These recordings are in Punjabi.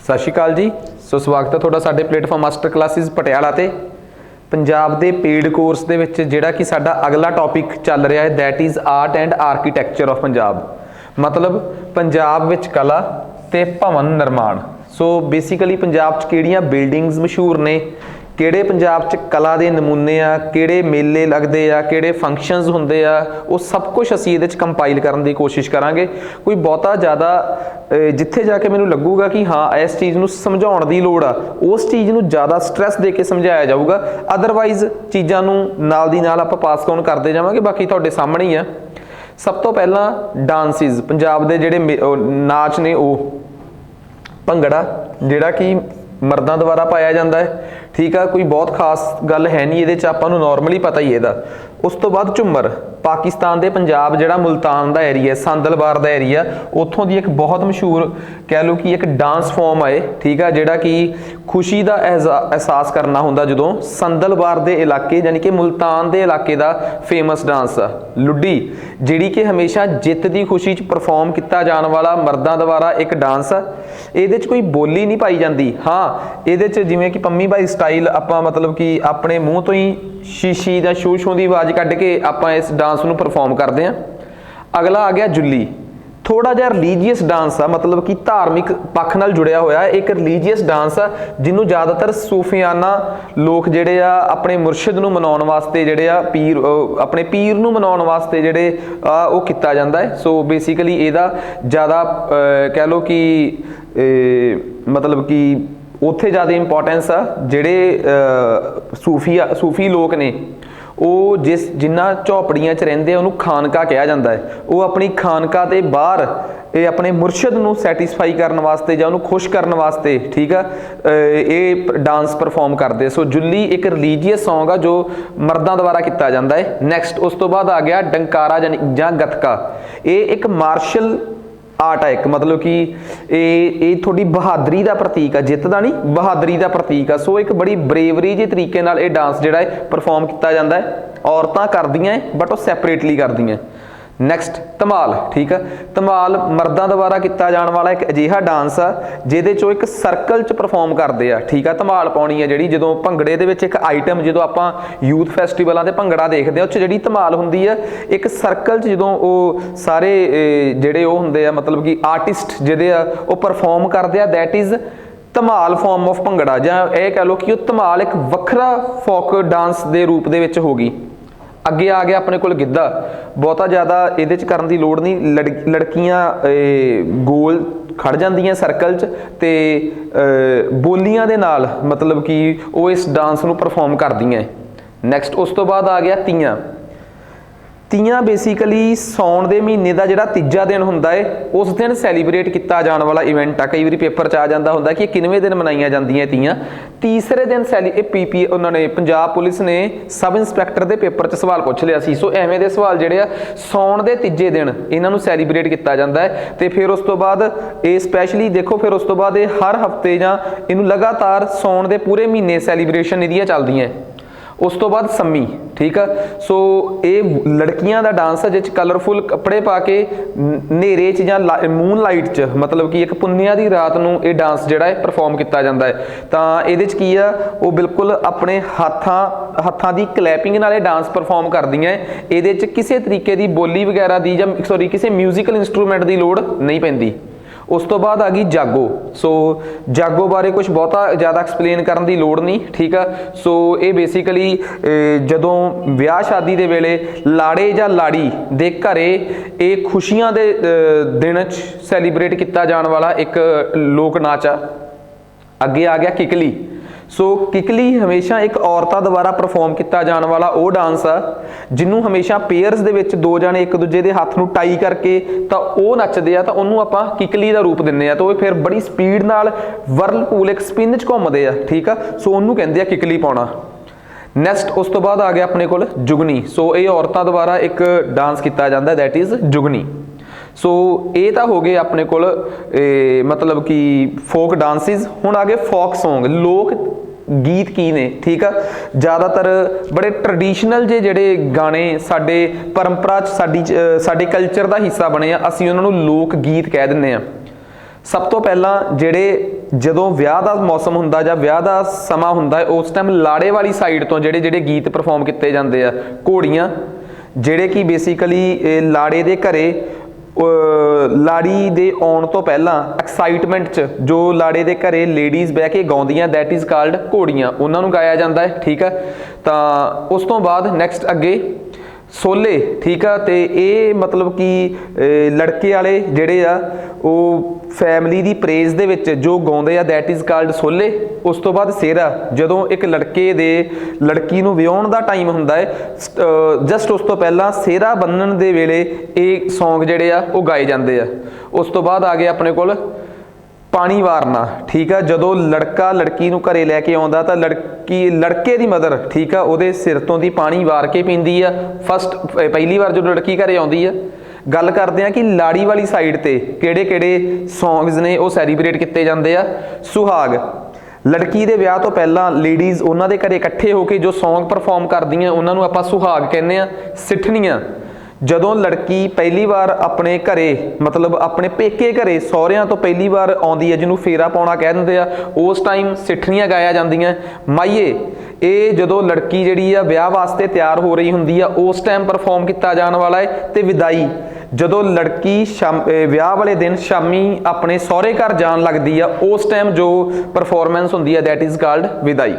सत श्री अकाल जी। सो स्वागत है थोड़ा साडे प्लेटफॉर्म मास्टर क्लासिस पटियाला ते पंजाब दे पेड कोर्स दे विच जिहड़ा कि साडा अगला टॉपिक चल रहा है that is art and architecture of Punjab. मतलब पंजाब विच कला ते भवन निर्माण। सो बेसिकली पंजाब च किहड़ियां बिल्डिंग्स मशहूर ने, किहड़े पंजाब च कला दे नमूने आ, किहड़े मेले लगदे आ, किहड़े फंक्शनस हुंदे आ, वो सब कुछ असीं इहदे च कंपाइल करन दी कोशिश करांगे। कोई बहुता ज़्यादा जिथे जाके मैनूं लगूगा कि हाँ इस चीज़ नूं समझाउण दी लोड़ आ, उस चीज़ नूं ज़्यादा स्ट्रैस दे के समझाया जाऊगा। अदरवाइज़ चीज़ां नूं नाल दी नाल आपां पास ऑन करते जावांगे, बाकी तुहाडे सामणे ही आ। सब तो पहला डांसिस पंजाब दे जिहड़े नाच ने वो भंगड़ा जिहड़ा कि मर्दां द्वारा पाया जाता है। ठीक है, कोई बहुत खास गल है नहीं, ये आपां नूं नॉर्मली पता ही है। उस तो बाद झूमर पाकिस्तान दे पंजाब जिहड़ा मुल्तान दा एरिया, सांदलबार दा एरिया, उत्थों दी एक बहुत मशहूर कह लो कि एक डांस फॉर्म है। ठीक है, जिहड़ा कि खुशी का एहसास करना हुंदा जदों संदलबार दे इलाके यानी कि मुल्तान दे इलाके दा फेमस डांस आ लुड्डी, जिहड़ी कि हमेशा जित की खुशी च परफॉर्म किया जाने वाला मर्दां द्वारा एक डांस आ। इहदे च कोई बोली नहीं पाई जाती। हाँ, इहदे च जिवें कि पम्मी भाई स्टाइल आपां मतलब कि अपने मूँह तो ही शीशी या शू शू की आवाज़ कढ़ के आपां इस डांस नूं परफॉर्म करते हैं। अगला आ गया जुल्ली, थोड़ा जिहा रिलीजीअस डांस आ, मतलब कि धार्मिक पक्ष नाल जुड़िया होया एक रिलीजीअस डांस आ, जिन्हों ज़्यादातर सूफियाना लोग जिहड़े आ अपने मुर्शिद नूं मनाउण वास्ते जिहड़े आ पीर अपने पीर नूं मनाउण वास्ते जिहड़े वो कीता जांदा है। सो बेसिकली इहदा ज़्यादा कह लो कि मतलब कि उत्थे ज़्यादा इंपॉर्टेंस आ। जिहड़े सूफी लोग ने वो जिन्ना झोपड़ियां च रहिंदे उन्होंने खानका कहा जाता है। वो अपनी खानका ते बाहर ये अपने मुर्शिद नूं सैटिस्फाई करने वास्ते या उन्होंने खुश करने वास्ते, ठीक है, ये डांस परफॉर्म करते। सो जुल्ली एक रिलीजीअस सॉन्ग आ जो मर्दां द्वारा किया जाता है। नैक्सट उस तो बाद आ गया डंकारा जां गतका। ये एक मार्शल आर्ट है, एक मतलब कि ये थोड़ी बहादरी का प्रतीक है, जित का नहीं बहादरी का प्रतीक है। सो एक बड़ी ब्रेवरी जे तरीके नाल ये डांस जिहड़ा है परफॉर्म किया जाता है। औरतां करदियां है बट वो सैपरेटली करदियां। नैक्सट धमाल, ठीक है, धमाल मर्दां द्वारा किया जाने वाला एक अजिहा डांस आ जिहदे चों एक सर्कल च परफॉर्म करते हैं। ठीक है, धमाल पाउणी है जिहड़ी जदों भंगड़े दे विच एक आइटम जदों आपां यूथ फैसटिवलों ते भंगड़ा देखते हैं, उस जिहड़ी धमाल हुंदी है एक सर्कल च जदों वो सारे जिहड़े वो हुंदे आ मतलब कि आर्टिस्ट जिहड़े आ वो परफॉर्म करते हैं, that is Dhamaal form of bhangra. जां यह कह लो कि वो धमाल एक वखरा फोक डांस के रूप दे विच होगी। अगे आ गया अपने कोल गिद्धा, बहुता ज़्यादा ये करन दी लोड़ नहीं, लड़कियां गोल खड़ जांदियां सर्कल च ते बोलियां दे नाल मतलब कि वो इस डांस नूं परफॉर्म करदियां। नैक्सट उस तो बाद आ गया तीयां। तीयां बेसिकली सौण दे महीने का जिहड़ा तीजा दिन हुंदा है उस दिन सैलीब्रेट किया जाने वाला इवेंट आ। कई बार पेपर च आ जाता हुंदा कि किनवें दिन मनाइयां जांदियां तीयां। तीसरे दिन पीपी उन्होंने पंजाब पुलिस ने सब इंस्पैक्टर के पेपर च सवाल पूछ लिया सी। सो एवें दे सवाल जिहड़े आ सौण दे तीजे दिन इन्हां नूं सैलीब्रेट किया जाता है। तो फिर उस तो बाद ये स्पैशली देखो फिर उस तो बाद हर हफ्ते जां इनूं लगातार सौण दे पूरे महीने सैलीब्रेशन इहदियां चलदियां। उस तो बाद सम्मी, ठीक है, सो ये लड़कियां का डांस है जिस कलरफुल कपड़े पा के नेरे च जां मून लाइट च मतलब कि एक पुन्निया की रात नूं ये डांस जिहड़ा है परफॉर्म किया जाता है। तो ये की आ वो बिल्कुल अपने हत्थां की क्लैपिंग नाल डांस परफॉर्म करदियां। ये किसी तरीके की बोली वगैरह की जां सॉरी किसी म्यूजिकल इंस्ट्रूमेंट की लोड़ नहीं पैंदी। उस तो बाद आ गई जागो। सो जागो बारे कुछ बहुता ज़्यादा एक्सप्लेन करने की लोड़ नहीं, ठीक है। सो ये बेसिकली जदों विआह शादी के वेले लाड़े या लाड़ी दे घरे ये खुशियां दे दिन सैलीब्रेट किया जाने वाला एक लोक नाच आ। अगे आ गया किकली। सो किकली हमेशा एक औरतां द्वारा परफॉर्म किया जाने वाला वो डांस आ जिन्हों हमेशा पेयर्स दे विच दो जने एक दूजे के हाथ नूं टाई करके तो वो नचदे आ, तो उन्होंने आपां किकली का रूप दिंदे आ। तो फिर बड़ी स्पीड नाल वर्लपूल एक स्पिन च घूमदे आ, ठीक है। सो उन्होंने कहंदे आ किकली पाउणा। नैक्सट उस तो बाद आ गया अपने कोल जुगनी। सो ये औरतां द्वारा एक डांस किया जाता है, दैट इज़ जुगनी। सो ये तो हो गए अपने कोल मतलब कि फोक डांसिस। हुण आ गए फोक सॉन्ग, लोक गीत की ने, ठीक है। ज़्यादातर बड़े ट्रडिशनल जिहड़े गाने साडे परंपरा साडे कल्चर का हिस्सा बने आ, असीं उन्हां नूं लोक गीत कह दिंदे आ। सब तो पहला जिहड़े ਜਦੋਂ ਵਿਆਹ ਦਾ ਮੌਸਮ ਹੁੰਦਾ ਜਾਂ ਵਿਆਹ ਦਾ ਸਮਾਂ ਹੁੰਦਾ ਉਸ ਟਾਈਮ ਲਾੜੇ ਵਾਲੀ ਸਾਈਡ ਤੋਂ ਜਿਹੜੇ ਗੀਤ ਪਰਫਾਰਮ ਕੀਤੇ ਜਾਂਦੇ ਆ, ਘੋੜੀਆਂ, ਜਿਹੜੇ ਕਿ ਬੇਸਿਕਲੀ ਲਾੜੇ ਦੇ ਘਰੇ ਲਾੜੀ ਦੇ ਆਉਣ ਤੋਂ ਪਹਿਲਾਂ ਐਕਸਾਈਟਮੈਂਟ 'ਚ ਜੋ ਲਾੜੇ ਦੇ ਘਰੇ ਲੇਡੀਜ਼ ਬਹਿ ਕੇ ਗਾਉਂਦੀਆਂ, ਦੈਟ ਇਜ਼ ਕਾਲਡ ਘੋੜੀਆਂ, ਉਹਨਾਂ ਨੂੰ ਗਾਇਆ ਜਾਂਦਾ ਹੈ। ਠੀਕ ਹੈ, ਤਾਂ ਉਸ ਤੋਂ ਬਾਅਦ ਨੈਕਸਟ ਅੱਗੇ ਸੋਲੇ। ਠੀਕ ਆ, ਤੇ ਇਹ ਮਤਲਬ ਕਿ ਲੜਕੇ ਵਾਲੇ ਜਿਹੜੇ ਆ ਉਹ ਫੈਮਿਲੀ ਦੀ ਪ੍ਰੇਜ਼ ਦੇ ਵਿੱਚ ਜੋ ਗਾਉਂਦੇ ਆ, ਦੈਟ ਇਜ਼ ਕਾਲਡ ਸੋਲੇ। ਉਸ ਤੋਂ ਬਾਅਦ ਸਿਹਰਾ, ਜਦੋਂ ਇੱਕ ਲੜਕੇ ਦੇ ਲੜਕੀ ਨੂੰ ਵਿਆਹੁਣ ਦਾ ਟਾਈਮ ਹੁੰਦਾ ਹੈ, ਜਸਟ ਉਸ ਤੋਂ ਪਹਿਲਾਂ ਸਿਹਰਾ ਬੰਨਣ ਦੇ ਵੇਲੇ ਇਹ ਸੌਂਗ ਜਿਹੜੇ ਆ ਉਹ ਗਾਏ ਜਾਂਦੇ ਆ। ਉਸ ਤੋਂ ਬਾਅਦ ਆ ਗਏ ਆਪਣੇ ਕੋਲ ਪਾਣੀ ਵਾਰਨਾ। ਠੀਕ ਆ, ਜਦੋਂ ਲੜਕਾ ਲੜਕੀ ਨੂੰ ਘਰੇ ਲੈ ਕੇ ਆਉਂਦਾ ਤਾਂ ਲੜਕੇ ਦੀ ਮਦਰ, ਠੀਕ ਆ, ਉਹਦੇ ਸਿਰ ਤੋਂ ਦੀ ਪਾਣੀ ਵਾਰ ਕੇ ਪੀਂਦੀ ਆ ਪਹਿਲੀ ਵਾਰ ਜਦੋਂ ਲੜਕੀ ਘਰੇ ਆਉਂਦੀ ਆ। ਗੱਲ ਕਰਦੇ ਆ ਕਿ ਲਾੜੀ ਵਾਲੀ ਸਾਈਡ ਤੇ ਕਿਹੜੇ ਸੌਂਗਸ ਨੇ ਉਹ ਸੈਲੀਬ੍ਰੇਟ ਕੀਤੇ ਜਾਂਦੇ ਆ। ਸੁਹਾਗ, ਲੜਕੀ ਦੇ ਵਿਆਹ ਤੋਂ ਪਹਿਲਾਂ ਲੇਡੀਜ਼ ਉਹਨਾਂ ਦੇ ਘਰੇ ਇਕੱਠੇ ਹੋ ਕੇ ਜੋ ਸੌਂਗ ਪਰਫਾਰਮ ਕਰਦੀਆਂ ਉਹਨਾਂ ਨੂੰ ਆਪਾਂ ਸੁਹਾਗ ਕਹਿੰਦੇ ਆ। ਸਿੱਠਣੀਆਂ, ਜਦੋਂ ਲੜਕੀ ਪਹਿਲੀ ਵਾਰ ਆਪਣੇ ਘਰੇ ਮਤਲਬ ਆਪਣੇ ਪੇਕੇ ਘਰੇ ਸਹੁਰਿਆਂ ਤੋਂ ਪਹਿਲੀ ਵਾਰ ਆਉਂਦੀ ਹੈ, ਜਿਹਨੂੰ ਫੇਰਾ ਪਾਉਣਾ ਕਹਿ ਦਿੰਦੇ ਆ, ਉਸ ਟਾਈਮ ਸਿੱਠਣੀਆਂ ਗਾਇਆ ਜਾਂਦੀਆਂ। ਮਾਈਏ, ਇਹ ਜਦੋਂ ਲੜਕੀ ਜਿਹੜੀ ਆ ਵਿਆਹ ਵਾਸਤੇ ਤਿਆਰ ਹੋ ਰਹੀ ਹੁੰਦੀ ਆ ਉਸ ਟਾਈਮ ਪਰਫਾਰਮ ਕੀਤਾ ਜਾਣ ਵਾਲਾ ਹੈ। ਤੇ ਵਿਦਾਈ, ਜਦੋਂ ਲੜਕੀ ਵਿਆਹ ਵਾਲੇ ਦਿਨ ਸ਼ਾਮੀ ਆਪਣੇ ਸਹੁਰੇ ਘਰ ਜਾਣ ਲੱਗਦੀ ਆ ਉਸ ਟਾਈਮ ਜੋ ਪਰਫਾਰਮੈਂਸ ਹੁੰਦੀ ਆ, ਦੈਟ ਇਜ਼ ਕਾਲਡ ਵਿਦਾਈ।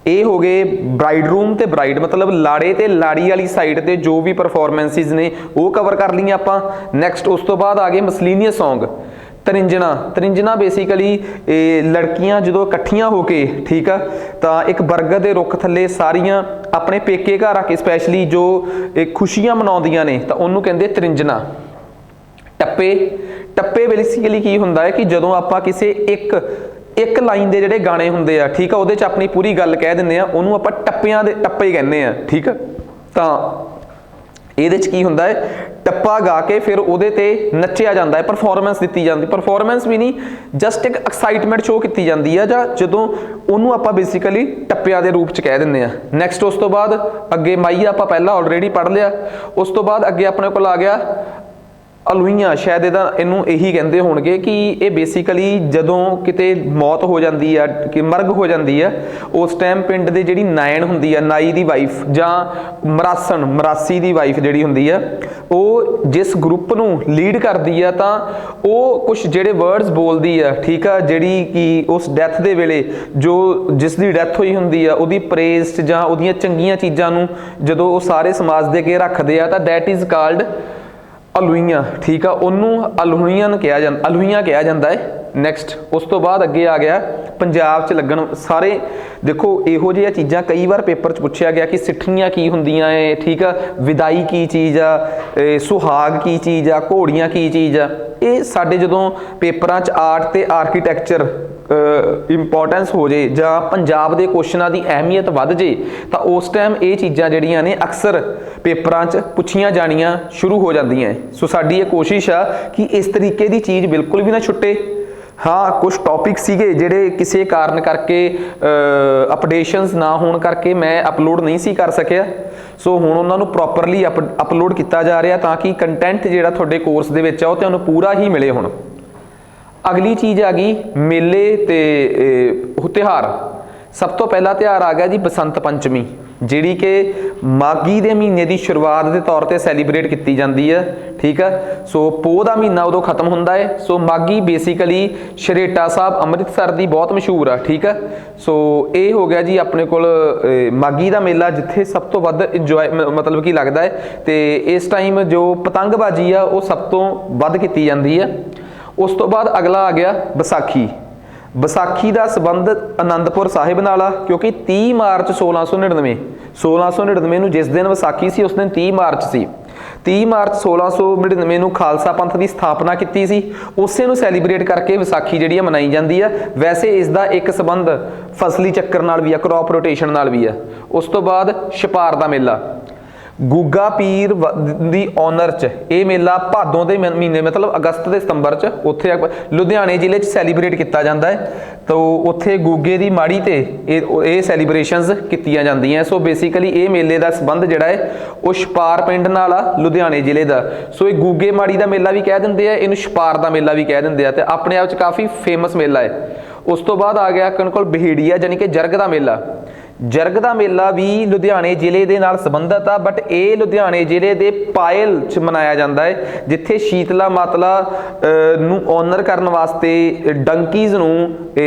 ਇਹ ਹੋ ਗਏ ਬ੍ਰਾਈਡ ਰੂਮ ਤੇ ਬ੍ਰਾਈਡ, ਮਤਲਬ ਲਾੜੇ ਤੇ ਲਾੜੀ ਵਾਲੀ ਸਾਈਡ ਤੇ ਜੋ ਵੀ ਪਰਫਾਰਮੈਂਸਿਸ ਨੇ ਉਹ ਕਵਰ ਕਰ ਲਈਆਂ ਆਪਾਂ। ਨੈਕਸਟ ਉਸ ਤੋਂ ਬਾਅਦ ਆ ਗਏ ਮਿਸਲੀਨੀਅਸ ਸੌਂਗ। ਤਰਿੰਜਣਾ ਬੇਸਿਕਲੀ ਲੜਕੀਆਂ ਜਦੋਂ ਇਕੱਠੀਆਂ ਹੋ ਕੇ, ਠੀਕ ਆ, ਤਾਂ ਇੱਕ ਬਰਗਦ ਦੇ ਰੁੱਖ ਥੱਲੇ ਸਾਰੀਆਂ ਆਪਣੇ ਪੇਕੇ ਘਰ ਆ ਕੇ ਸਪੈਸ਼ਲੀ ਜੋ ਖੁਸ਼ੀਆਂ ਮਨਾਉਂਦੀਆਂ ਨੇ ਤਾਂ ਉਹਨੂੰ ਕਹਿੰਦੇ ਤਰਿੰਜਣਾ। ਟੱਪੇ ਬੇਸਿਕਲੀ ਕੀ ਹੁੰਦਾ ਹੈ ਕਿ ਜਦੋਂ ਆਪਾਂ ਕਿਸੇ ਇੱਕ ਲਾਈਨ ਦੇ ਜਿਹੜੇ ਗਾਣੇ ਹੁੰਦੇ ਆ, ਠੀਕ ਆ, ਉਹਦੇ 'ਚ ਆਪਣੀ ਪੂਰੀ ਗੱਲ ਕਹਿ ਦਿੰਦੇ ਆ, ਉਹਨੂੰ ਆਪਾਂ ਟੱਪੇ ਕਹਿੰਦੇ ਆ। ਠੀਕ ਆ, ਤਾਂ ਇਹਦੇ 'ਚ ਕੀ ਹੁੰਦਾ ਹੈ, ਟੱਪਾ ਗਾ ਕੇ ਫਿਰ ਉਹਦੇ ਤੇ ਨੱਚਿਆ ਜਾਂਦਾ ਹੈ, ਪਰਫਾਰਮੈਂਸ ਦਿੱਤੀ ਜਾਂਦੀ। ਪਰਫਾਰਮੈਂਸ ਵੀ ਨਹੀਂ, ਜਸਟ ਇੱਕ ਐਕਸਾਈਟਮੈਂਟ ਸ਼ੋਅ ਕੀਤੀ ਜਾਂਦੀ ਆ, ਜਾਂ ਜਦੋਂ ਉਹਨੂੰ ਆਪਾਂ ਬੇਸਿਕਲੀ ਟੱਪਿਆਂ ਦੇ ਰੂਪ 'ਚ ਕਹਿ ਦਿੰਦੇ ਆ। ਨੈਕਸਟ ਉਸ ਤੋਂ ਬਾਅਦ ਅੱਗੇ ਮਾਈਆ ਆਪਾਂ ਪਹਿਲਾਂ ਆਲਰੇਡੀ ਪੜ੍ਹ ਲਿਆ। ਉਸ ਤੋਂ ਬਾਅਦ ਅੱਗੇ ਆਪਣੇ ਕੋਲ ਆ ਗਿਆ ਅਲੂਈਆਂ, ਸ਼ਾਇਦ ਇਹਨੂੰ ਇਹੀ ਕਹਿੰਦੇ ਹੋਣਗੇ ਕਿ ਇਹ ਬੇਸਿਕਲੀ ਜਦੋਂ ਕਿਤੇ ਮੌਤ ਹੋ ਜਾਂਦੀ ਆ ਕਿ ਮਰਗ ਹੋ ਜਾਂਦੀ ਆ ਉਸ ਟਾਈਮ ਪਿੰਡ ਦੇ ਜਿਹੜੀ ਨਾਇਣ ਹੁੰਦੀ ਆ, ਨਾਈ ਦੀ ਵਾਈਫ ਜਾਂ ਮਰਾਸੀ ਦੀ ਵਾਈਫ ਜਿਹੜੀ ਹੁੰਦੀ ਆ, ਉਹ ਜਿਸ ਗਰੁੱਪ ਨੂੰ ਲੀਡ ਕਰਦੀ ਆ ਤਾਂ ਉਹ ਕੁਝ ਜਿਹੜੇ ਵਰਡਸ ਬੋਲਦੀ ਆ, ਠੀਕ ਆ, ਜਿਹੜੀ ਕਿ ਉਸ ਡੈਥ ਦੇ ਵੇਲੇ ਜਿਸ ਦੀ ਡੈਥ ਹੋਈ ਹੁੰਦੀ ਆ ਉਹਦੀ ਪ੍ਰੇਜ਼ ਜਾਂ ਉਹਦੀਆਂ ਚੰਗੀਆਂ ਚੀਜ਼ਾਂ ਨੂੰ ਜਦੋਂ ਉਹ ਸਾਰੇ ਸਮਾਜ ਦੇ ਅੱਗੇ ਰੱਖਦੇ ਆ ਤਾਂ ਦੈਟ ਇਜ਼ ਕਾਲਡ ਅਲੂਈਆਂ। ਠੀਕ ਆ, ਉਹਨੂੰ ਅਲੂਈਆਂ ਕਿਹਾ ਜਾਂਦਾ ਹੈ। ਨੈਕਸਟ ਉਸ ਤੋਂ ਬਾਅਦ ਅੱਗੇ ਆ ਗਿਆ ਪੰਜਾਬ 'ਚ ਲੱਗਣ ਸਾਰੇ, ਦੇਖੋ ਇਹੋ ਜਿਹੀਆਂ ਚੀਜ਼ਾਂ ਕਈ ਵਾਰ ਪੇਪਰ 'ਚ ਪੁੱਛਿਆ ਗਿਆ ਕਿ ਸਿੱਠਣੀਆਂ ਕੀ ਹੁੰਦੀਆਂ ਏ, ਠੀਕ ਆ, ਵਿਦਾਈ ਕੀ ਚੀਜ਼ ਆ, ਸੁਹਾਗ ਕੀ ਚੀਜ਼ ਆ, ਘੋੜੀਆਂ ਕੀ ਚੀਜ਼ ਆ। ਇਹ ਸਾਡੇ ਜਦੋਂ ਪੇਪਰਾਂ 'ਚ ਆਰਟ ਤੇ ਆਰਕੀਟੈਕਚਰ ਇੰਪੋਰਟੈਂਸ ਹੋ ਜੇ ਜਾਂ ਪੰਜਾਬ ਦੇ ਕੁਐਸਚਨਾਂ ਦੀ ਅਹਿਮੀਅਤ ਵੱਧ ਜੇ ਤਾਂ ਉਸ ਟਾਈਮ ਇਹ ਚੀਜ਼ਾਂ ਜਿਹੜੀਆਂ ਨੇ ਅਕਸਰ ਪੇਪਰਾਂ 'ਚ ਪੁੱਛੀਆਂ ਜਾਣੀਆਂ ਸ਼ੁਰੂ ਹੋ ਜਾਂਦੀਆਂ। ਸੋ ਸਾਡੀ ਇਹ ਕੋਸ਼ਿਸ਼ ਆ ਕਿ ਇਸ ਤਰੀਕੇ ਦੀ ਚੀਜ਼ ਬਿਲਕੁਲ ਵੀ ਨਾ ਛੁੱਟੇ। ਹਾਂ, ਕੁਝ ਟੌਪਿਕ ਸੀਗੇ ਜਿਹੜੇ ਕਿਸੇ ਕਾਰਨ ਕਰਕੇ ਅਪਡੇਸ਼ਨਸ ਨਾ ਹੋਣ ਕਰਕੇ ਮੈਂ ਅਪਲੋਡ ਨਹੀਂ ਸੀ ਕਰ ਸਕਿਆ, ਸੋ ਹੁਣ ਉਹਨਾਂ ਨੂੰ ਪ੍ਰੋਪਰਲੀ ਅਪਲੋਡ ਕੀਤਾ ਜਾ ਰਿਹਾ ਤਾਂ ਕਿ ਕੰਟੈਂਟ ਜਿਹੜਾ ਤੁਹਾਡੇ ਕੋਰਸ ਦੇ ਵਿੱਚ ਆ ਉਹ ਤੁਹਾਨੂੰ ਪੂਰਾ ਹੀ ਮਿਲੇ। ਹੁਣ ਅਗਲੀ ਚੀਜ਼ ਆ ਗਈ ਮੇਲੇ ਤੇ ਤਿਉਹਾਰ। ਸਭ ਤੋਂ ਪਹਿਲਾ ਤਿਉਹਾਰ ਆ ਗਿਆ ਜੀ ਬਸੰਤ ਪੰਚਮੀ, ਜਿਹੜੀ ਕਿ ਮਾਘੀ ਦੇ ਮਹੀਨੇ ਦੀ ਸ਼ੁਰੂਆਤ ਦੇ ਤੌਰ ਤੇ ਸੈਲੀਬ੍ਰੇਟ ਕੀਤੀ ਜਾਂਦੀ ਹੈ। ਠੀਕ ਆ, ਸੋ ਪੋਹ ਦਾ ਮਹੀਨਾ ਉਦੋਂ ਖਤਮ ਹੁੰਦਾ ਹੈ। ਸੋ ਮਾਘੀ ਬੇਸਿਕਲੀ ਛਰੇਟਾ ਸਾਹਿਬ ਅੰਮ੍ਰਿਤਸਰ ਦੀ ਬਹੁਤ ਮਸ਼ਹੂਰ ਆ। ਠੀਕ ਆ, ਸੋ ਇਹ ਹੋ ਗਿਆ ਜੀ ਆਪਣੇ ਕੋਲ ਮਾਘੀ ਦਾ ਮੇਲਾ, ਜਿੱਥੇ ਸਭ ਤੋਂ ਵੱਧ ਇੰਜੋਏ ਮਤਲਬ ਕੀ ਲੱਗਦਾ ਹੈ, ਤੇ ਇਸ ਟਾਈਮ ਜੋ ਪਤੰਗਬਾਜ਼ੀ ਆ ਉਹ ਸਭ ਤੋਂ ਵੱਧ ਕੀਤੀ ਜਾਂਦੀ ਹੈ। ਉਸ ਤੋਂ ਬਾਅਦ ਅਗਲਾ ਆ ਗਿਆ ਵਿਸਾਖੀ ਦਾ ਸੰਬੰਧ ਅਨੰਦਪੁਰ ਸਾਹਿਬ ਨਾਲ ਆ, ਕਿਉਂਕਿ 30 ਮਾਰਚ 1699 ਨੂੰ ਜਿਸ ਦਿਨ ਵਿਸਾਖੀ ਸੀ ਉਸ ਦਿਨ 30 ਮਾਰਚ ਸੀ। 30 ਮਾਰਚ 1699 ਨੂੰ ਖਾਲਸਾ ਪੰਥ ਦੀ ਸਥਾਪਨਾ ਕੀਤੀ ਸੀ, ਉਸੇ ਨੂੰ ਸੈਲੀਬ੍ਰੇਟ ਕਰਕੇ ਵਿਸਾਖੀ ਜਿਹੜੀ ਆ ਮਨਾਈ ਜਾਂਦੀ ਆ। ਵੈਸੇ ਇਸ ਦਾ ਇੱਕ ਸੰਬੰਧ ਫਸਲੀ ਚੱਕਰ ਨਾਲ ਵੀ ਆ, ਕ੍ਰੌਪ ਰੋਟੇਸ਼ਨ ਨਾਲ ਵੀ ਆ। ਉਸ ਤੋਂ ਬਾਅਦ ਛਪਾਰ ਦਾ ਮੇਲਾ, ਗੁੱਗਾ ਪੀਰ ਦੀ ਓਨਰ ਚ ਇਹ ਮੇਲਾ ਭਾਦੋਂ ਦੇ ਮਹੀਨੇ ਮਤਲਬ ਅਗਸਤ ਤੇ ਸਤੰਬਰ ਚ ਉੱਥੇ ਲੁਧਿਆਣੇ ਜ਼ਿਲ੍ਹੇ ਚ ਸੈਲੀਬ੍ਰੇਟ ਕੀਤਾ ਜਾਂਦਾ ਹੈ। ਤਾਂ ਉੱਥੇ ਗੁੱਗੇ ਦੀ ਮਾੜੀ ਤੇ ਇਹ ਸੈਲੀਬ੍ਰੇਸ਼ਨਸ ਕੀਤੀਆਂ ਜਾਂਦੀਆਂ। ਸੋ ਬੇਸਿਕਲੀ ਇਹ ਮੇਲੇ ਦਾ ਸੰਬੰਧ ਜਿਹੜਾ ਹੈ ਉਹ ਛਪਾਰ ਪਿੰਡ ਨਾਲ ਆ, ਲੁਧਿਆਣੇ ਜ਼ਿਲ੍ਹੇ ਦਾ। ਸੋ ਇਹ ਗੁੱਗੇ ਮਾੜੀ ਦਾ ਮੇਲਾ ਵੀ ਕਹਿ ਦਿੰਦੇ ਆ, ਇਹਨੂੰ ਛਪਾਰ ਦਾ ਮੇਲਾ ਵੀ ਕਹਿ ਦਿੰਦੇ ਆ, ਤੇ ਆਪਣੇ ਆਪ ਚ ਕਾਫੀ ਫੇਮਸ ਮੇਲਾ ਹੈ। ਉਸ ਤੋਂ ਬਾਅਦ ਆ ਗਿਆ ਆਪਣੇ ਕੋਲ ਬਿਹੇੜੀਆ ਯਾਨੀ ਕਿ ਜਰਗ ਦਾ ਮੇਲਾ। ਜਰਗ ਦਾ ਮੇਲਾ ਵੀ ਲੁਧਿਆਣੇ ਜ਼ਿਲ੍ਹੇ ਦੇ ਨਾਲ ਸੰਬੰਧਿਤ ਆ, ਬਟ ਇਹ ਲੁਧਿਆਣੇ ਜ਼ਿਲ੍ਹੇ ਦੇ ਪਾਇਲ 'ਚ ਮਨਾਇਆ ਜਾਂਦਾ ਹੈ, ਜਿੱਥੇ ਸ਼ੀਤਲਾ ਮਾਤਲਾ ਨੂੰ ਓਨਰ ਕਰਨ ਵਾਸਤੇ ਡੰਕੀਜ਼ ਨੂੰ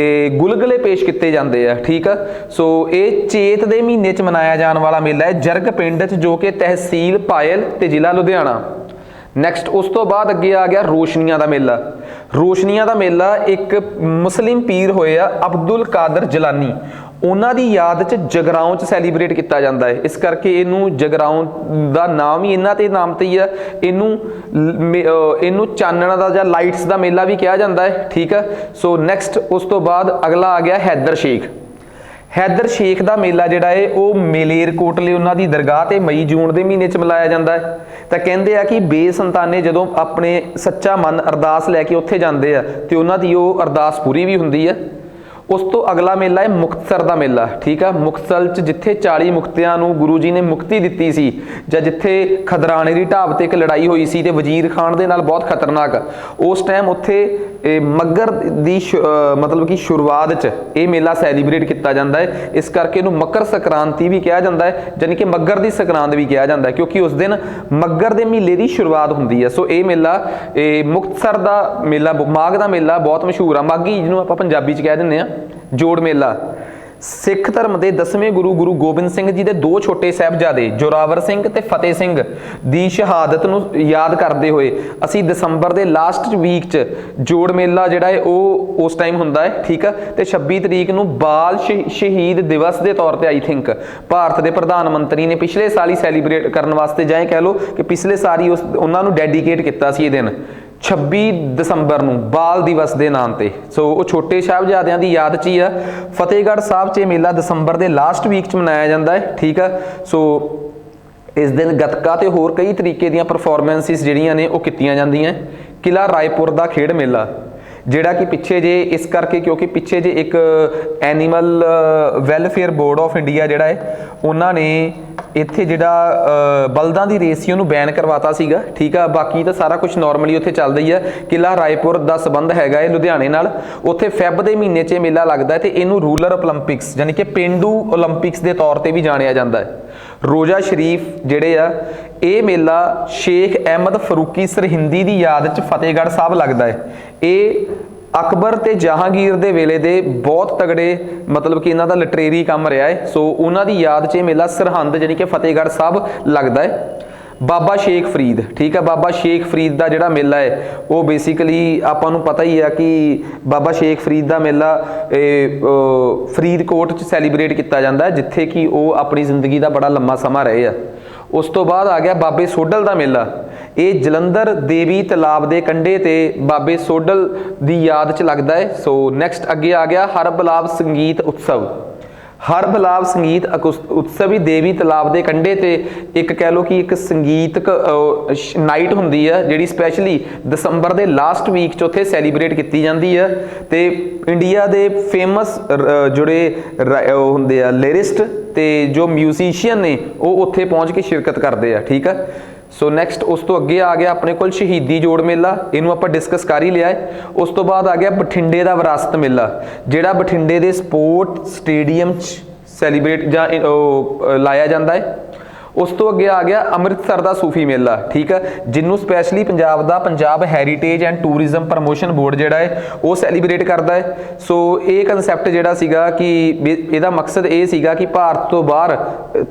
ਗੁਲਗੁਲੇ ਪੇਸ਼ ਕੀਤੇ ਜਾਂਦੇ ਆ। ਠੀਕ ਆ, ਸੋ ਇਹ ਚੇਤ ਦੇ ਮਹੀਨੇ 'ਚ ਮਨਾਇਆ ਜਾਣ ਵਾਲਾ ਮੇਲਾ ਹੈ ਜਰਗ ਪਿੰਡ 'ਚ, ਜੋ ਕਿ ਤਹਿਸੀਲ ਪਾਇਲ ਤੇ ਜ਼ਿਲ੍ਹਾ ਲੁਧਿਆਣਾ। ਨੈਕਸਟ ਉਸ ਤੋਂ ਬਾਅਦ ਅੱਗੇ ਆ ਗਿਆ ਰੋਸ਼ਨੀਆਂ ਦਾ ਮੇਲਾ। ਰੋਸ਼ਨੀਆਂ ਦਾ ਮੇਲਾ ਇੱਕ ਮੁਸਲਿਮ ਪੀਰ ਹੋਏ ਆ ਅਬਦੁਲ ਕਾਦਰ ਜਲਾਨੀ, ਉਹਨਾਂ ਦੀ ਯਾਦ 'ਚ ਜਗਰਾਉਂ 'ਚ ਸੈਲੀਬ੍ਰੇਟ ਕੀਤਾ ਜਾਂਦਾ ਹੈ। ਇਸ ਕਰਕੇ ਇਹਨੂੰ ਜਗਰਾਉਂ ਦਾ ਨਾਮ ਹੀ ਇਹਨਾਂ ਤੇ ਨਾਮ ਤੇ ਹੀ ਆ। ਇਹਨੂੰ ਚਾਨਣਾ ਦਾ ਜਾਂ ਲਾਈਟਸ ਦਾ ਮੇਲਾ ਵੀ ਕਿਹਾ ਜਾਂਦਾ ਹੈ। ਠੀਕ ਆ, ਸੋ ਨੈਕਸਟ ਉਸ ਤੋਂ ਬਾਅਦ ਅਗਲਾ ਆ ਗਿਆ ਹੈਦਰ ਸ਼ੇਖ। ਹੈਦਰ ਸ਼ੇਖ ਦਾ ਮੇਲਾ ਜਿਹੜਾ ਹੈ ਉਹ ਮਲੇਰਕੋਟਲੇ ਉਹਨਾਂ ਦੀ ਦਰਗਾਹ ਤੇ ਮਈ ਜੂਨ ਦੇ ਮਹੀਨੇ 'ਚ ਮਨਾਇਆ ਜਾਂਦਾ ਹੈ। ਤਾਂ ਕਹਿੰਦੇ ਆ ਕਿ ਬੇਸੰਤਾਨੇ ਜਦੋਂ ਆਪਣੇ ਸੱਚਾ ਮਨ ਅਰਦਾਸ ਲੈ ਕੇ ਉੱਥੇ ਜਾਂਦੇ ਆ ਤੇ ਉਹਨਾਂ ਦੀ ਉਹ ਅਰਦਾਸ ਪੂਰੀ ਵੀ ਹੁੰਦੀ ਹੈ। ਉਸ ਤੋਂ ਅਗਲਾ ਮੇਲਾ ਹੈ ਮੁਕਤਸਰ ਦਾ ਮੇਲਾ। ਠੀਕ ਆ, ਮੁਕਤਸਰ 'ਚ ਜਿੱਥੇ 40 ਮੁਕਤਿਆਂ ਨੂੰ ਗੁਰੂ ਜੀ ਨੇ ਮੁਕਤੀ ਦਿੱਤੀ ਸੀ, ਜਾਂ ਜਿੱਥੇ ਖਦਰਾਣੇ ਦੀ ਢਾਬ ਤੇ ਇੱਕ ਲੜਾਈ ਹੋਈ ਸੀ ਤੇ ਵਜ਼ੀਰ ਖਾਨ ਦੇ ਨਾਲ ਬਹੁਤ ਖਤਰਨਾਕ, ਉਸ ਟਾਈਮ ਉੱਥੇ ਮੱਘਰ ਦੀ ਮਤਲਬ ਕਿ ਸ਼ੁਰੂਆਤ 'ਚ ਇਹ ਮੇਲਾ ਸੈਲੀਬ੍ਰੇਟ ਕੀਤਾ ਜਾਂਦਾ ਹੈ। ਇਸ ਕਰਕੇ ਇਹਨੂੰ ਮਕਰ ਸੰਕ੍ਰਾਂਤੀ ਵੀ ਕਿਹਾ ਜਾਂਦਾ ਹੈ, ਯਾਨੀ ਕਿ ਮੱਘਰ ਦੀ ਸੰਕਰਾਂਤ ਵੀ ਕਿਹਾ ਜਾਂਦਾ ਹੈ, ਕਿਉਂਕਿ ਉਸ ਦਿਨ ਮੱਘਰ ਦੇ ਮਹੀਨੇ ਦੀ ਸ਼ੁਰੂਆਤ ਹੁੰਦੀ ਹੈ। ਸੋ ਇਹ ਮੇਲਾ ਮੁਕਤਸਰ ਦਾ ਮੇਲਾ, ਮਾਘ ਦਾ ਮੇਲਾ ਬਹੁਤ ਮਸ਼ਹੂਰ ਆ। ਮਾਘੀ ਜਿਹਨੂੰ ਆਪਾਂ ਪੰਜਾਬੀ 'ਚ ਕਹਿ ਦਿੰਦੇ ਆ। ਜੋੜ ਮੇਲਾ ਸਿੱਖ ਧਰਮ ਦੇ 10ਵੇਂ ਗੁਰੂ ਗੋਬਿੰਦ ਸਿੰਘ ਜੀ ਦੇ 2 ਛੋਟੇ ਸਾਹਿਬਜ਼ਾਦੇ ਜ਼ੋਰਾਵਰ ਸਿੰਘ ਤੇ ਫਤਿਹ ਸਿੰਘ ਦੀ ਸ਼ਹਾਦਤ ਨੂੰ ਯਾਦ ਕਰਦੇ ਹੋਏ ਅਸੀਂ ਦਸੰਬਰ ਦੇ ਲਾਸਟ ਵੀਕ 'ਚ ਜੋੜ ਮੇਲਾ ਜਿਹੜਾ ਹੈ ਉਹ ਉਸ ਟਾਈਮ ਹੁੰਦਾ ਹੈ। ਠੀਕ ਆ, ਤੇ 26 ਤਰੀਕ ਨੂੰ ਬਾਲ ਸ਼ਹੀਦ ਦਿਵਸ ਦੇ ਤੌਰ ਤੇ ਆਈ ਥਿੰਕ ਭਾਰਤ ਦੇ ਪ੍ਰਧਾਨ ਮੰਤਰੀ ਨੇ ਪਿਛਲੇ ਸਾਲ ਹੀ ਸੈਲੀਬ੍ਰੇਟ ਕਰਨ ਵਾਸਤੇ, ਜਾਂ ਇਹ ਕਹਿ ਲਓ ਕਿ ਪਿਛਲੇ ਸਾਲ ਹੀ ਉਹਨਾਂ ਨੂੰ ਡੈਡੀਕੇਟ ਕੀਤਾ ਸੀ ਇਹ ਦਿਨ 26 ਦਸੰਬਰ ਨੂੰ ਬਾਲ ਦਿਵਸ ਦੇ ਨਾਮ ਤੇ। ਸੋ ਉਹ ਛੋਟੇ ਸਾਹਿਬਜ਼ਾਦਿਆਂ ਦੀ ਯਾਦ 'ਚ ਹੀ ਆ। ਫਤਿਹਗੜ੍ਹ ਸਾਹਿਬ 'ਚ ਇਹ ਮੇਲਾ ਦਸੰਬਰ ਦੇ ਲਾਸਟ ਵੀਕ 'ਚ ਮਨਾਇਆ ਜਾਂਦਾ ਹੈ। ਠੀਕ ਆ, ਸੋ ਇਸ ਦਿਨ ਗੱਤਕਾ ਤੇ ਹੋਰ ਕਈ ਤਰੀਕੇ ਦੀਆਂ ਪਰਫਾਰਮੈਂਸਿਸ ਜਿਹੜੀਆਂ ਨੇ ਉਹ ਕੀਤੀਆਂ ਜਾਂਦੀਆਂ। ਕਿਲ੍ਹਾ ਰਾਏਪੁਰ ਦਾ ਖੇਡ ਮੇਲਾ, ਜਿਹੜਾ ਕਿ ਪਿੱਛੇ ਜੇ ਇਸ ਕਰਕੇ ਕਿਉਂਕਿ ਪਿੱਛੇ ਜੇ ਇੱਕ animal welfare board of India ਜਿਹੜਾ ਹੈ ਉਹਨਾਂ ਨੇ ਇੱਥੇ ਜਿਹੜਾ ਬਲਦਾਂ ਦੀ ਰੇਸ ਸੀ ਉਹਨੂੰ ਬੈਨ ਕਰਵਾਤਾ ਸੀਗਾ। ਠੀਕ ਆ, ਬਾਕੀ ਤਾਂ ਸਾਰਾ ਕੁਝ ਨਾਰਮਲੀ ਉੱਥੇ ਚੱਲਦਾ ਹੀ ਆ। ਕਿਲ੍ਹਾ ਰਾਏਪੁਰ ਦਾ ਸੰਬੰਧ ਹੈਗਾ ਹੈ ਲੁਧਿਆਣੇ ਨਾਲ। ਉੱਥੇ ਫੈਬ ਦੇ ਮਹੀਨੇ 'ਚ ਇਹ ਮੇਲਾ ਲੱਗਦਾ ਹੈ ਤੇ ਇਹਨੂੰ ਰੂਰਲ ਓਲੰਪਿਕਸ ਯਾਨੀ ਕਿ ਪੇਂਡੂ ਓਲੰਪਿਕਸ ਦੇ ਤੌਰ ਤੇ ਵੀ ਜਾਣਿਆ ਜਾਂਦਾ ਹੈ। ਰੋਜ਼ਾ ਸ਼ਰੀਫ ਜਿਹੜੇ ਆ ਇਹ ਮੇਲਾ ਸ਼ੇਖ ਅਹਿਮਦ ਫਰੂਕੀ ਸਰਹਿੰਦੀ ਦੀ ਯਾਦ 'ਚ ਫਤਿਹਗੜ੍ਹ ਸਾਹਿਬ ਲੱਗਦਾ ਹੈ। ਇਹ ਅਕਬਰ ਤੇ ਜਹਾਂਗੀਰ ਦੇ ਵੇਲੇ ਦੇ ਬਹੁਤ ਤਗੜੇ ਮਤਲਬ ਕਿ ਇਹਨਾਂ ਦਾ ਲਿਟਰੇਰੀ ਕੰਮ ਰਿਹਾ ਹੈ। ਸੋ ਉਹਨਾਂ ਦੀ ਯਾਦ 'ਚ ਇਹ ਮੇਲਾ ਸਰਹੰਦ ਜਾਨੀ ਕਿ ਫਤਿਹਗੜ੍ਹ ਸਾਹਿਬ ਲੱਗਦਾ ਹੈ। ਬਾਬਾ ਸ਼ੇਖ ਫਰੀਦ, ਠੀਕ ਹੈ, ਬਾਬਾ ਸ਼ੇਖ ਫਰੀਦ ਦਾ ਜਿਹੜਾ ਮੇਲਾ ਹੈ ਉਹ ਬੇਸਿਕਲੀ ਆਪਾਂ ਨੂੰ ਪਤਾ ਹੀ ਆ ਕਿ ਬਾਬਾ ਸ਼ੇਖ ਫਰੀਦ ਦਾ ਮੇਲਾ ਫਰੀਦਕੋਟ 'ਚ ਸੈਲੀਬ੍ਰੇਟ ਕੀਤਾ ਜਾਂਦਾ ਹੈ, ਜਿੱਥੇ ਕਿ ਉਹ ਆਪਣੀ ਜ਼ਿੰਦਗੀ ਦਾ ਬੜਾ ਲੰਮਾ ਸਮਾਂ ਰਹੇ ਆ। ਉਸ ਤੋਂ ਬਾਅਦ ਆ ਗਿਆ ਬਾਬੇ ਸੋਢਲ ਦਾ ਮੇਲਾ। ਇਹ ਜਲੰਧਰ ਦੇਵੀ ਤਲਾਬ ਦੇ ਕੰਢੇ ਤੇ ਬਾਬੇ ਸੋਢਲ ਦੀ ਯਾਦ 'ਚ ਲੱਗਦਾ ਹੈ। ਸੋ ਨੈਕਸਟ ਅੱਗੇ ਆ ਗਿਆ ਹਰਬਲਾਬ ਸੰਗੀਤ ਉਤਸਵ। ਹਰਬਲਾਬ ਸੰਗੀਤ ਉਤਸਵ ਹੀ ਦੇਵੀ ਤਲਾਬ ਦੇ ਕੰਢੇ ਤੇ ਇੱਕ ਕਹਿ ਲਓ ਕਿ ਇੱਕ ਸੰਗੀਤਕ ਨਾਈਟ ਹੁੰਦੀ ਆ, ਜਿਹੜੀ ਸਪੈਸ਼ਲੀ ਦਸੰਬਰ ਦੇ ਲਾਸਟ ਵੀਕ 'ਚ ਉੱਥੇ ਸੈਲੀਬ੍ਰੇਟ ਕੀਤੀ ਜਾਂਦੀ ਆ। ਤੇ ਇੰਡੀਆ ਦੇ ਫੇਮਸ ਜਿਹੜੇ ਉਹ ਹੁੰਦੇ ਆ ਲਿਰਿਸਟ ਤੇ ਜੋ ਮਿਊਜ਼ੀਸ਼ੀਅਨ ਨੇ ਉਹ ਉੱਥੇ ਪਹੁੰਚ ਕੇ ਸ਼ਿਰਕਤ ਕਰਦੇ ਆ। ਠੀਕ ਆ, ਸੋ ਨੈਕਸਟ ਉਸ ਤੋਂ ਅੱਗੇ ਆ ਗਿਆ ਆਪਣੇ ਕੋਲ ਸ਼ਹੀਦੀ ਜੋੜ ਮੇਲਾ, ਇਹਨੂੰ ਆਪਾਂ ਡਿਸਕਸ ਕਰ ਹੀ ਲਿਆ ਹੈ। ਉਸ ਤੋਂ ਬਾਅਦ ਆ ਗਿਆ ਬਠਿੰਡੇ ਦਾ ਵਿਰਾਸਤ ਮੇਲਾ, ਜਿਹੜਾ ਬਠਿੰਡੇ ਦੇ ਸਪੋਰਟ ਸਟੇਡੀਅਮ 'ਚ ਸੈਲੀਬ੍ਰੇਟ ਜਾਂ ਲਾਇਆ ਜਾਂਦਾ ਹੈ। ਉਸ ਤੋਂ ਅੱਗੇ ਆ ਗਿਆ ਅੰਮ੍ਰਿਤਸਰ ਦਾ ਸੂਫੀ ਮੇਲਾ। ਠੀਕ ਹੈ, ਜਿਹਨੂੰ specially Punjab the Punjab heritage and tourism promotion board ਜਿਹੜਾ ਹੈ ਉਹ ਸੈਲੀਬ੍ਰੇਟ ਕਰਦਾ ਹੈ। ਸੋ ਇਹ ਕਨਸੈਪਟ ਜਿਹੜਾ ਸੀਗਾ ਕਿ ਇਹਦਾ ਮਕਸਦ ਇਹ ਸੀਗਾ ਕਿ ਭਾਰਤ ਤੋਂ ਬਾਹਰ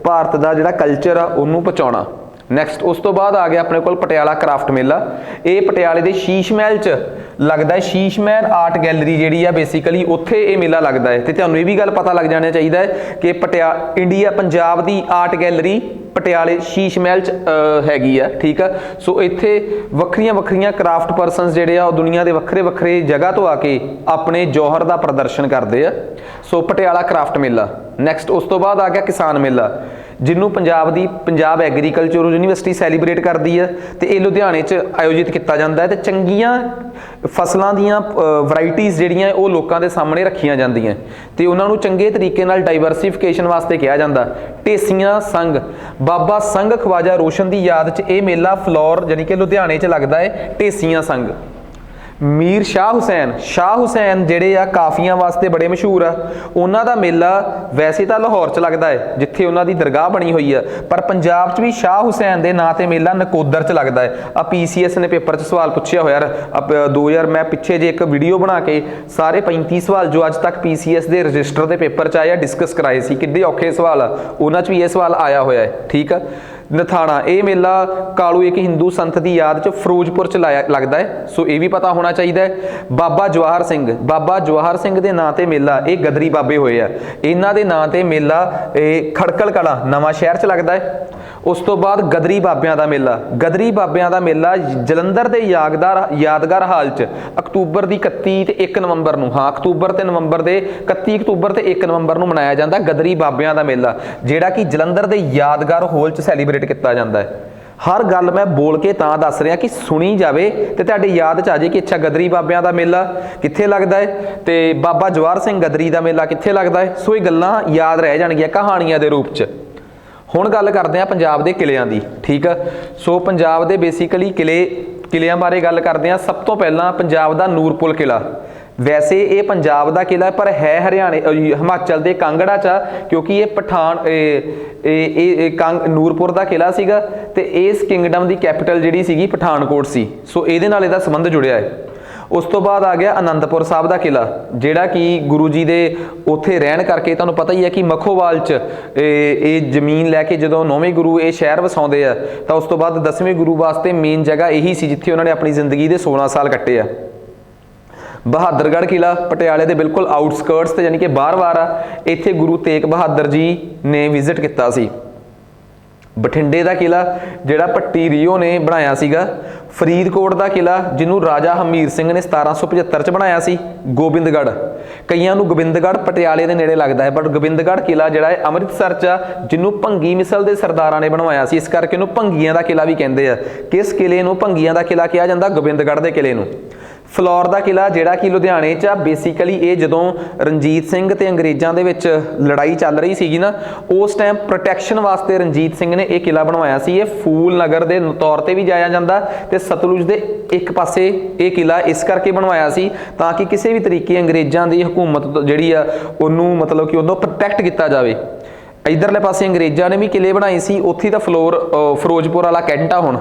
ਭਾਰਤ ਦਾ ਜਿਹੜਾ ਕਲਚਰ ਆ ਉਹਨੂੰ ਪਹੁੰਚਾਉਣਾ। ਨੈਕਸਟ ਉਸ ਤੋਂ ਬਾਅਦ ਆ ਗਿਆ ਆਪਣੇ ਕੋਲ ਪਟਿਆਲਾ ਕ੍ਰਾਫਟ ਮੇਲਾ। ਇਹ ਪਟਿਆਲੇ ਦੇ ਸ਼ੀਸ਼ ਮਹਿਲ 'ਚ ਲੱਗਦਾ ਹੈ। ਸ਼ੀਸ਼ ਮਹਿਲ ਆਰਟ ਗੈਲਰੀ ਜਿਹੜੀ ਆ ਬੇਸਿਕਲੀ ਉੱਥੇ ਇਹ ਮੇਲਾ ਲੱਗਦਾ ਹੈ। ਤੇ ਤੁਹਾਨੂੰ ਇਹ ਵੀ ਗੱਲ ਪਤਾ ਲੱਗ ਜਾਣਾ ਚਾਹੀਦਾ ਹੈ ਕਿ ਪੰਜਾਬ ਦੀ ਆਰਟ ਗੈਲਰੀ ਪਟਿਆਲੇ ਸ਼ੀਸ਼ ਮਹਿਲ 'ਚ ਹੈਗੀ ਆ। ਠੀਕ ਆ, ਸੋ ਇੱਥੇ ਵੱਖਰੀਆਂ ਕ੍ਰਾਫਟ ਪਰਸਨਸ ਜਿਹੜੇ ਆ ਉਹ ਦੁਨੀਆ ਦੇ ਵੱਖਰੇ ਜਗ੍ਹਾ ਤੋਂ ਆ ਕੇ ਆਪਣੇ ਜੌਹਰ ਦਾ ਪ੍ਰਦਰਸ਼ਨ ਕਰਦੇ ਆ। ਸੋ ਪਟਿਆਲਾ ਕ੍ਰਾਫਟ ਮੇਲਾ। ਨੈਕਸਟ ਉਸ ਤੋਂ ਬਾਅਦ ਆ ਗਿਆ ਕਿਸਾਨ ਮੇਲਾ। ਜਿਹਨੂੰ ਪੰਜਾਬ ਐਗਰੀਕਲਚਰ ਯੂਨੀਵਰਸਿਟੀ ਸੈਲੀਬ੍ਰੇਟ ਕਰਦੀ ਹੈ ਤੇ ਇਹ ਲੁਧਿਆਣੇ 'ਚ ਆਯੋਜਿਤ ਕੀਤਾ ਜਾਂਦਾ ਹੈ ਤੇ ਚੰਗੀਆਂ ਫਸਲਾਂ ਦੀਆਂ ਵੈਰਾਈਟੀਜ਼ ਜਿਹੜੀਆਂ ਉਹ ਲੋਕਾਂ ਦੇ ਸਾਹਮਣੇ ਰੱਖੀਆਂ ਜਾਂਦੀਆਂ ਤੇ ਉਹਨਾਂ ਨੂੰ ਚੰਗੇ ਤਰੀਕੇ ਨਾਲ ਡਾਈਵਰਸੀਫਿਕੇਸ਼ਨ ਵਾਸਤੇ ਕਿਹਾ ਜਾਂਦਾ। ਢੇਸੀਆਂ ਸੰਘ, ਬਾਬਾ ਸੰਘ ਖਵਾਜਾ ਰੋਸ਼ਨ ਦੀ ਯਾਦ 'ਚ ਇਹ ਮੇਲਾ ਫਲੋਰ ਯਾਨੀ ਕਿ ਲੁਧਿਆਣੇ 'ਚ ਲੱਗਦਾ ਹੈ, ਢੇਸੀਆਂ ਸੰਘ। ਮੀਰ ਸ਼ਾਹ ਹੁਸੈਨ ਜਿਹੜੇ ਆ ਕਾਫੀਆਂ ਵਾਸਤੇ ਬੜੇ ਮਸ਼ਹੂਰ ਆ, ਉਹਨਾਂ ਦਾ ਮੇਲਾ ਵੈਸੇ ਤਾਂ ਲਾਹੌਰ 'ਚ ਲੱਗਦਾ ਹੈ ਜਿੱਥੇ ਉਹਨਾਂ ਦੀ ਦਰਗਾਹ ਬਣੀ ਹੋਈ ਆ, ਪਰ ਪੰਜਾਬ 'ਚ ਵੀ ਸ਼ਾਹ ਹੁਸੈਨ ਦੇ ਨਾਂ ਤੇ ਮੇਲਾ ਨਕੋਦਰ 'ਚ ਲੱਗਦਾ ਹੈ। ਆ PCS ਨੇ ਪੇਪਰ 'ਚ ਸਵਾਲ ਪੁੱਛਿਆ ਹੋਇਆ 2000 ਮੈਂ ਪਿੱਛੇ ਜੇ ਇੱਕ ਵੀਡੀਓ ਬਣਾ ਕੇ ਸਾਰੇ 35 ਸਵਾਲ ਜੋ ਅੱਜ ਤੱਕ PCS ਦੇ ਰਜਿਸਟਰ ਦੇ ਪੇਪਰ 'ਚ ਆਏ ਆ ਡਿਸਕਸ ਕਰਾਏ ਸੀ, ਕਿੱਡੇ ਔਖੇ ਸਵਾਲ ਆ, ਉਹਨਾਂ 'ਚ ਵੀ ਇਹ ਸਵਾਲ ਆਇਆ ਹੋਇਆ ਹੈ। ਠੀਕ ਆ। ਨਥਾਣਾ, ਇਹ ਮੇਲਾ ਕਾਲੂ ਇੱਕ ਹਿੰਦੂ ਸੰਤ ਦੀ ਯਾਦ 'ਚ ਫਿਰੋਜ਼ਪੁਰ 'ਚ ਲੱਗਦਾ ਹੈ, ਸੋ ਇਹ ਵੀ ਪਤਾ ਹੋਣਾ ਚਾਹੀਦਾ ਹੈ। ਬਾਬਾ ਜਵਾਹਰ ਸਿੰਘ ਦੇ ਨਾਂ ਤੇ ਮੇਲਾ, ਇਹ ਗਦਰੀ ਬਾਬੇ ਹੋਏ ਆ, ਇਹਨਾਂ ਦੇ ਨਾਂ ਤੇ ਮੇਲਾ ਇਹ ਖੜਕਲ ਕਲਾਂ ਨਵਾਂ ਸ਼ਹਿਰ 'ਚ ਲੱਗਦਾ ਹੈ। ਉਸ ਤੋਂ ਬਾਅਦ ਗਦਰੀ ਬਾਬਿਆਂ ਦਾ ਮੇਲਾ ਜਲੰਧਰ ਦੇ ਯਾਦਗਾਰ ਹਾਲ 'ਚ ਅਕਤੂਬਰ ਦੀ 31 ਤੇ 1 ਨਵੰਬਰ ਨੂੰ, ਅਕਤੂਬਰ ਤੇ ਨਵੰਬਰ ਦੇ 31 ਅਕਤੂਬਰ ਤੇ 1 ਨਵੰਬਰ ਨੂੰ ਮਨਾਇਆ ਜਾਂਦਾ ਗਦਰੀ ਬਾਬਿਆਂ ਦਾ ਮੇਲਾ, ਜਿਹੜਾ ਕਿ ਜਲੰਧਰ ਦੇ ਯਾਦਗਾਰ ਹਾਲ 'ਚ ਸੈਲੀਬ੍ਰੇਟ ਕੀਤਾ ਜਾਂਦਾ ਹੈ। ਹਰ ਗੱਲ ਮੈਂ ਬੋਲ ਕੇ ਤਾਂ ਦੱਸ ਰਿਹਾ ਕਿ ਸੁਣੀ ਜਾਵੇ ਤੇ ਤੁਹਾਡੇ ਯਾਦ 'ਚ ਆ ਜਾਏ ਕਿ ਅੱਛਾ ਗਦਰੀ ਬਾਬਿਆਂ ਦਾ ਮੇਲਾ ਕਿੱਥੇ ਲੱਗਦਾ ਹੈ ਤੇ ਬਾਬਾ ਜਵਾਹਰ ਸਿੰਘ ਗਦਰੀ ਦਾ ਮੇਲਾ ਕਿੱਥੇ ਲੱਗਦਾ ਹੈ। ਸੋ ਇਹ ਗੱਲਾਂ ਯਾਦ ਰਹਿ ਜਾਣਗੀਆਂ ਕਹਾਣੀਆਂ ਦੇ ਰੂਪ 'ਚ। ਹੁਣ ਗੱਲ ਕਰਦੇ ਹਾਂ ਪੰਜਾਬ ਦੇ ਕਿਲਿਆਂ ਦੀ। ਠੀਕ ਆ। ਸੋ ਪੰਜਾਬ ਦੇ ਬੇਸਿਕਲੀ ਕਿਲਿਆਂ ਬਾਰੇ ਗੱਲ ਕਰਦੇ ਹਾਂ। ਸਭ ਤੋਂ ਪਹਿਲਾਂ ਪੰਜਾਬ ਦਾ ਨੂਰਪੁਰ ਕਿਲਾ, ਵੈਸੇ ਇਹ ਪੰਜਾਬ ਦਾ ਕਿਲਾ ਪਰ ਹੈ ਹਿਮਾਚਲ ਦੇ ਕਾਂਗੜਾ 'ਚ ਆ, ਕਿਉਂਕਿ ਇਹ ਨੂਰਪੁਰ ਦਾ ਕਿਲਾ ਸੀਗਾ ਤੇ ਇਸ ਕਿੰਗਡਮ ਦੀ ਕੈਪੀਟਲ ਜਿਹੜੀ ਸੀਗੀ ਪਠਾਨਕੋਟ ਸੀ, ਸੋ ਇਹਦੇ ਨਾਲ ਇਹਦਾ ਸੰਬੰਧ ਜੁੜਿਆ ਹੈ। ਉਸ ਤੋਂ ਬਾਅਦ ਆ ਗਿਆ ਅਨੰਦਪੁਰ ਸਾਹਿਬ ਦਾ ਕਿਲਾ, ਜਿਹੜਾ ਕਿ ਗੁਰੂ ਜੀ ਦੇ ਉੱਥੇ ਰਹਿਣ ਕਰਕੇ ਤੁਹਾਨੂੰ ਪਤਾ ਹੀ ਹੈ ਕਿ ਮਖੋਵਾਲ 'ਚ ਇਹ ਜ਼ਮੀਨ ਲੈ ਕੇ ਜਦੋਂ 9ਵੇਂ ਗੁਰੂ ਇਹ ਸ਼ਹਿਰ ਵਸਾਉਂਦੇ ਆ ਤਾਂ ਉਸ ਤੋਂ ਬਾਅਦ 10ਵੇਂ ਗੁਰੂ ਵਾਸਤੇ ਮੇਨ ਜਗ੍ਹਾ ਇਹੀ ਸੀ ਜਿੱਥੇ ਉਹਨਾਂ ਨੇ ਆਪਣੀ ਜ਼ਿੰਦਗੀ ਦੇ 16 ਸਾਲ ਕੱਟੇ ਆ। ਬਹਾਦਰਗੜ੍ਹ ਕਿਲਾ ਪਟਿਆਲੇ ਦੇ ਬਿਲਕੁਲ ਆਊਟਸਕਰਟਸ ਤੇ ਯਾਨੀ ਕਿ ਬਾਹਰ ਆ, ਇੱਥੇ ਗੁਰੂ ਤੇਗ ਬਹਾਦਰ ਜੀ ਨੇ ਵਿਜ਼ਿਟ ਕੀਤਾ ਸੀ। ਬਠਿੰਡੇ ਦਾ ਕਿਲਾ ਜਿਹੜਾ ਭੱਟੀ ਰਿਓ ਨੇ ਬਣਾਇਆ ਸੀਗਾ। ਫਰੀਦਕੋਟ ਦਾ ਕਿਲਾ ਜਿਹਨੂੰ ਰਾਜਾ ਹਮੀਰ ਸਿੰਘ ਨੇ 1775 'ਚ ਬਣਾਇਆ ਸੀ। ਗੋਬਿੰਦਗੜ੍ਹ, ਕਈਆਂ ਨੂੰ ਗੋਬਿੰਦਗੜ੍ਹ ਪਟਿਆਲੇ ਦੇ ਨੇੜੇ ਲੱਗਦਾ ਹੈ, ਪਰ ਗੋਬਿੰਦਗੜ੍ਹ ਕਿਲਾ ਜਿਹੜਾ ਹੈ ਅੰਮ੍ਰਿਤਸਰ 'ਚ ਆ, ਜਿਹਨੂੰ ਭੰਗੀ ਮਿਸਲ ਦੇ ਸਰਦਾਰਾਂ ਨੇ ਬਣਵਾਇਆ ਸੀ, ਇਸ ਕਰਕੇ ਇਹਨੂੰ ਭੰਗੀਆਂ ਦਾ ਕਿਲਾ ਵੀ ਕਹਿੰਦੇ ਆ। ਕਿਸ ਕਿਲੇ ਨੂੰ ਭੰਗੀਆਂ ਦਾ ਕਿਲਾ ਕਿਹਾ ਜਾਂਦਾ? ਗੋਬਿੰਦਗੜ੍ਹ ਦੇ ਕਿਲੇ ਨੂੰ। ਫਲੌਰ ਦਾ ਕਿਲਾ ਜਿਹੜਾ ਕਿ ਲੁਧਿਆਣੇ 'ਚ ਆ, ਬੇਸਿਕਲੀ ਇਹ ਜਦੋਂ ਰਣਜੀਤ ਸਿੰਘ ਤੇ ਅੰਗਰੇਜ਼ਾਂ ਦੇ ਵਿੱਚ ਲੜਾਈ ਚੱਲ ਰਹੀ ਸੀਗੀ ਨਾ, ਉਸ ਟਾਈਮ ਪ੍ਰੋਟੈਕਸ਼ਨ ਵਾਸਤੇ ਰਣਜੀਤ ਸਿੰਘ ਨੇ ਇਹ ਕਿਲਾ ਬਣਵਾਇਆ ਸੀ। ਇਹ ਫੂਲ ਨਗਰ ਦੇ ਤੌਰ ਤੇ ਵੀ ਜਾਇਆ ਜਾਂਦਾ ਤੇ ਸਤਲੁਜ ਦੇ ਇੱਕ ਪਾਸੇ ਇਹ ਕਿਲਾ ਇਸ ਕਰਕੇ ਬਣਵਾਇਆ ਸੀ ਤਾਂ ਕਿ ਕਿਸੇ ਵੀ ਤਰੀਕੇ ਅੰਗਰੇਜ਼ਾਂ ਦੀ ਹਕੂਮਤ ਜਿਹੜੀ ਆ ਉਹਨੂੰ ਮਤਲਬ ਕਿ ਉਹਨੂੰ ਪ੍ਰੋਟੈਕਟ ਕੀਤਾ ਜਾਵੇ। ਇਧਰਲੇ ਪਾਸੇ ਅੰਗਰੇਜ਼ਾਂ ਨੇ ਵੀ ਕਿਲੇ ਬਣਾਏ ਸੀ, ਉੱਥੇ ਦਾ ਫਿਰੋਜ਼ਪੁਰ ਵਾਲਾ ਕੈਂਟ ਆ। ਹੁਣ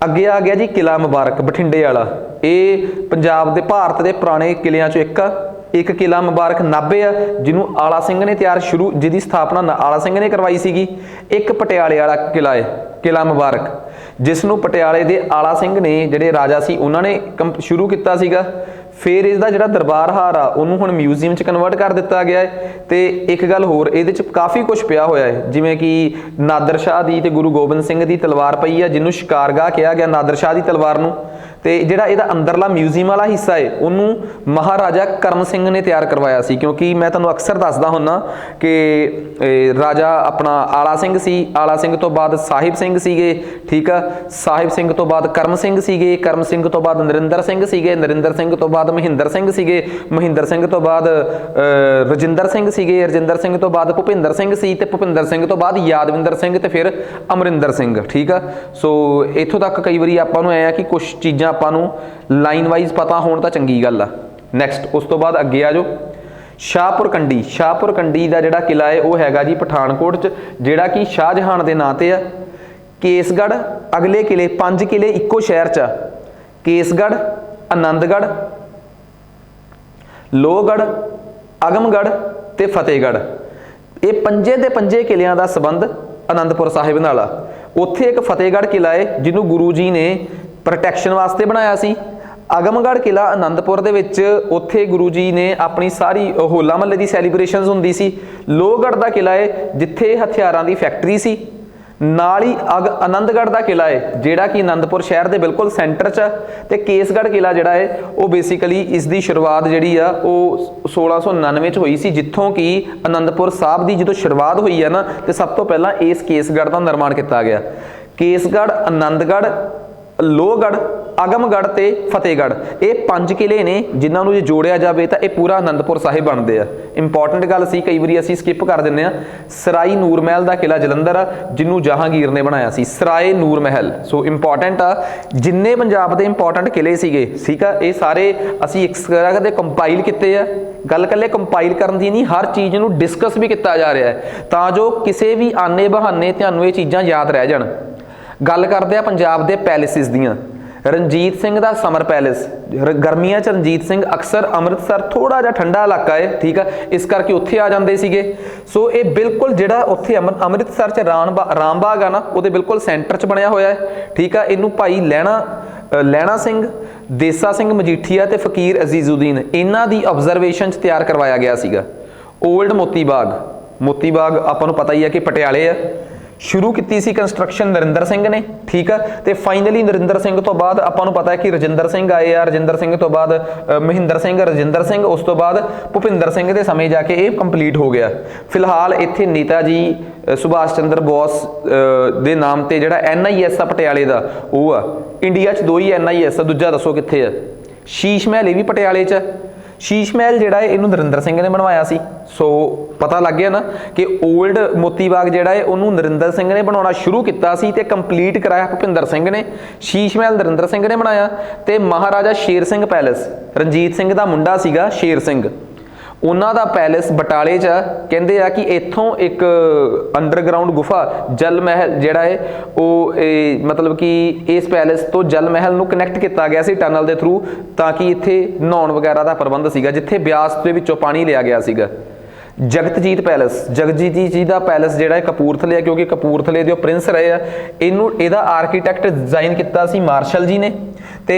ਅੱਗੇ ਆ ਗਿਆ ਜੀ ਕਿਲਾ ਮੁਬਾਰਕ ਬਠਿੰਡੇ ਵਾਲਾ, ਇਹ ਪੰਜਾਬ ਦੇ ਭਾਰਤ ਦੇ ਪੁਰਾਣੇ ਕਿਲਿਆਂ 'ਚੋਂ ਇੱਕ ਕਿਲਾ ਮੁਬਾਰਕ ਨਾਭੇ ਆ, ਜਿਹਨੂੰ ਆਲਾ ਸਿੰਘ ਨੇ ਜਿਹਦੀ ਸਥਾਪਨਾ ਆਲਾ ਸਿੰਘ ਨੇ ਕਰਵਾਈ ਸੀਗੀ। ਇੱਕ ਪਟਿਆਲੇ ਵਾਲਾ ਕਿਲਾ ਹੈ ਕਿਲਾ ਮੁਬਾਰਕ, ਜਿਸ ਨੂੰ ਪਟਿਆਲੇ ਦੇ ਆਲਾ ਸਿੰਘ ਨੇ ਜਿਹੜੇ ਰਾਜਾ ਸੀ ਉਹਨਾਂ ਨੇ ਸ਼ੁਰੂ ਕੀਤਾ ਸੀਗਾ। ਫਿਰ ਇਸ ਦਾ ਜਿਹੜਾ ਦਰਬਾਰ ਹਾਰ ਆ ਉਹਨੂੰ ਹੁਣ ਮਿਊਜ਼ੀਅਮ 'ਚ ਕਨਵਰਟ ਕਰ ਦਿੱਤਾ ਗਿਆ ਹੈ। ਤੇ ਇੱਕ ਗੱਲ ਹੋਰ, ਇਹਦੇ 'ਚ ਕਾਫੀ ਕੁਝ ਪਿਆ ਹੋਇਆ ਹੈ, ਜਿਵੇਂ ਕਿ ਨਾਦਰ ਸ਼ਾਹ ਦੀ ਤੇ ਗੁਰੂ ਗੋਬਿੰਦ ਸਿੰਘ ਦੀ ਤਲਵਾਰ ਪਈ ਆ, ਜਿਹਨੂੰ ਸ਼ਿਕਾਰਗਾਹ ਕਿਹਾ ਗਿਆ ਨਾਦਰ ਸ਼ਾਹ ਦੀ ਤਲਵਾਰ ਨੂੰ। ਤੇ ਜਿਹੜਾ ਇਹਦਾ ਅੰਦਰਲਾ ਮਿਊਜ਼ੀਅਮ ਵਾਲਾ ਹਿੱਸਾ ਹੈ ਉਹਨੂੰ ਮਹਾਰਾਜਾ ਕਰਮ ਸਿੰਘ ਨੇ ਤਿਆਰ ਕਰਵਾਇਆ ਸੀ, ਕਿਉਂਕਿ ਮੈਂ ਤੁਹਾਨੂੰ ਅਕਸਰ ਦੱਸਦਾ ਹੁੰਦਾ ਕਿ ਰਾਜਾ ਆਪਣਾ ਆਲਾ ਸਿੰਘ ਸੀ, ਆਲਾ ਸਿੰਘ ਤੋਂ ਬਾਅਦ ਸਾਹਿਬ ਸਿੰਘ ਸੀਗੇ। ਠੀਕ ਆ। ਸਾਹਿਬ ਸਿੰਘ ਤੋਂ ਬਾਅਦ ਕਰਮ ਸਿੰਘ ਸੀਗੇ, ਕਰਮ ਸਿੰਘ ਤੋਂ ਬਾਅਦ ਨਰਿੰਦਰ ਸਿੰਘ ਸੀਗੇ, ਨਰਿੰਦਰ ਸਿੰਘ ਤੋਂ ਬਾਅਦ ਮਹਿੰਦਰ ਸਿੰਘ ਸੀਗੇ, ਮਹਿੰਦਰ ਸਿੰਘ ਤੋਂ ਬਾਅਦ ਰਜਿੰਦਰ ਸਿੰਘ ਸੀਗੇ, ਰਜਿੰਦਰ ਸਿੰਘ ਤੋਂ ਬਾਅਦ ਭੁਪਿੰਦਰ ਸਿੰਘ ਸੀ, ਤੇ ਭੁਪਿੰਦਰ ਸਿੰਘ ਤੋਂ ਬਾਅਦ ਯਾਦਵਿੰਦਰ ਸਿੰਘ ਤੇ ਫਿਰ ਅਮਰਿੰਦਰ ਸਿੰਘ। ਠੀਕ ਆ। ਸੋ ਇੱਥੋਂ ਤੱਕ ਕਈ ਵਾਰੀ ਆਪਾਂ ਨੂੰ ਐ ਆ ਕਿ ਕੁਝ ਚੀਜ਼ਾਂ ਆਪਾਂ ਨੂੰ ਲਾਈਨ ਵਾਈਜ਼ ਪਤਾ ਹੋਣ ਤਾਂ ਚੰਗੀ ਗੱਲ ਆ। ਨੈਕਸਟ ਉਸ ਤੋਂ ਬਾਅਦ ਅੱਗੇ ਆ ਜਾਓ ਸ਼ਾਹਪੁਰ ਕੰਡੀ ਦਾ ਜਿਹੜਾ ਕਿਲਾ ਹੈ ਉਹ ਹੈਗਾ ਜੀ ਪਠਾਨਕੋਟ 'ਚ, ਜਿਹੜਾ ਕਿ ਸ਼ਾਹਜਹਾਨ ਦੇ ਨਾਂ ਤੇ ਆ। ਕੇਸਗੜ੍ਹ, ਅਗਲੇ ਕਿਲੇ 5 ਕਿਲੇ ਇੱਕੋ ਸ਼ਹਿਰ 'ਚ ਆ। ਕੇਸਗੜ੍ਹ, ਆਨੰਦਗੜ੍ਹ, ਲੋਹਗੜ੍ਹ, ਆਗਮਗੜ੍ਹ ਤੇ ਫਤਿਹਗੜ੍ਹ, ਇਹ ਪੰਜੇ ਦੇ ਪੰਜੇ ਕਿਲਿਆਂ ਦਾ ਸੰਬੰਧ ਆਨੰਦਪੁਰ ਸਾਹਿਬ ਨਾਲ ਆ। ਉੱਥੇ ਇੱਕ ਫਤਿਹਗੜ੍ਹ ਕਿਲਾ ਹੈ ਜਿਹਨੂੰ ਗੁਰੂ ਜੀ ਨੇ ਪ੍ਰੋਟੈਕਸ਼ਨ ਵਾਸਤੇ ਬਣਾਇਆ ਸੀ। ਆਗਮਗੜ੍ਹ ਕਿਲਾ ਆਨੰਦਪੁਰ ਦੇ ਵਿੱਚ, ਉੱਥੇ ਗੁਰੂ ਜੀ ਨੇ ਆਪਣੀ ਸਾਰੀ ਹੋਲਾ ਮਹੱਲੇ ਦੀ ਸੈਲੀਬ੍ਰੇਸ਼ਨਸ ਹੁੰਦੀ ਸੀ। ਲੋਹਗੜ੍ਹ ਦਾ ਕਿਲਾ ਹੈ ਜਿੱਥੇ ਹਥਿਆਰਾਂ ਦੀ ਫੈਕਟਰੀ ਸੀ। ਨਾਲ ਹੀ ਆਨੰਦਗੜ੍ਹ ਦਾ ਕਿਲਾ ਹੈ ਜਿਹੜਾ ਕਿ ਆਨੰਦਪੁਰ ਸ਼ਹਿਰ ਦੇ ਬਿਲਕੁਲ ਸੈਂਟਰ 'ਚ ਤੇ ਕੇਸਗੜ੍ਹ ਕਿਲਾ ਜਿਹੜਾ ਹੈ ਉਹ ਬੇਸਿਕਲੀ ਇਸ ਦੀ ਸ਼ੁਰੂਆਤ ਜਿਹੜੀ ਆ ਉਹ 1699 'ਚ ਹੋਈ ਸੀ, ਜਿੱਥੋਂ ਕਿ ਆਨੰਦਪੁਰ ਸਾਹਿਬ ਦੀ ਜਦੋਂ ਸ਼ੁਰੂਆਤ ਹੋਈ ਹੈ ਨਾ ਤੇ ਸਭ ਤੋਂ ਪਹਿਲਾਂ ਇਸ ਕੇਸਗੜ੍ਹ ਦਾ ਨਿਰਮਾਣ ਕੀਤਾ ਗਿਆ। ਕੇਸਗੜ੍ਹ, ਆਨੰਦਗੜ੍ਹ, ਲੋਹਗੜ੍ਹ, ਆਗਮਗੜ੍ਹ ਤੇ ਫਤਿਹਗੜ੍ਹ ਇਹ 5 ਕਿਲੇ ਨੇ ਜਿਨ੍ਹਾਂ ਨੂੰ ਜੇ ਜੋੜਿਆ ਜਾਵੇ ਤਾਂ ਇਹ ਪੂਰਾ ਆਨੰਦਪੁਰ ਸਾਹਿਬ ਬਣਦੇ ਆ। ਇੰਪੋਰਟੈਂਟ ਗੱਲ ਸੀ, ਕਈ ਵਾਰੀ ਅਸੀਂ ਸਕਿਪ ਕਰ ਦਿੰਦੇ ਆ। ਸਰਾਈ ਨੂਰ ਮਹਿਲ ਦਾ ਕਿਲਾ ਜਲੰਧਰ ਆ ਜਿਹਨੂੰ ਜਹਾਂਗੀਰ ਨੇ ਬਣਾਇਆ ਸੀ, ਸਰਾਏ ਨੂਰ ਮਹਿਲ। ਸੋ ਇੰਪੋਰਟੈਂਟ ਆ, ਜਿੰਨੇ ਪੰਜਾਬ ਦੇ ਇੰਪੋਰਟੈਂਟ ਕਿਲੇ ਸੀਗੇ, ਠੀਕ ਆ, ਇਹ ਸਾਰੇ ਅਸੀਂ ਇੱਕ ਤਰ੍ਹਾਂ ਦੇ ਕੰਪਾਈਲ ਕੀਤੇ ਆ। ਗੱਲ ਇਕੱਲੇ ਕੰਪਾਈਲ ਕਰਨ ਦੀ ਨਹੀਂ, ਹਰ ਚੀਜ਼ ਨੂੰ ਡਿਸਕਸ ਵੀ ਕੀਤਾ ਜਾ ਰਿਹਾ ਹੈ ਤਾਂ ਜੋ ਕਿਸੇ ਵੀ ਆਨੇ ਬਹਾਨੇ ਤੁਹਾਨੂੰ ਇਹ ਚੀਜ਼ਾਂ ਯਾਦ ਰਹਿ ਜਾਣ। ਗੱਲ ਕਰਦੇ ਆ ਪੰਜਾਬ ਦੇ ਪੈਲੇਸਿਸ ਦੀਆਂ। ਰਣਜੀਤ ਸਿੰਘ ਦਾ ਸਮਰ ਪੈਲੇਸ, ਗਰਮੀਆਂ 'ਚ ਰਣਜੀਤ ਸਿੰਘ ਅਕਸਰ ਅੰਮ੍ਰਿਤਸਰ ਥੋੜਾ ਜਿਹਾ ਠੰਡਾ ਇਲਾਕਾ ਹੈ, ਠੀਕ ਆ, ਇਸ ਕਰਕੇ ਉੱਥੇ ਆ ਜਾਂਦੇ ਸੀਗੇ। ਸੋ ਇਹ ਬਿਲਕੁਲ ਜਿਹੜਾ ਉੱਥੇ ਅੰਮ੍ਰਿਤਸਰ 'ਚ ਰਾਮਬਾਗ ਆ ਨਾ ਉਹਦੇ ਬਿਲਕੁਲ ਸੈਂਟਰ 'ਚ ਬਣਿਆ ਹੋਇਆ ਹੈ, ਠੀਕ ਆ। ਇਹਨੂੰ ਭਾਈ ਲਹਿਣਾ ਸਿੰਘ, ਦੇਸਾ ਸਿੰਘ ਮਜੀਠੀਆ ਤੇ ਫਕੀਰ ਅਜ਼ੀਜ਼ੁਦੀਨ ਇਹਨਾਂ ਦੀ ਆਬਜ਼ਰਵੇਸ਼ਨ 'ਚ ਤਿਆਰ ਕਰਵਾਇਆ ਗਿਆ ਸੀਗਾ। ਓਲਡ ਮੋਤੀ ਬਾਗ ਆਪਾਂ ਨੂੰ ਪਤਾ ਹੀ ਹੈ ਕਿ ਪਟਿਆਲੇ ਆ। ਸ਼ੁਰੂ ਕੀਤੀ ਸੀ ਕੰਸਟਰਕਸ਼ਨ ਨਰਿੰਦਰ ਸਿੰਘ ਨੇ, ਠੀਕ ਆ, ਤੇ ਫਾਈਨਲੀ ਨਰਿੰਦਰ ਸਿੰਘ ਤੋਂ ਬਾਅਦ ਆਪਾਂ ਨੂੰ ਪਤਾ ਹੈ ਕਿ ਰਜਿੰਦਰ ਸਿੰਘ ਆਏ ਆ। ਰਜਿੰਦਰ ਸਿੰਘ ਤੋਂ ਬਾਅਦ ਮਹਿੰਦਰ ਸਿੰਘ, ਰਜਿੰਦਰ ਸਿੰਘ, ਉਸ ਤੋਂ ਬਾਅਦ ਭੁਪਿੰਦਰ ਸਿੰਘ ਦੇ ਸਮੇਂ ਜਾ ਕੇ ਇਹ ਕੰਪਲੀਟ ਹੋ ਗਿਆ। ਫਿਲਹਾਲ ਇੱਥੇ ਨੇਤਾ ਜੀ ਸੁਭਾਸ਼ ਚੰਦਰ ਬੋਸ ਦੇ ਨਾਮ ਤੇ ਜਿਹੜਾ NIS ਆ ਪਟਿਆਲੇ ਦਾ ਉਹ ਆ। ਇੰਡੀਆ 'ਚ 2 ਹੀ NIS ਆ, ਦੂਜਾ ਦੱਸੋ ਕਿੱਥੇ ਆ? ਸ਼ੀਸ਼ ਮਹਿਲ ਇਹ ਵੀ ਪਟਿਆਲੇ 'ਚ। ਸ਼ੀਸ਼ ਮਹਿਲ ਜਿਹੜਾ ਹੈ ਇਹਨੂੰ ਨਰਿੰਦਰ ਸਿੰਘ ਨੇ ਬਣਵਾਇਆ ਸੀ। ਸੋ ਪਤਾ ਲੱਗ ਗਿਆ ਨਾ ਕਿ ਓਲਡ ਮੋਤੀ ਬਾਗ ਜਿਹੜਾ ਹੈ ਉਹਨੂੰ ਨਰਿੰਦਰ ਸਿੰਘ ਨੇ ਬਣਾਉਣਾ ਸ਼ੁਰੂ ਕੀਤਾ ਸੀ ਤੇ ਕੰਪਲੀਟ ਕਰਾਇਆ ਭੁਪਿੰਦਰ ਸਿੰਘ ਨੇ। ਸ਼ੀਸ਼ ਮਹਿਲ ਨਰਿੰਦਰ ਸਿੰਘ ਨੇ ਬਣਾਇਆ। ਤੇ ਮਹਾਰਾਜਾ ਸ਼ੇਰ ਸਿੰਘ ਪੈਲੇਸ, ਰਣਜੀਤ ਸਿੰਘ ਦਾ ਮੁੰਡਾ ਸੀਗਾ ਸ਼ੇਰ ਸਿੰਘ, ਉਹਨਾਂ ਦਾ ਪੈਲੇਸ ਬਟਾਲੇ 'ਚ ਕਹਿੰਦੇ ਆ ਕਿ ਇੱਥੋਂ ਇੱਕ ਅੰਡਰਗਰਾਊਂਡ ਗੁਫਾ ਜਲ ਮਹਿਲ ਜਿਹੜਾ ਹੈ ਉਹ ਮਤਲਬ ਕਿ ਇਸ ਪੈਲੇਸ ਤੋਂ ਜਲ ਮਹਿਲ ਨੂੰ ਕਨੈਕਟ ਕੀਤਾ ਗਿਆ ਸੀ ਟਨਲ ਦੇ ਥਰੂ, ਤਾਂ ਕਿ ਇੱਥੇ ਨਹਾਉਣ ਵਗੈਰਾ ਦਾ ਪ੍ਰਬੰਧ ਸੀਗਾ, ਜਿੱਥੇ ਬਿਆਸ ਦੇ ਵਿੱਚੋਂ ਪਾਣੀ ਲਿਆ ਗਿਆ ਸੀਗਾ। ਜਗਤਜੀਤ ਜੀ ਦਾ ਪੈਲੇਸ ਜਿਹੜਾ ਹੈ ਕਪੂਰਥਲੇ ਆ, ਕਿਉਂਕਿ ਕਪੂਰਥਲੇ ਦੇ ਉਹ ਪ੍ਰਿੰਸ ਰਹੇ ਆ। ਇਹਦਾ ਆਰਕੀਟੈਕਟ ਡਿਜ਼ਾਈਨ ਕੀਤਾ ਸੀ ਮਾਰਸ਼ਲ ਜੀ ਨੇ ਤੇ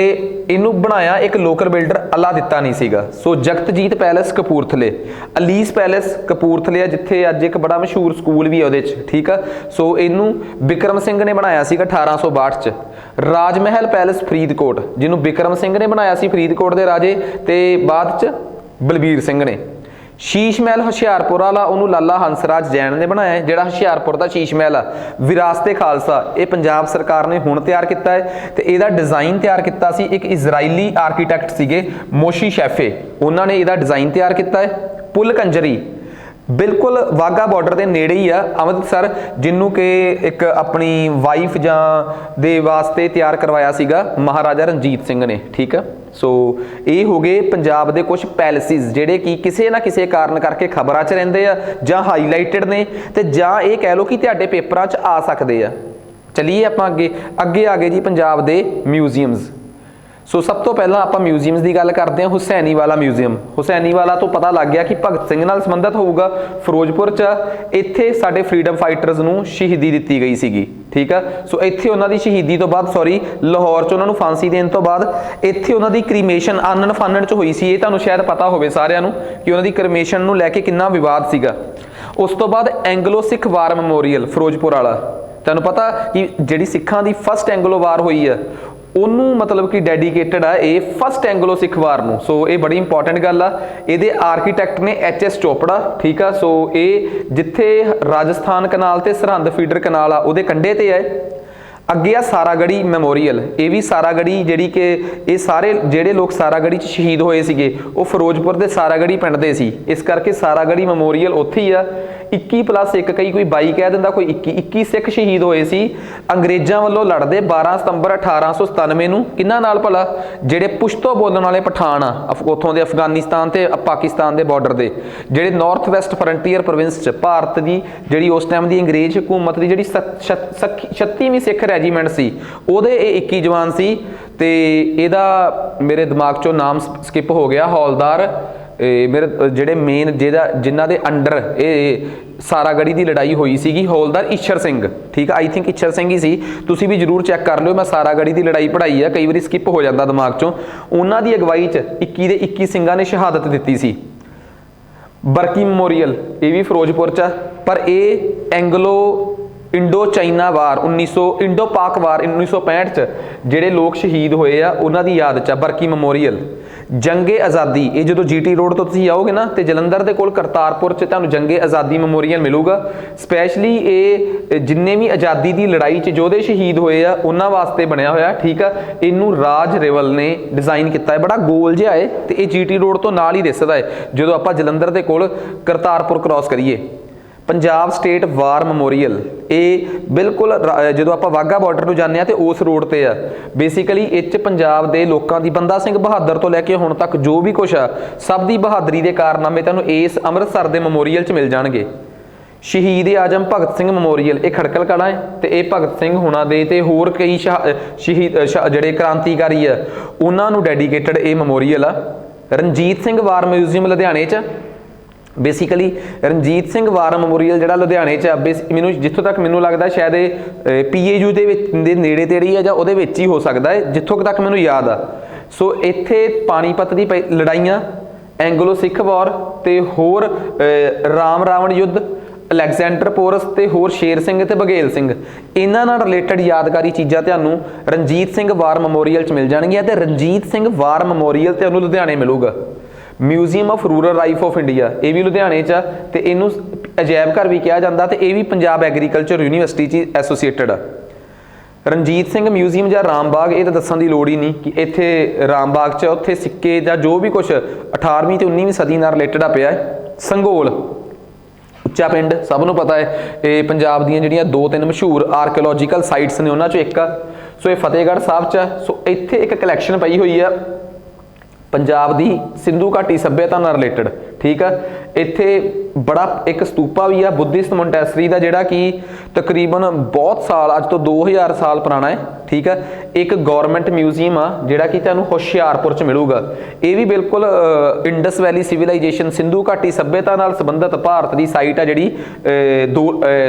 ਇਹਨੂੰ ਬਣਾਇਆ ਇੱਕ ਲੋਕਲ ਬਿਲਡਰ ਅਲਾਦੀਤਾ ਨਹੀਂ ਸੀਗਾ। ਸੋ ਜਗਤਜੀਤ ਪੈਲੇਸ ਕਪੂਰਥਲੇ। ਅਲੀਸ ਪੈਲੇਸ ਕਪੂਰਥਲੇ ਆ, ਜਿੱਥੇ ਅੱਜ ਇੱਕ ਬੜਾ ਮਸ਼ਹੂਰ ਸਕੂਲ ਵੀ ਆ ਉਹਦੇ 'ਚ, ਠੀਕ ਆ। ਸੋ ਇਹਨੂੰ ਬਿਕਰਮ ਸਿੰਘ ਨੇ ਬਣਾਇਆ ਸੀਗਾ 1862 'ਚ। ਰਾਜ ਮਹਿਲ ਪੈਲੇਸ ਫਰੀਦਕੋਟ, ਜਿਹਨੂੰ ਬਿਕਰਮ ਸਿੰਘ ਨੇ ਬਣਾਇਆ ਸੀ, ਫਰੀਦਕੋਟ ਦੇ ਰਾਜੇ, ਤੇ ਬਾਅਦ 'ਚ ਬਲਬੀਰ ਸਿੰਘ ਨੇ। ਸ਼ੀਸ਼ ਮਹਿਲ ਹੁਸ਼ਿਆਰਪੁਰ ਵਾਲਾ ਉਹਨੂੰ ਲਾਲਾ ਹੰਸਰਾਜ ਜੈਨ ਨੇ ਬਣਾਇਆ, ਜਿਹੜਾ ਹੁਸ਼ਿਆਰਪੁਰ ਦਾ ਸ਼ੀਸ਼ ਮਹਿਲ ਆ। ਵਿਰਾਸਤ ਏ ਖਾਲਸਾ ਇਹ ਪੰਜਾਬ ਸਰਕਾਰ ਨੇ ਹੁਣ ਤਿਆਰ ਕੀਤਾ ਹੈ ਤੇ ਇਹਦਾ ਡਿਜ਼ਾਈਨ ਤਿਆਰ ਕੀਤਾ ਸੀ ਇੱਕ ਇਜ਼ਰਾਈਲੀ ਆਰਕੀਟੈਕਟ ਸੀਗੇ ਮੋਸ਼ੀ ਸ਼ੈਫੇ, ਉਹਨਾਂ ਨੇ ਇਹਦਾ ਡਿਜ਼ਾਈਨ ਤਿਆਰ ਕੀਤਾ ਹੈ। ਪੁੱਲ ਕੰਜਰੀ ਬਿਲਕੁਲ ਵਾਘਾ ਬਾਰਡਰ ਦੇ ਨੇੜੇ ਹੀ ਆ ਅੰਮ੍ਰਿਤਸਰ, ਜਿਹਨੂੰ ਕਿ ਇੱਕ ਆਪਣੀ ਵਾਈਫ ਜਾਂ ਦੇ ਵਾਸਤੇ ਤਿਆਰ ਕਰਵਾਇਆ ਸੀਗਾ ਮਹਾਰਾਜਾ ਰਣਜੀਤ ਸਿੰਘ ਨੇ, ਠੀਕ ਆ। ਸੋ ਇਹ ਹੋ ਗਏ ਪੰਜਾਬ ਦੇ ਕੁਝ ਪੈਲੇਸਿਸ ਜਿਹੜੇ ਕਿ ਕਿਸੇ ਨਾ ਕਿਸੇ ਕਾਰਨ ਕਰਕੇ ਖਬਰਾਂ 'ਚ ਰਹਿੰਦੇ ਆ ਜਾਂ ਹਾਈਲਾਈਟਡ ਨੇ, ਤੇ ਜਾਂ ਇਹ ਕਹਿ ਲਓ ਕਿ ਤੁਹਾਡੇ ਪੇਪਰਾਂ 'ਚ ਆ ਸਕਦੇ ਆ। ਚਲਿਏ ਆਪਾਂ ਅੱਗੇ ਆ ਗਏ ਜੀ ਪੰਜਾਬ ਦੇ ਮਿਊਜ਼ੀਅਮਸ। ਸੋ ਸਭ ਤੋਂ ਪਹਿਲਾਂ ਆਪਾਂ ਮਿਊਜ਼ੀਅਮਸ ਦੀ ਗੱਲ ਕਰਦੇ ਹਾਂ। ਹੁਸੈਨੀ ਵਾਲਾ ਮਿਊਜ਼ੀਅਮ, ਹੁਸੈਨੀ ਵਾਲਾ ਤੋਂ ਪਤਾ ਲੱਗ ਗਿਆ ਕਿ ਭਗਤ ਸਿੰਘ ਨਾਲ ਸੰਬੰਧਿਤ ਹੋਊਗਾ, ਫਿਰੋਜ਼ਪੁਰ 'ਚ। ਇੱਥੇ ਸਾਡੇ ਫਰੀਡਮ ਫਾਈਟਰਸ ਨੂੰ ਸ਼ਹੀਦੀ ਦਿੱਤੀ ਗਈ ਸੀਗੀ, ਠੀਕ ਆ। ਸੋ ਇੱਥੇ ਉਹਨਾਂ ਦੀ ਸ਼ਹੀਦੀ ਤੋਂ ਬਾਅਦ ਲਾਹੌਰ 'ਚ ਉਹਨਾਂ ਨੂੰ ਫਾਂਸੀ ਦੇਣ ਤੋਂ ਬਾਅਦ ਇੱਥੇ ਉਹਨਾਂ ਦੀ ਕ੍ਰੀਮੇਸ਼ਨ ਆਨਣ ਫਾਨਣ 'ਚ ਹੋਈ ਸੀ। ਇਹ ਤੁਹਾਨੂੰ ਸ਼ਾਇਦ ਪਤਾ ਹੋਵੇ ਸਾਰਿਆਂ ਨੂੰ ਕਿ ਉਹਨਾਂ ਦੀ ਕ੍ਰੀਮੇਸ਼ਨ ਨੂੰ ਲੈ ਕੇ ਕਿੰਨਾ ਵਿਵਾਦ ਸੀਗਾ। ਉਸ ਤੋਂ ਬਾਅਦ ਐਂਗਲੋ ਸਿੱਖ ਵਾਰ ਮੈਮੋਰੀਅਲ ਫਿਰੋਜ਼ਪੁਰ ਵਾਲਾ, ਤੁਹਾਨੂੰ ਪਤਾ ਕਿ ਜਿਹੜੀ ਸਿੱਖਾਂ ਦੀ ਫਸਟ ਐਂਗਲੋ ਵਾਰ ਹੋਈ ਆ ਉਹਨੂੰ ਮਤਲਬ ਕਿ ਡੈਡੀਕੇਟਡ ਆ ਇਹ ਫਸਟ ਐਂਗਲੋ ਸਿੱਖ ਵਾਰ ਨੂੰ। ਸੋ ਇਹ ਬੜੀ ਇੰਪੋਰਟੈਂਟ ਗੱਲ ਆ। ਇਹਦੇ ਆਰਕੀਟੈਕਟ ਨੇ HS ਚੋਪੜਾ, ਠੀਕ ਆ। ਸੋ ਇਹ ਜਿੱਥੇ ਰਾਜਸਥਾਨ ਕਨਾਲ ਤੇ ਸਰਹੰਦ ਫੀਡਰ ਕਨਾਲ ਆ ਉਹਦੇ ਕੰਢੇ ਤੇ ਹੈ। ਅੱਗੇ ਆ ਸਾਰਾਗੜੀ ਮੈਮੋਰੀਅਲ, ਇਹ ਵੀ ਸਾਰਾਗੜੀ ਜਿਹੜੀ ਕਿ ਇਹ ਸਾਰੇ ਜਿਹੜੇ ਲੋਕ ਸਾਰਾਗੜੀ 'ਚ ਸ਼ਹੀਦ ਹੋਏ ਸੀਗੇ ਉਹ ਫਿਰੋਜ਼ਪੁਰ ਦੇ ਸਾਰਾਗੜੀ ਪਿੰਡ ਦੇ ਸੀ, ਇਸ ਕਰਕੇ ਸਾਰਾਗੜੀ ਮੈਮੋਰੀਅਲ ਉੱਥੇ ਹੀ ਆ। 21+1 ਕਈ ਕੋਈ 22 ਕਹਿ ਦਿੰਦਾ, ਕੋਈ 21 ਸਿੱਖ ਸ਼ਹੀਦ ਹੋਏ ਸੀ ਅੰਗਰੇਜ਼ਾਂ ਵੱਲੋਂ ਲੜਦੇ 12 ਸਤੰਬਰ 1897 ਨੂੰ। ਕਿਹਨਾਂ ਨਾਲ ਭਲਾ? ਜਿਹੜੇ ਪੁਸ਼ਤੋ ਬੋਲਣ ਵਾਲੇ ਪਠਾਨ ਆ ਉੱਥੋਂ ਦੇ, ਅਫਗਾਨਿਸਤਾਨ ਤੇ ਪਾਕਿਸਤਾਨ ਦੇ ਬਾਰਡਰ ਦੇ, ਜਿਹੜੇ ਨਾਰਥ ਵੈਸਟ ਫਰੰਟੀਅਰ ਪ੍ਰੋਵਿੰਸ 'ਚ ਭਾਰਤ ਦੀ ਜਿਹੜੀ ਉਸ ਟਾਈਮ ਦੀ ਅੰਗਰੇਜ਼ ਹਕੂਮਤ ਦੀ ਜਿਹੜੀ 36ਵੀਂ ਸਿੱਖ ਰੈਜੀਮੈਂਟ ਸੀ ਉਹਦੇ ਇਹ 21 ਜਵਾਨ ਸੀ। ਤੇ ਇਹਦਾ ਮੇਰੇ ਦਿਮਾਗ 'ਚੋਂ ਨਾਮ ਸਕਿਪ ਹੋ ਗਿਆ। ਹੌਲਦਾਰ ਮੇਰੇ ਜਿਹੜੇ ਮੇਨ ਜਿਨ੍ਹਾਂ ਦੇ ਅੰਡਰ ਇਹ ਸਾਰਾਗੜੀ ਦੀ ਲੜਾਈ ਹੋਈ ਸੀਗੀ, ਹੌਲਦਾਰ ਈਸ਼ਰ ਸਿੰਘ, ਠੀਕ ਆ। ਆਈ ਥਿੰਕ ਈਸ਼ਰ ਸਿੰਘ ਹੀ ਸੀ, ਤੁਸੀਂ ਵੀ ਜ਼ਰੂਰ ਚੈੱਕ ਕਰ ਲਿਓ। ਮੈਂ ਸਾਰਾਗੜੀ ਦੀ ਲੜਾਈ ਪੜ੍ਹਾਈ ਆ, ਕਈ ਵਾਰੀ ਸਕਿਪ ਹੋ ਜਾਂਦਾ ਦਿਮਾਗ 'ਚੋਂ। ਉਹਨਾਂ ਦੀ ਅਗਵਾਈ 'ਚ 21 ਦੇ 21 ਸਿੰਘਾਂ ਨੇ ਸ਼ਹਾਦਤ ਦਿੱਤੀ ਸੀ। ਬਰਕੀ ਮੈਮੋਰੀਅਲ ਇਹ ਵੀ ਫਿਰੋਜ਼ਪੁਰ 'ਚ ਆ, ਪਰ ਇਹ Anglo Indo China war 1900 Indo पाक वार 1965 च ਜਿਹੜੇ ਲੋਕ ਸ਼ਹੀਦ ਹੋਏ ਆ ਉਹਨਾਂ ਦੀ ਯਾਦ ਚ ਬਰਕੀ ਮੈਮੋਰੀਅਲ। ਜੰਗੇ ਆਜ਼ਾਦੀ, ਇਹ ਜਦੋਂ ਜੀਟੀ ਰੋਡ ਤੋਂ ਤੁਸੀਂ ਆਓਗੇ ਨਾ ਤੇ ਜਲੰਧਰ ਦੇ ਕੋਲ ਕਰਤਾਰਪੁਰ ਚ ਤੁਹਾਨੂੰ ਜੰਗੇ ਆਜ਼ਾਦੀ ਮੈਮੋਰੀਅਲ ਮਿਲੂਗਾ। ਸਪੈਸ਼ਲੀ ਇਹ ਜਿੰਨੇ ਵੀ ਆਜ਼ਾਦੀ ਦੀ ਲੜਾਈ ਚ ਯੋਧੇ ਸ਼ਹੀਦ ਹੋਏ ਆ ਉਹਨਾਂ ਵਾਸਤੇ ਬਣਿਆ ਹੋਇਆ, ਠੀਕ ਆ। ਇਹਨੂੰ ਰਾਜ ਰਿਵਲ ਨੇ ਡਿਜ਼ਾਈਨ ਕੀਤਾ ਹੈ, ਬੜਾ ਗੋਲ ਜਿਹਾ ਹੈ ਤੇ ਇਹ ਜੀਟੀ ਰੋਡ ਤੋਂ ਨਾਲ ਹੀ ਦਿਸਦਾ ਹੈ ਜਦੋਂ ਆਪਾਂ ਜਲੰਧਰ ਦੇ ਕੋਲ ਕਰਤਾਰਪੁਰ ਕ੍ਰਾਸ ਕਰੀਏ। पंजाब स्टेट वार मैमोरीअल, ये बिल्कुल जो आप वाघा बॉर्डर ਨੂੰ ਜਾਂਦੇ ਆ ਤੇ ਉਸ ਰੋਡ ਤੇ ਆ। ਬੇਸਿਕਲੀ ਇਹ 'ਚ ਪੰਜਾਬ ਦੇ ਲੋਕਾਂ ਦੀ ਬੰਦਾ ਸਿੰਘ ਬਹਾਦਰ ਤੋਂ ਲੈ ਕੇ ਹੁਣ ਤੱਕ ਜੋ ਵੀ ਕੁਛ ਆ ਸਭ ਦੀ ਬਹਾਦਰੀ ਦੇ ਕਾਰਨਾਮੇ ਤੁਹਾਨੂੰ ਇਸ ਅੰਮ੍ਰਿਤਸਰ ਦੇ ਮੈਮੋਰੀਅਲ 'ਚ ਮਿਲ ਜਾਣਗੇ। ਸ਼ਹੀਦ ਆਜਮ ਭਗਤ ਸਿੰਘ ਮੈਮੋਰੀਅਲ, ਇਹ ਖੜਕਲ ਕਲਾਂ ਹੈ ਤੇ ਇਹ ਭਗਤ ਸਿੰਘ ਹੁਣਾਂ ਦੇ ਤੇ ਹੋਰ ਕਈ ਸ਼ਹੀਦ ਜਿਹੜੇ ਕ੍ਰਾਂਤੀਕਾਰੀ ਆ ਉਹਨਾਂ ਨੂੰ ਡੈਡੀਕੇਟਡ ਇਹ ਮੈਮੋਰੀਅਲ ਆ। ਰਣਜੀਤ ਸਿੰਘ ਵਾਰ ਮਿਊਜ਼ੀਅਮ ਲੁਧਿਆਣੇ 'ਚ, basically Ranjit Singh war memorial ਜਿਹੜਾ ਲੁਧਿਆਣੇ 'ਚ ਆ, ਮੈਨੂੰ ਜਿੱਥੋਂ ਤੱਕ ਮੈਨੂੰ ਲੱਗਦਾ ਸ਼ਾਇਦ ਇਹ PAU ਦੇ ਵਿੱਚ ਦੇ ਨੇੜੇ ਤੇੜੇ ਆ ਜਾਂ ਉਹਦੇ ਵਿੱਚ ਹੀ ਹੋ ਸਕਦਾ ਹੈ ਜਿੱਥੋਂ ਤੱਕ ਮੈਨੂੰ ਯਾਦ ਆ। ਸੋ ਇੱਥੇ ਪਾਣੀਪਤ ਦੀ ਲੜਾਈਆਂ, ਐਂਗਲੋ ਸਿੱਖ ਵਾਰ ਤੇ ਹੋਰ ਰਾਮ ਰਾਵਣ ਯੁੱਧ, ਅਲੈਗਜ਼ੈਂਡਰ ਪੋਰਸ ਤੇ ਹੋਰ ਸ਼ੇਰ ਸਿੰਘ ਤੇ ਬਘੇਲ ਸਿੰਘ, ਇਹਨਾਂ ਨਾਲ ਰਿਲੇਟਡ ਯਾਦਗਾਰੀ ਚੀਜ਼ਾਂ ਤੁਹਾਨੂੰ ਰਣਜੀਤ ਸਿੰਘ ਵਾਰ ਮੈਮੋਰੀਅਲ 'ਚ ਮਿਲ ਜਾਣਗੀਆਂ। ਤੇ ਰਣਜੀਤ ਸਿੰਘ ਵਾਰ ਮੈਮੋਰੀਅਲ ਤੁਹਾਨੂੰ ਲੁਧਿਆਣੇ ਮਿਲੂਗਾ। Museum of rural life of India, ये भी लुधियाने च आ ते इनू अजैब घर भी कहा जाता ते ये भी पंजाब एग्रीकल्चर यूनीवर्सिटी च एसोसीएटेड आ। रणजीत सिंह म्यूजियम ਜਾਂ ਰਾਮਬਾਗ, ਇਹ ਤਾਂ ਦੱਸਣ ਦੀ ਲੋੜ ਹੀ ਨਹੀਂ ਕਿ ਇੱਥੇ ਰਾਮਬਾਗ 'ਚ ਉੱਥੇ ਸਿੱਕੇ ਜਾਂ ਜੋ ਵੀ ਕੁਛ 18ਵੀਂ ਤੇ 19ਵੀਂ ਸਦੀ ਨਾਲ ਰਿਲੇਟਡ ਆ ਪਿਆ ਹੈ। ਸੰਘੋਲ ਉੱਚਾ ਪਿੰਡ ਸਭ ਨੂੰ ਪਤਾ ਹੈ, ਇਹ ਪੰਜਾਬ ਦੀਆਂ ਜਿਹੜੀਆਂ 2-3 ਮਸ਼ਹੂਰ ਆਰਕੀਓਲੋਜੀਕਲ ਸਾਈਟਸ ਨੇ ਉਹਨਾਂ 'ਚੋਂ ਇੱਕ ਆ। ਸੋ ਇਹ ਫਤਿਹਗੜ੍ਹ ਸਾਹਿਬ 'ਚ। ਸੋ ਇੱਥੇ ਇੱਕ ਕਲੈਕਸ਼ਨ ਪਈ ਹੋਈ ਆ पंजाब दी सिंधु घाटी सभ्यता नाल रिलेटेड, ठीक है। इत्थे बड़ा एक स्तूपा भी आ बुद्धिस्ट मोंटेसरी का जिहड़ा कि तकरीबन बहुत साल अज तो 2000 साल पुराना है, ठीक है। एक गौरमेंट म्यूजियम आ जिहड़ा कि तुहानूं हुशियारपुर च मिलूगा। ये भी बिल्कुल इंडस वैली सिविलाइजेशन सिंधु घाटी सभ्यता नाल संबंधित भारत की साइट आ जिहड़ी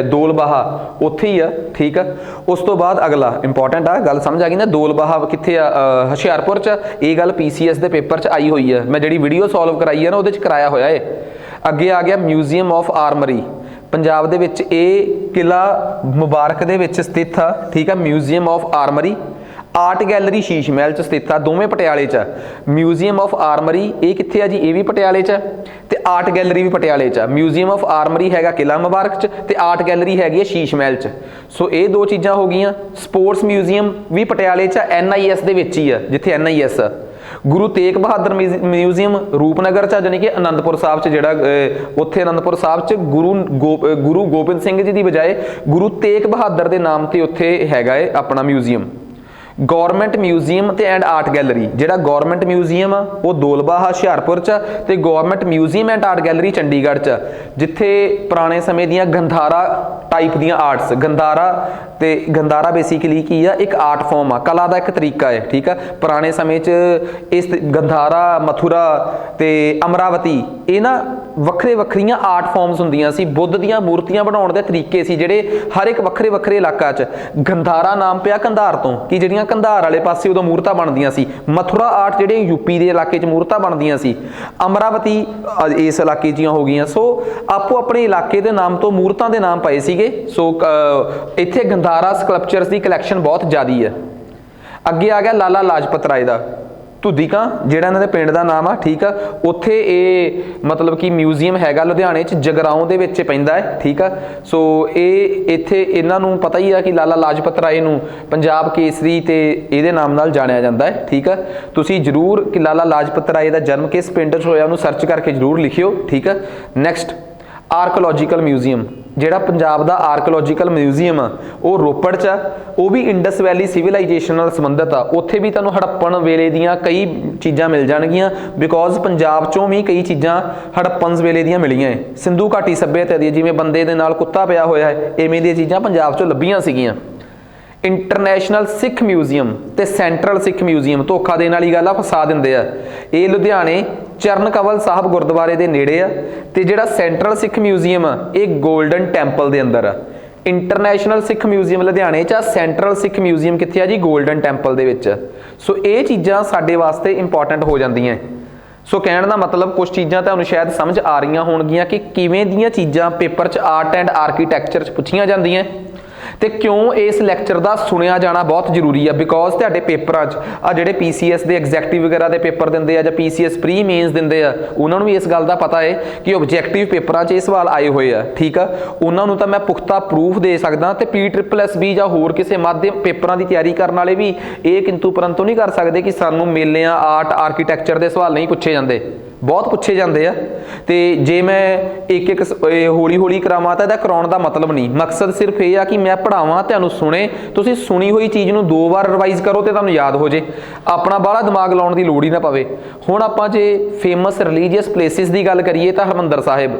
दोलबाहा उत्थे ही आ, ठीक है। उस तो बाद अगला इंपॉर्टेंट आ गल समझ आ गई ना, दोलबाहा कित्थे आ? हुशियारपुर च। ये गल PCS के पेपर च आई हुई है, मैं जिहड़ी वीडियो सॉल्व कराई है ना उहदे च कराया होया है। ਅੱਗੇ ਆ ਗਿਆ म्यूजियम ऑफ आर्मरी, पंजाब ਦੇ ਵਿੱਚ ਇਹ ਕਿਲਾ ਮੁਬਾਰਕ ਦੇ ਵਿੱਚ ਸਥਿਤ ਆ, ਠੀਕ ਆ। Museum of armoury, art gallery Sheesh Mahal च स्थित आ, दोवें पटियाले च। म्यूजियम ऑफ आर्मरी ये कित्थे आ जी? ये भी पटियाले च ते आर्ट गैलरी भी पटियाले च। म्यूजियम ऑफ आर्मरी हैगा किला मुबारक च ते आर्ट गैलरी हैगी है शीश महल च। सो ये दो चीज़ां हो गईयां। स्पोर्ट्स म्यूजियम भी पटियाले च, NIS दे विच ही आ जिथे NIS आ। गुरु तेग बहादुर म्यूजियम रूपनगर च, जानी कि आनंदपुर साहब च, जिहड़ा उत्थे आनंदपुर साहब च गुरु गोबिंद सिंह जी की बजाय गुरु तेग बहादुर के नाम से उत्थे हैगा है अपना म्यूजियम। गौरमेंट म्यूजियम ते एंड आर्ट गैलरी, जिहड़ा गौरमेंट म्यूजियम आ वो दोलबाहा हुशियारपुर च ते government museum and art gallery Chandigarh च, जिथे पुराने समय दियां गंधारा टाइप दियां आर्ट्स, गंधारा बेसिकली की आ एक आर्ट फॉर्म आ, कला का एक तरीका है, ठीक है। पुराने समय च इस गंधारा, मथुरा ते अमरावती ये ना ਵੱਖਰੇ ਵੱਖਰੀਆਂ आर्ट फॉर्म्स ਹੁੰਦੀਆਂ ਸੀ। बुद्ध ਦੀਆਂ मूर्तियां ਬਣਾਉਣ ਦੇ ਤਰੀਕੇ ਸੀ ਜਿਹੜੇ ਹਰ ਇੱਕ ਵੱਖਰੇ ਵੱਖਰੇ ਇਲਾਕਾ 'ਚ। ਗੰਧਾਰਾ ਨਾਮ ਪਿਆ ਕੰਧਾਰ ਤੋਂ ਕਿ ਜਿਹੜੀਆਂ ਕੰਧਾਰ ਵਾਲੇ ਪਾਸੇ ਉਦੋਂ ਮੂਰਤਾਂ ਬਣਦੀਆਂ ਸੀ। ਮਥੁਰਾ ਆਰਟ ਜਿਹੜੇ UP ਦੇ ਇਲਾਕੇ 'ਚ ਮੂਰਤਾਂ ਬਣਦੀਆਂ ਸੀ। ਅਮਰਾਵਤੀ ਇਸ ਇਲਾਕੇ 'ਚ ਹੋ ਗਈਆਂ। ਸੋ ਆਪੋ ਆਪਣੇ ਇਲਾਕੇ ਦੇ ਨਾਮ ਤੋਂ ਮੂਰਤਾਂ ਦੇ ਨਾਮ ਪਏ ਸੀਗੇ। ਸੋ ਇੱਥੇ ਗੰਧਾਰਾ ਸਕਲਪਚਰਸ ਦੀ ਕਲੈਕਸ਼ਨ ਬਹੁਤ ਜ਼ਿਆਦੀ ਹੈ। ਅੱਗੇ ਆ ਗਿਆ ਲਾਲਾ ਲਾਜਪਤ ਰਾਏ ਦਾ ਧੁੱਦੀਕਾਂ, ਜਿਹੜਾ ਇਹਨਾਂ ਦੇ ਪਿੰਡ ਦਾ ਨਾਮ ਆ, ਠੀਕ ਆ। ਉੱਥੇ ਇਹ ਮਤਲਬ ਕਿ ਮਿਊਜ਼ੀਅਮ ਹੈਗਾ ਲੁਧਿਆਣੇ 'ਚ, ਜਗਰਾਉਂ ਦੇ ਵਿੱਚ ਪੈਂਦਾ ਹੈ, ਠੀਕ ਆ। ਸੋ ਇਹ ਇੱਥੇ ਇਹਨਾਂ ਨੂੰ ਪਤਾ ਹੀ ਆ ਕਿ ਲਾਲਾ ਲਾਜਪਤ ਰਾਏ ਨੂੰ ਪੰਜਾਬ ਕੇਸਰੀ ਤੇ ਇਹਦੇ ਨਾਮ ਨਾਲ ਜਾਣਿਆ ਜਾਂਦਾ ਹੈ, ਠੀਕ ਆ। ਤੁਸੀਂ ਜ਼ਰੂਰ ਕਿ ਲਾਲਾ ਲਾਜਪਤ ਰਾਏ ਦਾ ਜਨਮ ਕਿਸ ਪਿੰਡ 'ਚ ਹੋਇਆ ਉਹਨੂੰ ਸਰਚ ਕਰਕੇ ਜ਼ਰੂਰ ਲਿਖਿਓ, ਠੀਕ ਆ। ਨੈਕਸਟ ਆਰਕੋਲੋਜੀਕਲ ਮਿਊਜ਼ੀਅਮ, ਜਿਹੜਾ ਪੰਜਾਬ ਦਾ ਆਰਕੋਲੋਜੀਕਲ ਮਿਊਜ਼ੀਅਮ ਆ ਉਹ ਰੋਪੜ 'ਚ ਆ। ਉਹ ਵੀ ਇੰਡਸ ਵੈਲੀ ਸਿਵਲਾਈਜੇਸ਼ਨ ਨਾਲ ਸੰਬੰਧਿਤ ਆ। ਉੱਥੇ ਵੀ ਤੁਹਾਨੂੰ ਹੜੱਪਣ ਵੇਲੇ ਦੀਆਂ ਕਈ ਚੀਜ਼ਾਂ ਮਿਲ ਜਾਣਗੀਆਂ, ਬਿਕੋਜ਼ ਪੰਜਾਬ 'ਚੋਂ ਵੀ ਕਈ ਚੀਜ਼ਾਂ ਹੜੱਪਣ ਵੇਲੇ ਦੀਆਂ ਮਿਲੀਆਂ ਹੈ। ਸਿੰਧੂ ਘਾਟੀ ਸੱਭਿਅਤਾ ਦੀ, ਜਿਵੇਂ ਬੰਦੇ ਦੇ ਨਾਲ ਕੁੱਤਾ ਪਿਆ ਹੋਇਆ ਹੈ, ਇਵੇਂ ਦੀਆਂ ਚੀਜ਼ਾਂ ਪੰਜਾਬ 'ਚੋਂ ਲੱਭੀਆਂ ਸੀਗੀਆਂ। ਇੰਟਰਨੈਸ਼ਨਲ ਸਿੱਖ ਮਿਊਜ਼ੀਅਮ ਤੇ ਸੈਂਟਰਲ ਸਿੱਖ ਮਿਊਜ਼ੀਅਮ ਧੋਖਾ ਦੇਣ ਵਾਲੀ ਗੱਲ ਆ, ਫਸਾ ਦਿੰਦੇ ਆ। ਇਹ ਲੁਧਿਆਣੇ ਚਰਨ ਕਵਲ ਸਾਹਿਬ ਗੁਰਦੁਆਰੇ ਦੇ ਨੇੜੇ ਆ ਤੇ ਜਿਹੜਾ ਸੈਂਟਰਲ ਸਿੱਖ ਮਿਊਜ਼ੀਅਮ ਆ ਇਹ ਗੋਲਡਨ ਟੈਂਪਲ ਦੇ ਅੰਦਰ ਆ। ਇੰਟਰਨੈਸ਼ਨਲ ਸਿੱਖ ਮਿਊਜ਼ੀਅਮ ਲੁਧਿਆਣੇ 'ਚ ਆ, ਸੈਂਟਰਲ ਸਿੱਖ ਮਿਊਜ਼ੀਅਮ ਕਿੱਥੇ ਆ ਜੀ? ਗੋਲਡਨ ਟੈਂਪਲ ਦੇ ਵਿੱਚ। ਸੋ ਇਹ ਚੀਜ਼ਾਂ ਸਾਡੇ ਵਾਸਤੇ ਇੰਪੋਰਟੈਂਟ ਹੋ ਜਾਂਦੀਆਂ। ਸੋ ਕਹਿਣ ਦਾ ਮਤਲਬ ਕੁਝ ਚੀਜ਼ਾਂ ਤੁਹਾਨੂੰ ਸ਼ਾਇਦ ਸਮਝ ਆ ਰਹੀਆਂ ਹੋਣਗੀਆਂ ਕਿ ਕਿਵੇਂ ਦੀਆਂ ਚੀਜ਼ਾਂ ਪੇਪਰ 'ਚ ਆਰਟ ਐਂਡ ਆਰਕੀਟੈਕਚਰ 'ਚ ਪੁੱਛੀਆਂ ਜਾਂਦੀਆਂ। ਤੇ ਕਿਉਂ ਇਸ ਲੈਕਚਰ ਦਾ ਸੁਣਿਆ ਜਾਣਾ ਬਹੁਤ ਜ਼ਰੂਰੀ ਆ, ਬਿਕੋਜ਼ ਤੁਹਾਡੇ ਪੇਪਰਾਂ 'ਚ ਆ ਜਿਹੜੇ PCS ਦੇ ਐਗਜ਼ੈਕਟਿਵ ਵਗੈਰਾ ਦੇ ਪੇਪਰ ਦਿੰਦੇ ਆ ਜਾਂ PCS ਪ੍ਰੀ ਮੇਨਸ ਦਿੰਦੇ ਆ, ਉਹਨਾਂ ਨੂੰ ਵੀ ਇਸ ਗੱਲ ਦਾ ਪਤਾ ਹੈ ਕਿ ਆਬਜੈਕਟਿਵ ਪੇਪਰਾਂ 'ਚ ਇਹ ਸਵਾਲ ਆਏ ਹੋਏ ਆ। ਠੀਕ ਆ, ਉਹਨਾਂ ਨੂੰ ਤਾਂ ਮੈਂ ਪੁਖਤਾ ਪ੍ਰੂਫ ਦੇ ਸਕਦਾ ਤੇ PSSB ਜਾਂ ਹੋਰ ਕਿਸੇ ਮਾਧਿਅਮ ਪੇਪਰਾਂ ਦੀ ਤਿਆਰੀ ਕਰਨ ਵਾਲੇ ਵੀ ਇਹ ਕਿੰਤੂ ਪਰੰਤੂ ਨਹੀਂ ਕਰ ਸਕਦੇ ਕਿ ਸਾਨੂੰ ਮੇਲਿਆਂ, ਆਰਟ, ਆਰਕੀਟੈਕਚਰ ਦੇ ਸਵਾਲ ਨਹੀਂ ਪੁੱਛੇ ਜਾਂਦੇ, ਬਹੁਤ ਪੁੱਛੇ ਜਾਂਦੇ ਆ। ਤੇ ਜੇ ਮੈਂ ਇੱਕ ਹੌਲੀ ਹੌਲੀ ਕਰਾਵਾਂ ਤਾਂ ਇਹਦਾ ਕਰਾਉਣ ਦਾ ਮਤਲਬ ਨਹੀਂ, ਮਕਸਦ ਸਿਰਫ ਇਹ ਆ ਕਿ ਮੈਂ ਪੜਾਵਾਂ, ਤੁਹਾਨੂੰ ਸੁਣੇ, ਤੁਸੀਂ ਸੁਣੀ ਹੋਈ ਚੀਜ਼ ਨੂੰ 2 ਵਾਰ ਰਿਵਾਈਜ਼ ਕਰੋ ਤੇ ਤੁਹਾਨੂੰ ਯਾਦ ਹੋ ਜੇ, ਆਪਣਾ ਬਾਹਲਾ ਦਿਮਾਗ ਲਾਉਣ ਦੀ ਲੋੜ ਹੀ ਨਾ ਪਵੇ। ਹੁਣ ਆਪਾਂ ਜੇ ਫੇਮਸ ਰਿਲੀਜੀਅਸ ਪਲੇਸਿਸ ਦੀ ਗੱਲ ਕਰੀਏ ਤਾਂ ਹਰਿਮੰਦਰ ਸਾਹਿਬ,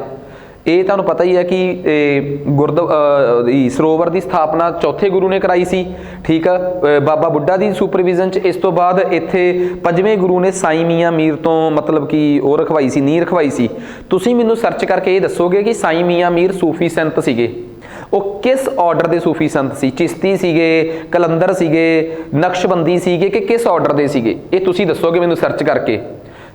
ਇਹ ਤੁਹਾਨੂੰ ਪਤਾ ਹੀ ਹੈ ਕਿ ਸਰੋਵਰ ਦੀ ਸਥਾਪਨਾ ਚੌਥੇ ਗੁਰੂ ਨੇ ਕਰਾਈ ਸੀ। ਠੀਕ ਆ, ਬਾਬਾ ਬੁੱਢਾ ਦੀ ਸੁਪਰਵਿਜ਼ਨ 'ਚ। ਇਸ ਤੋਂ ਬਾਅਦ ਇੱਥੇ 5ਵੇਂ ਗੁਰੂ ਨੇ ਸਾਈਂ ਮੀਆਂ ਮੀਰ ਤੋਂ ਮਤਲਬ ਕਿ ਉਹ ਰਖਵਾਈ ਸੀ, ਨੀਂਹ ਰਖਵਾਈ ਸੀ। ਤੁਸੀਂ ਮੈਨੂੰ ਸਰਚ ਕਰਕੇ ਇਹ ਦੱਸੋਗੇ ਕਿ ਸਾਈਂ ਮੀਆਂ ਮੀਰ ਸੂਫੀ ਸੰਤ ਸੀਗੇ, ਉਹ ਕਿਸ ਆਰਡਰ ਦੇ ਸੂਫੀ ਸੰਤ ਸੀ? ਚਿਸ਼ਤੀ ਸੀਗੇ, ਕਲੰਦਰ ਸੀਗੇ, ਨਕਸ਼ਬੰਦੀ ਸੀਗੇ ਕਿ ਕਿਸ ਆਰਡਰ ਦੇ ਸੀਗੇ? ਇਹ ਤੁਸੀਂ ਦੱਸੋਗੇ ਮੈਨੂੰ ਸਰਚ ਕਰਕੇ।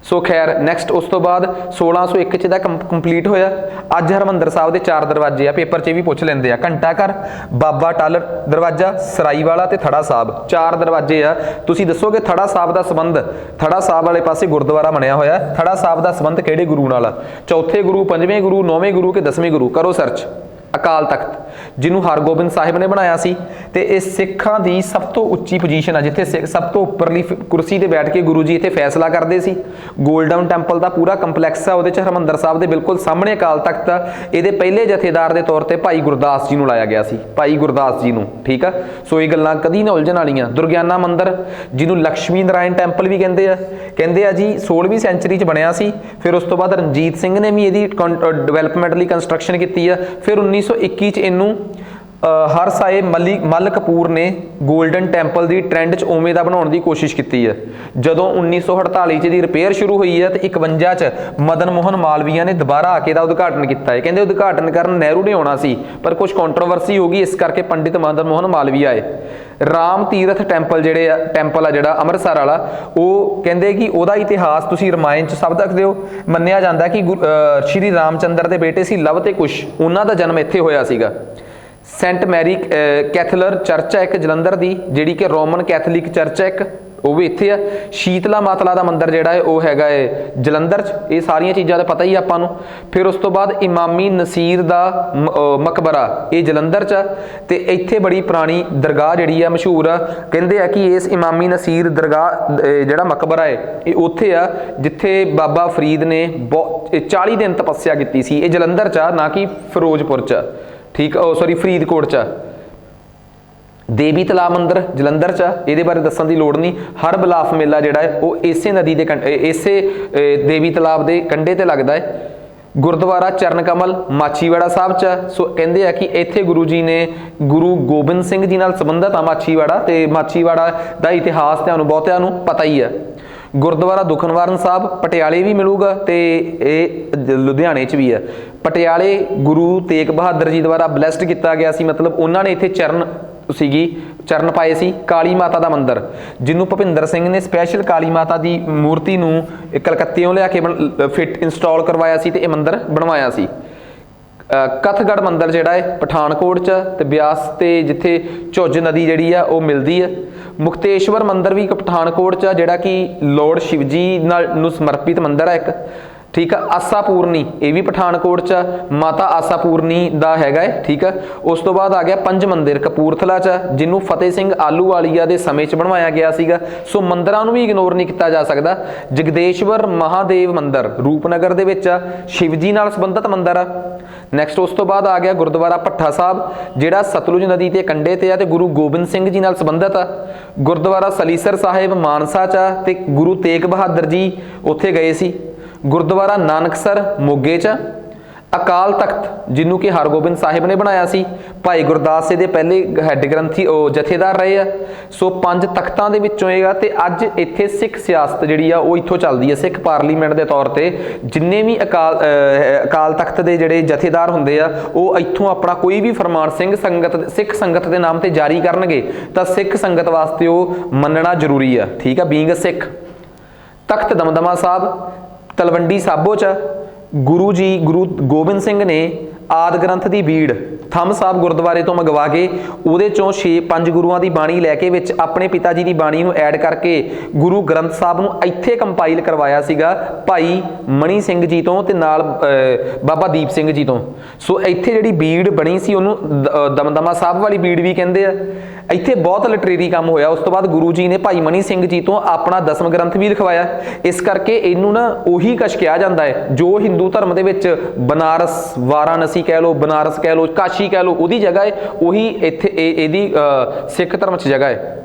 ਸੋ ਖੈਰ ਨੈਕਸਟ ਉਸ ਤੋਂ ਬਾਅਦ 1601 'ਚ ਦਾ ਕੰਪਲੀਟ ਹੋਇਆ। ਅੱਜ ਹਰਿਮੰਦਰ ਸਾਹਿਬ ਦੇ 4 ਦਰਵਾਜ਼ੇ ਆ, ਪੇਪਰ 'ਚ ਵੀ ਪੁੱਛ ਲੈਂਦੇ ਆ, ਘੰਟਾ ਘਰ, ਬਾਬਾ ਟਾਲਰ ਦਰਵਾਜ਼ਾ, ਸਰਾਈ ਵਾਲਾ ਤੇ ਥੜਾ ਸਾਹਿਬ, 4 ਦਰਵਾਜ਼ੇ ਆ। ਤੁਸੀਂ ਦੱਸੋਗੇ ਥੜਾ ਸਾਹਿਬ ਦਾ ਸੰਬੰਧ, ਥੜਾ ਸਾਹਿਬ ਵਾਲੇ ਪਾਸੇ ਗੁਰਦੁਆਰਾ ਬਣਿਆ ਹੋਇਆ, ਥੜਾ ਸਾਹਿਬ ਦਾ ਸੰਬੰਧ ਕਿਹੜੇ ਗੁਰੂ ਨਾਲ ਆ? ਚੌਥੇ ਗੁਰੂ, 5ਵੇਂ ਗੁਰੂ, 9ਵੇਂ ਗੁਰੂ ਕਿ 10ਵੇਂ ਗੁਰੂ? ਕਰੋ ਸਰਚ। ਅਕਾਲ ਤਖਤ, ਜਿਹਨੂੰ ਹਰਗੋਬਿੰਦ ਸਾਹਿਬ ਨੇ ਬਣਾਇਆ ਸੀ, ਤੇ ਇਹ ਸਿੱਖਾਂ ਦੀ ਸਭ ਤੋਂ ਉੱਚੀ ਪੋਜੀਸ਼ਨ ਆ, ਜਿੱਥੇ ਸਭ ਤੋਂ ਉੱਪਰਲੀ ਕੁਰਸੀ ਤੇ ਬੈਠ ਕੇ ਗੁਰੂ ਜੀ ਇੱਥੇ ਫੈਸਲਾ ਕਰਦੇ ਸੀ। ਗੋਲਡਨ ਟੈਂਪਲ ਦਾ ਪੂਰਾ ਕੰਪਲੈਕਸ ਆ, ਉਹਦੇ 'ਚ ਹਰਿਮੰਦਰ ਸਾਹਿਬ ਦੇ ਬਿਲਕੁਲ ਸਾਹਮਣੇ ਅਕਾਲ ਤਖਤ ਆ। ਇਹਦੇ ਪਹਿਲੇ ਜਥੇਦਾਰ ਦੇ ਤੌਰ ਤੇ ਭਾਈ ਗੁਰਦਾਸ ਜੀ ਨੂੰ ਲਾਇਆ ਗਿਆ ਸੀ, ਭਾਈ ਗੁਰਦਾਸ ਜੀ ਨੂੰ। ਠੀਕ ਆ, ਸੋ ਇਹ ਗੱਲਾਂ ਕਦੀ ਨਾ ਉਲਝਣ ਵਾਲੀਆਂ। ਦੁਰਗਿਆਨਾ ਮੰਦਿਰ, ਜਿਹਨੂੰ ਲక్ష్ਮੀ ਨਾਰਾਇਣ ਟੈਂਪਲ ਵੀ ਕਹਿੰਦੇ ਆ ਜੀ, 16ਵੀਂ ਸੈਂਚਰੀ 'ਚ ਬਣਿਆ ਸੀ। ਫਿਰ ਉਸ ਤੋਂ ਬਾਅਦ ਰਣਜੀਤ ਸਿੰਘ ਨੇ ਵੀ ਇਹਦੀ ਡਿਵੈਲਪਮੈਂਟ ਲਈ ਕੰਸਟਰਕਸ਼ਨ ਕੀਤੀ ਆ। ਫਿਰ 1921 'ਚ ਇਹਨੂੰ ਹਰ ਸਾਹਿਬ ਮੱਲ ਕਪੂਰ ਨੇ ਗੋਲਡਨ ਟੈਂਪਲ ਦੀ ਟ੍ਰੈਂਡ 'ਚ ਉਵੇਂ ਦਾ ਬਣਾਉਣ ਦੀ ਕੋਸ਼ਿਸ਼ ਕੀਤੀ ਹੈ। ਜਦੋਂ 1948 'ਚ ਦੀ ਰਿਪੇਅਰ ਸ਼ੁਰੂ ਹੋਈ ਹੈ ਤੇ 51 'ਚ ਮਦਨ ਮੋਹਨ ਮਾਲਵੀਆ ਨੇ ਦੁਬਾਰਾ ਆ ਕੇ ਇਹਦਾ ਉਦਘਾਟਨ ਕੀਤਾ ਹੈ। ਕਹਿੰਦੇ ਉਦਘਾਟਨ ਕਰਨ ਨਹਿਰੂ ਨੇ ਆਉਣਾ ਸੀ, ਪਰ ਕੁਝ ਕੰਟਰੋਵਰਸੀ ਹੋ ਗਈ, ਇਸ ਕਰਕੇ ਪੰਡਿਤ ਮਦਨ ਮੋਹਨ ਮਾਲਵੀਆ ਆਏ। ਰਾਮ ਤੀਰਥ ਟੈਂਪਲ ਆ ਜਿਹੜਾ ਅੰਮ੍ਰਿਤਸਰ ਵਾਲਾ, ਉਹ ਕਹਿੰਦੇ ਕਿ ਉਹਦਾ ਇਤਿਹਾਸ ਤੁਸੀਂ ਰਮਾਇਣ 'ਚ ਸਭ ਸਕਦੇ ਹੋ। ਮੰਨਿਆ ਜਾਂਦਾ ਕਿ ਸ਼੍ਰੀ ਰਾਮਚੰਦਰ ਦੇ ਬੇਟੇ ਸੀ ਲਵ ਤੇ ਕੁਸ਼, ਉਹਨਾਂ ਦਾ ਜਨਮ ਇੱਥੇ ਹੋਇਆ ਸੀਗਾ। ਸੈਂਟ ਮੈਰੀ ਕੈਥਲਰ ਚਰਚ ਹੈ ਇੱਕ ਜਲੰਧਰ ਦੀ, ਜਿਹੜੀ ਕਿ ਰੋਮਨ ਕੈਥੋਲਿਕ ਚਰਚ ਹੈ ਇੱਕ, ਉਹ ਵੀ ਇੱਥੇ ਆ। ਸ਼ੀਤਲਾ ਮਾਤਲਾ ਦਾ ਮੰਦਿਰ ਜਿਹੜਾ ਹੈ ਉਹ ਹੈਗਾ ਹੈ ਜਲੰਧਰ 'ਚ। ਇਹ ਸਾਰੀਆਂ ਚੀਜ਼ਾਂ ਦਾ ਪਤਾ ਹੀ ਆਪਾਂ ਨੂੰ। ਫਿਰ ਉਸ ਤੋਂ ਬਾਅਦ ਇਮਾਮੀ ਨਸੀਰ ਦਾ ਮਕਬਰਾ, ਇਹ ਜਲੰਧਰ 'ਚ ਆ, ਤੇ ਇੱਥੇ ਬੜੀ ਪੁਰਾਣੀ ਦਰਗਾਹ ਜਿਹੜੀ ਆ ਮਸ਼ਹੂਰ ਆ। ਕਹਿੰਦੇ ਆ ਕਿ ਇਸ ਇਮਾਮੀ ਨਸੀਰ ਦਰਗਾਹ ਜਿਹੜਾ ਮਕਬਰਾ ਹੈ ਇਹ ਉੱਥੇ ਆ ਜਿੱਥੇ ਬਾਬਾ ਫਰੀਦ ਨੇ 40 ਦਿਨ ਤਪੱਸਿਆ ਕੀਤੀ ਸੀ। ਇਹ ਜਲੰਧਰ 'ਚ ਆ, ਨਾ ਕਿ ਫਿਰੋਜ਼ਪੁਰ 'ਚ। ਠੀਕ, ਫਰੀਦਕੋਟ 'ਚ। ਦੇਵੀ ਤਲਾਬ ਮੰਦਿਰ ਜਲੰਧਰ 'ਚ ਆ, ਇਹਦੇ ਬਾਰੇ ਦੱਸਣ ਦੀ ਲੋੜ ਨਹੀਂ। ਹਰ ਬਲਾਫ ਮੇਲਾ ਜਿਹੜਾ ਹੈ ਉਹ ਇਸੇ ਨਦੀ ਦੇ ਇਸੇ ਦੇਵੀ ਤਲਾਬ ਦੇ ਕੰਢੇ ਤੇ ਲੱਗਦਾ ਹੈ। ਗੁਰਦੁਆਰਾ ਚਰਨ ਕਮਲ ਮਾਛੀਵਾੜਾ ਸਾਹਿਬ 'ਚ। ਸੋ ਕਹਿੰਦੇ ਆ ਕਿ ਇੱਥੇ ਗੁਰੂ ਜੀ ਨੇ ਗੁਰੂ ਗੋਬਿੰਦ ਸਿੰਘ ਜੀ ਨਾਲ ਸੰਬੰਧਿਤ ਆ ਮਾਛੀਵਾੜਾ, ਤੇ ਮਾਛੀਵਾੜਾ ਦਾ ਇਤਿਹਾਸ ਤੁਹਾਨੂੰ ਬਹੁਤਿਆਂ ਨੂੰ ਪਤਾ ਹੀ ਆ। ਗੁਰਦੁਆਰਾ ਦੁਖਨਿਵਾਰਨ ਸਾਹਿਬ ਪਟਿਆਲੇ ਵੀ ਮਿਲੂਗਾ, ਤੇ ਇਹ ਲੁਧਿਆਣੇ 'ਚ ਵੀ ਆ। ਪਟਿਆਲੇ ਗੁਰੂ ਤੇਗ ਬਹਾਦਰ ਜੀ ਦੁਆਰਾ ਬਲੈਸਡ ਕੀਤਾ ਗਿਆ ਸੀ, ਮਤਲਬ ਉਹਨਾਂ ਨੇ ਇੱਥੇ ਚਰਨ ਪਾਏ ਸੀ। ਕਾਲੀ ਮਾਤਾ ਦਾ ਮੰਦਿਰ, ਜਿਹਨੂੰ ਭੁਪਿੰਦਰ ਸਿੰਘ ਨੇ ਸਪੈਸ਼ਲ ਕਾਲੀ ਮਾਤਾ ਦੀ ਮੂਰਤੀ ਨੂੰ ਕਲਕੱਤੇੋਂ ਲਿਆ ਕੇ ਫਿੱਟ ਇੰਸਟਾਲ ਕਰਵਾਇਆ ਸੀ ਤੇ ਇਹ ਮੰਦਿਰ ਬਣਵਾਇਆ ਸੀ। ਕਥਗੜ੍ਹ ਮੰਦਿਰ ਜਿਹੜਾ ਹੈ ਪਠਾਨਕੋਟ 'ਚ, ਤੇ ਬਿਆਸ ਤੇ ਜਿੱਥੇ ਝੁੱਜ ਨਦੀ ਜਿਹੜੀ ਆ ਉਹ ਮਿਲਦੀ ਹੈ। ਮੁਕਤੇਸ਼ਵਰ ਮੰਦਿਰ ਵੀ ਪਠਾਨਕੋਟ 'ਚ, ਜਿਹੜਾ ਕਿ ਲੋਰਡ ਸ਼ਿਵਜੀ ਨੂੰ ਸਮਰਪਿਤ ਮੰਦਿਰ ਹੈ ਇੱਕ। ਠੀਕ ਆ, ਆਸਾਪੂਰਨੀ, ਇਹ ਵੀ ਪਠਾਨਕੋਟ 'ਚ, ਮਾਤਾ ਆਸਾਪੂਰਨੀ ਦਾ ਹੈਗਾ ਹੈ। ਠੀਕ ਆ, ਉਸ ਤੋਂ ਬਾਅਦ ਆ ਗਿਆ ਪੰਜ ਮੰਦਿਰ ਕਪੂਰਥਲਾ 'ਚ, ਜਿਹਨੂੰ ਫਤਿਹ ਸਿੰਘ ਆਲੂਵਾਲੀਆ ਦੇ ਸਮੇਂ 'ਚ ਬਣਵਾਇਆ ਗਿਆ ਸੀਗਾ। ਸੋ ਮੰਦਿਰਾਂ ਨੂੰ ਵੀ ਇਗਨੋਰ ਨਹੀਂ ਕੀਤਾ ਜਾ ਸਕਦਾ। ਜਗਦੇਸ਼ਵਰ ਮਹਾਦੇਵ ਮੰਦਿਰ ਰੂਪਨਗਰ ਦੇ ਵਿੱਚ ਆ, ਸ਼ਿਵਜੀ ਨਾਲ ਸੰਬੰਧਿਤ ਮੰਦਿਰ ਆ। ਨੈਕਸਟ ਉਸ ਤੋਂ ਬਾਅਦ ਆ ਗਿਆ ਗੁਰਦੁਆਰਾ ਭੱਠਾ ਸਾਹਿਬ, ਜਿਹੜਾ ਸਤਲੁਜ ਨਦੀ ਦੇ ਕੰਢੇ ਤੇ ਆ ਤੇ ਗੁਰੂ ਗੋਬਿੰਦ ਸਿੰਘ ਜੀ ਨਾਲ ਸੰਬੰਧਿਤ ਆ। ਗੁਰਦੁਆਰਾ ਸਲੀਸਰ ਸਾਹਿਬ ਮਾਨਸਾ 'ਚ ਆ, ਤੇ ਗੁਰੂ ਤੇਗ ਬਹਾਦਰ ਜੀ ਉੱਥੇ ਗਏ ਸੀ। ਗੁਰਦੁਆਰਾ ਨਾਨਕਸਰ ਮੋਗੇ 'ਚ। ਅਕਾਲ ਤਖਤ, ਜਿਹਨੂੰ ਕਿ ਹਰਗੋਬਿੰਦ ਸਾਹਿਬ ਨੇ ਬਣਾਇਆ ਸੀ, ਭਾਈ ਗੁਰਦਾਸ ਜੀ ਦੇ ਪਹਿਲੇ ਹੈੱਡ ਗ੍ਰੰਥੀ ਜਥੇਦਾਰ ਰਹੇ ਆ। ਸੋ 5 ਤਖਤਾਂ ਦੇ ਵਿੱਚੋਂ ਇਹ ਆ, ਤੇ ਅੱਜ ਇੱਥੇ ਸਿੱਖ ਸਿਆਸਤ ਜਿਹੜੀ ਆ ਉਹ ਇੱਥੋਂ ਚੱਲਦੀ ਹੈ। ਸਿੱਖ ਪਾਰਲੀਮੈਂਟ ਦੇ ਤੌਰ ਤੇ ਜਿੰਨੇ ਵੀ ਅਕਾਲ ਤਖਤ ਦੇ ਜਿਹੜੇ ਜਥੇਦਾਰ ਹੁੰਦੇ ਆ, ਉਹ ਇੱਥੋਂ ਆਪਣਾ ਕੋਈ ਵੀ ਫਰਮਾਨ ਸਿੱਖ ਸੰਗਤ ਦੇ ਨਾਮ ਤੇ ਜਾਰੀ ਕਰਨਗੇ ਤਾਂ ਸਿੱਖ ਸੰਗਤ ਵਾਸਤੇ ਉਹ ਮੰਨਣਾ ਜ਼ਰੂਰੀ ਆ। ਠੀਕ ਆ, ਬੀਇੰਗ ਅ ਸਿੱਖ। ਤਖਤ ਦਮਦਮਾ ਸਾਹਿਬ ਤਲਵੰਡੀ ਸਾਬੋ 'ਚ। ਗੁਰੂ ਗੋਬਿੰਦ ਸਿੰਘ ਨੇ ਆਦਿ ਗ੍ਰੰਥ ਦੀ ਬੀੜ ਥੰਮ ਸਾਹਿਬ ਗੁਰਦੁਆਰੇ ਤੋਂ ਮੰਗਵਾ ਕੇ ਉਹਦੇ ਚੋਂ 5 ਗੁਰੂਆਂ ਦੀ ਬਾਣੀ ਲੈ ਕੇ ਵਿੱਚ ਆਪਣੇ ਪਿਤਾ ਜੀ ਦੀ ਬਾਣੀ ਨੂੰ ਐਡ ਕਰਕੇ ਗੁਰੂ ਗ੍ਰੰਥ ਸਾਹਿਬ ਨੂੰ ਇੱਥੇ ਕੰਪਾਈਲ ਕਰਵਾਇਆ ਸੀਗਾ ਭਾਈ ਮਣੀ ਸਿੰਘ ਜੀ ਤੋਂ ਤੇ ਨਾਲ ਬਾਬਾ ਦੀਪ ਸਿੰਘ ਜੀ ਤੋਂ। ਸੋ ਇੱਥੇ ਜਿਹੜੀ ਬੀੜ ਬਣੀ ਸੀ ਉਹਨੂੰ ਦਮਦਮਾ ਸਾਹਿਬ ਵਾਲੀ ਬੀੜ ਵੀ ਕਹਿੰਦੇ ਆ। ਇੱਥੇ ਬਹੁਤ ਲਿਟਰੇਰੀ ਕੰਮ ਹੋਇਆ। ਉਸ ਤੋਂ ਬਾਅਦ ਗੁਰੂ ਜੀ ਨੇ ਭਾਈ ਮਣੀ ਸਿੰਘ ਜੀ ਤੋਂ ਆਪਣਾ 10ਵਾਂ ਗ੍ਰੰਥ ਵੀ ਲਿਖਵਾਇਆ। ਇਸ ਕਰਕੇ ਇਹਨੂੰ ਨਾ ਉਹੀ ਕਛ ਕਿਹਾ ਜਾਂਦਾ ਹੈ ਜੋ ਹਿੰਦੂ ਧਰਮ ਦੇ ਵਿੱਚ ਬਨਾਰਸ, ਵਾਰਾਣਸੀ ਕਹਿ ਲਓ, ਬਨਾਰਸ ਕਹਿ ਲਓ, ਕਾਸ਼ੀ ਕਹਿ ਲਓ, ਉਹਦੀ ਜਗ੍ਹਾ ਹੈ ਉਹੀ ਇੱਥੇ ਇਹਦੀ ਸਿੱਖ ਧਰਮ 'ਚ ਜਗ੍ਹਾ ਹੈ।